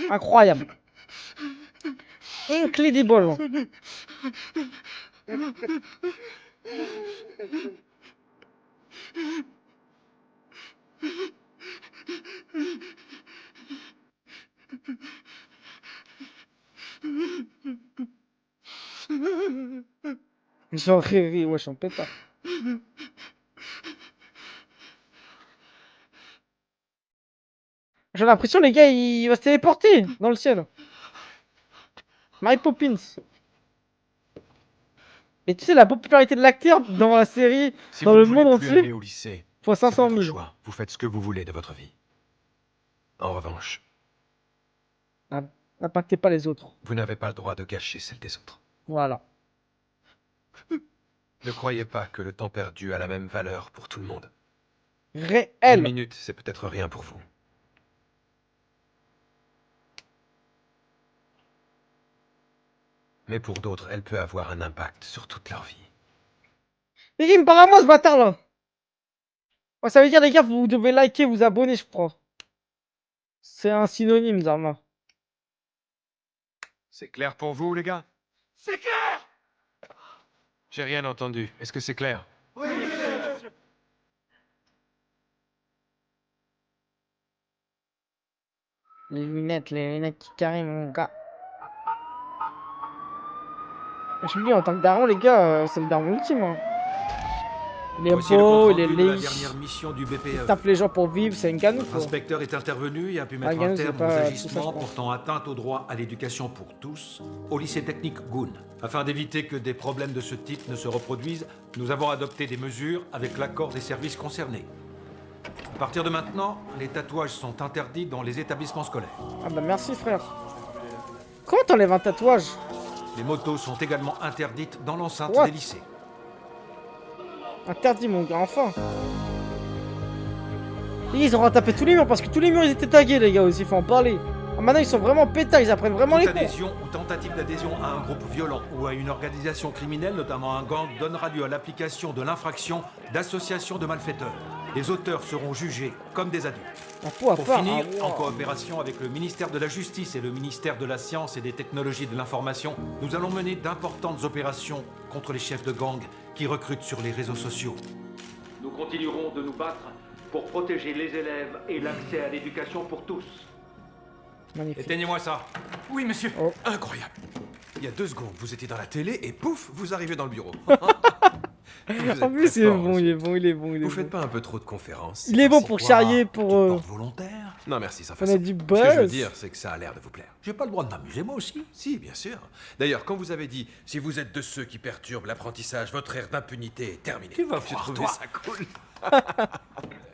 Incroyable. Incredible. J'en rêverie, ouais, j'en pétard. J'ai l'impression, les gars, il va se téléporter dans le ciel. Mary Poppins. Et tu sais, la popularité de l'acteur dans la série, Si dans vous le ne voulez monde plus entier, aller au lycée, fois c'est 500 votre 000. choix. Vous faites ce que vous voulez de votre vie. En revanche, N'impactez pas les autres. vous n'avez pas le droit de gâcher celle des autres. Voilà. Ne croyez pas que le temps perdu a la même valeur pour tout le monde. Réel. Une minute, c'est peut-être rien pour vous. Mais pour d'autres, elle peut avoir un impact sur toute leur vie. Les gars, il me parle à moi, ce bâtard là. Ouais, ça veut dire, les gars, vous devez liker, vous abonner, je crois. C'est un synonyme, Zarma. C'est clair pour vous, les gars? C'est clair. J'ai rien entendu. Est-ce que c'est clair? Oui, Les lunettes qui carrent, mon gars. Je me dis, en tant que daron, les gars, c'est le daron ultime. Hein. Les Voici le impôts, compte les rendu de la leaks. dernière mission du BPE. Il tape les gens pour vivre, c'est une ganou, quoi. L'inspecteur est intervenu et a pu mettre Ganou, un c'est terme pas aux tout ça, je agissements pense. portant atteinte au droit à l'éducation pour tous au lycée technique Goun. Afin d'éviter que des problèmes de ce type ne se reproduisent, nous avons adopté des mesures avec l'accord des services concernés. À partir de maintenant, les tatouages sont interdits dans les établissements scolaires. Ah bah merci, frère. Comment t'enlèves un tatouage? Les motos sont également interdites dans l'enceinte What? des lycées. Interdit, mon gars, enfin. Et ils ont retapé tous les murs parce que tous les murs ils étaient tagués, les gars, aussi, faut en parler. Ah, maintenant ils sont vraiment pétards, ils apprennent vraiment Toute les cours. adhésion ou tentative d'adhésion à un groupe violent ou à une organisation criminelle, notamment un gang, donnera lieu à l'application de l'infraction d'association de malfaiteurs. Les auteurs seront jugés comme des adultes. Pour finir, en coopération avec le ministère de la Justice et le ministère de la Science et des Technologies de l'Information, nous allons mener d'importantes opérations contre les chefs de gang qui recrutent sur les réseaux sociaux. Nous continuerons de nous battre pour protéger les élèves et l'accès à l'éducation pour tous. Magnifique. Éteignez-moi ça. Oui, monsieur. Oh. Incroyable. Il y a 2 secondes, vous étiez dans la télé et pouf, vous arrivez dans le bureau. Vous En êtes plus, très il est fort, bon, il est bon, il est bon, il est Vous bon. faites pas un peu trop de conférences? Il est bon pour charrier, pour... volontaire? Non, merci, sans On façon. a du Ce que je veux buzz. dire, c'est que ça a l'air de vous plaire. J'ai pas le droit de m'amuser, moi aussi. Si, bien sûr. D'ailleurs, quand vous avez dit « Si vous êtes de ceux qui perturbent l'apprentissage, votre ère d'impunité est terminée », Tu vas j'ai voir, trouvé toi. ça cool.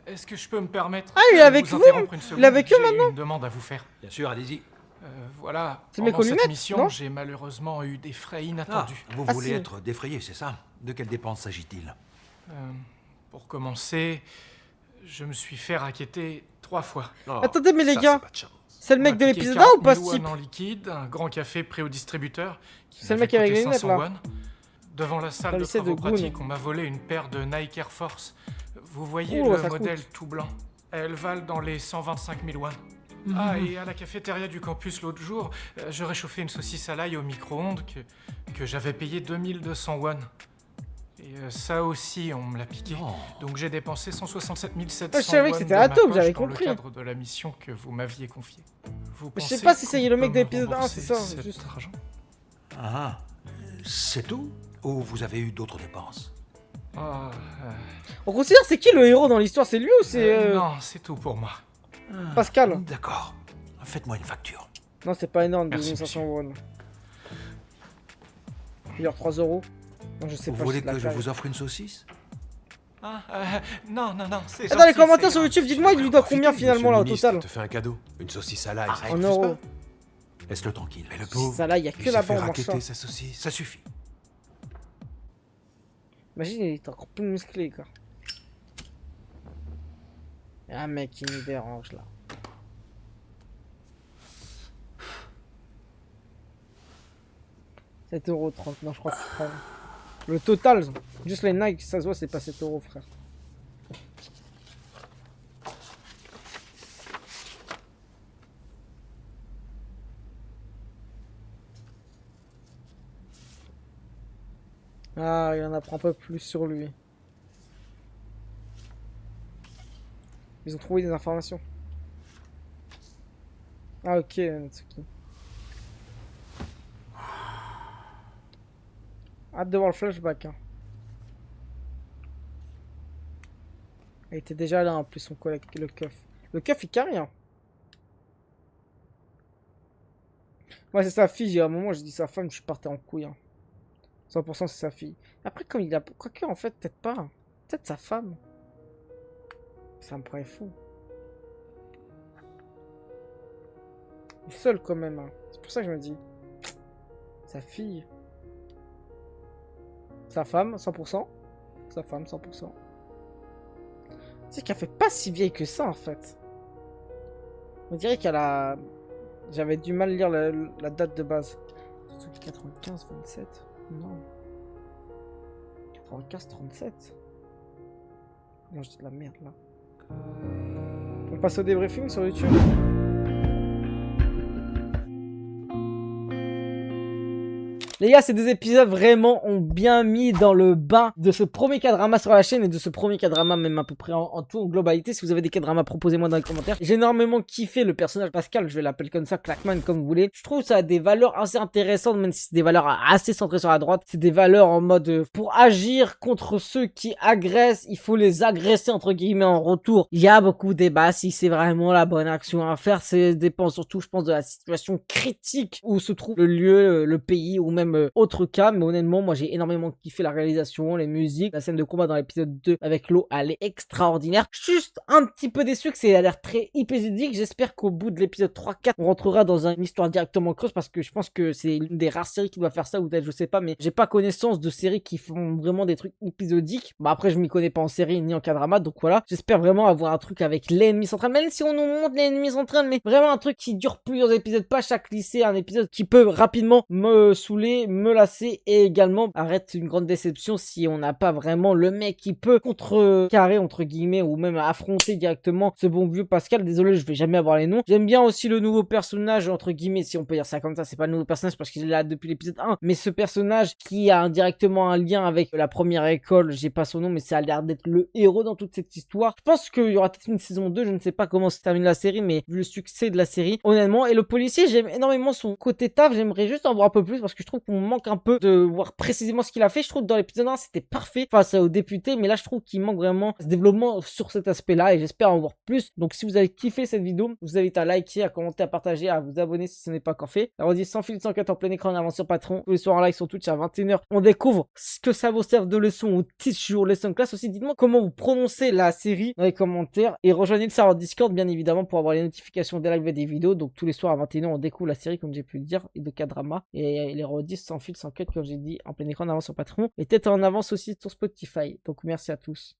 Est-ce que je peux me permettre Ah, il est avec de vous interrompre une seconde? Il est avec eux J'ai maintenant une demande à vous faire. Bien sûr, allez-y. Voilà, C'est mes pendant cette collunettes, mission, non j'ai malheureusement eu des frais Ah, inattendus. vous Ah, voulez si. être défrayé, c'est ça? De quelles dépenses s'agit-il? Pour commencer, je me suis fait racketter 3 fois. Attendez, mais les gars, c'est le On mec m'a de piqué l'épisode 1 ou pas, 40 ce 000 type? yuan en liquide, un grand café prêt au distributeur. qui C'est le m'avait mec avec coûté les lunettes, 500 là. yuan. Devant la salle Dans de le lycée de travaux Goon. pratiques, on m'a volé une paire de Nike Air Force. Vous voyez Oh, le ça modèle coûte. tout blanc? Elles valent dans les 125 000 yuan. Ah, et à la cafétéria du campus l'autre jour, je réchauffais une saucisse à l'ail au micro-ondes que j'avais payé 2200 won. Et ça aussi, on me l'a piqué. Donc j'ai dépensé 167 700 Ah, je savais que won c'était de à ma toi, vous poche avez dans le compris. cadre de la mission que vous m'aviez confiée. Vous Je sais pensez pas si c'est qu'on le mec peut de me l'épisode 1, rembourser c'est ça, cet juste. argent? Ah, c'est tout? Ou vous avez eu d'autres dépenses? On considère c'est qui le héros dans l'histoire? C'est lui ou c'est... Non, c'est tout pour moi. Pascal? D'accord. Faites-moi une facture. Non, c'est pas énorme, Merci, 2500 won. Il y a 3 euros. Non, je sais Vous pas. voulez c'est de la que je taille. vous offre une saucisse? Non, c'est Dans les gentil, commentaires c'est sur YouTube, dites-moi, il lui doit combien finalement là au Monsieur le total? ministre te fait un cadeau. Une saucisse à l'ail. ça En refuse euros. pas. Laisse-le tranquille. Mais le pauvre, ça là, il y a que il s'est là-bas, fait on mange racketter ça. sa saucisse. Ça suffit. Imagine, il est encore plus musclé, quoi. Il y a un mec qui me dérange là. €7,30. Non, je crois que c'est pas... Le total, juste les Nike, ça se voit, c'est pas 7 €, frère. Ah, il en apprend un peu plus sur lui. Ils ont trouvé des informations. Ah, ok, Natsuki. Hâte de voir le flashback. Hein. Il était déjà là en plus, son collègue, le keuf. Le keuf, il carry, hein. Ouais, c'est sa fille. J'ai à un moment, j'ai dit sa femme, je suis parti en couille. Hein. 100% c'est sa fille. Après, comme il a... Quoique, en fait, peut-être pas. Hein. Peut-être sa femme. Ça me paraît fou. Il est seul quand même. Hein. C'est pour ça que je me dis. Sa fille. Sa femme, 100%. Sa femme, 100%. C'est qu'elle fait pas si vieille que ça, en fait. On dirait qu'elle a... J'avais du mal à lire la date de base. 95, 27. Non. 95, 37. Non, je dis de la merde, là. On passe au débriefing sur YouTube. Les gars, ces deux épisodes vraiment ont bien mis dans le bain de ce premier K-drama sur la chaîne et de ce premier K-drama même à peu près en tout, en globalité. Si vous avez des K-dramas, proposez-moi dans les commentaires. J'ai énormément kiffé le personnage Pascal, je vais l'appeler comme ça, Clackman, comme vous voulez. Je trouve que ça a des valeurs assez intéressantes, même si c'est des valeurs assez centrées sur la droite. C'est des valeurs en mode, pour agir contre ceux qui agressent, il faut les agresser entre guillemets en retour. Il y a beaucoup de débats si c'est vraiment la bonne action à faire. Ça dépend surtout, je pense, de la situation critique où se trouve le lieu, le pays ou même autre cas, mais honnêtement moi j'ai énormément kiffé la réalisation, les musiques, la scène de combat dans l'épisode 2 avec l'eau, elle est extraordinaire. Juste un petit peu déçu que c'est a l'air très épisodique. J'espère qu'au bout de l'épisode 3-4 on rentrera dans une histoire directement creuse, parce que je pense que c'est l'une des rares séries qui doit faire ça, ou peut-être je sais pas, mais j'ai pas connaissance de séries qui font vraiment des trucs épisodiques. Bah après je m'y connais pas en série ni en K-drama, donc voilà, j'espère vraiment avoir un truc avec l'ennemi central, même si on nous montre l'ennemi central, mais vraiment un truc qui dure plusieurs épisodes, pas chaque lycée, un épisode qui peut rapidement me saouler, me lasser, et également arrête une grande déception si on n'a pas vraiment le mec qui peut contrecarrer entre guillemets ou même affronter directement ce bon vieux Pascal. Désolé, je vais jamais avoir les noms. J'aime bien aussi le nouveau personnage entre guillemets, si on peut dire ça comme ça. C'est pas le nouveau personnage parce qu'il est là depuis l'épisode 1, mais ce personnage qui a directement un lien avec la première école, j'ai pas son nom, mais ça a l'air d'être le héros dans toute cette histoire. Je pense qu'il y aura peut-être une saison 2, je ne sais pas comment se termine la série, mais vu le succès de la série, honnêtement, et le policier, j'aime énormément son côté taf, j'aimerais juste en voir un peu plus parce que je trouve qu'on manque un peu de voir précisément ce qu'il a fait. Je trouve que dans l'épisode 1, c'était parfait face aux députés, mais là, je trouve qu'il manque vraiment ce développement sur cet aspect-là et j'espère en voir plus. Donc, si vous avez kiffé cette vidéo, je vous invite à liker, à commenter, à partager, à vous abonner si ce n'est pas encore fait. La redit sans fil, sans quête en plein écran en avant sur Patreon. Tous les soirs en live sur Twitch à 21h. On découvre ce que ça vous sert de leçon au Teach Your Lesson Class. Aussi, dites-moi comment vous prononcez la série dans les commentaires et rejoignez le serveur Discord, bien évidemment, pour avoir les notifications des lives et des vidéos. Donc, tous les soirs à 21h, on découvre la série, comme j'ai pu le dire, et de K-drama. Et les redis sans fil, sans quête, comme j'ai dit, en plein écran en avant sur Patreon. Et peut-être en avance aussi sur Spotify. Donc, merci à tous.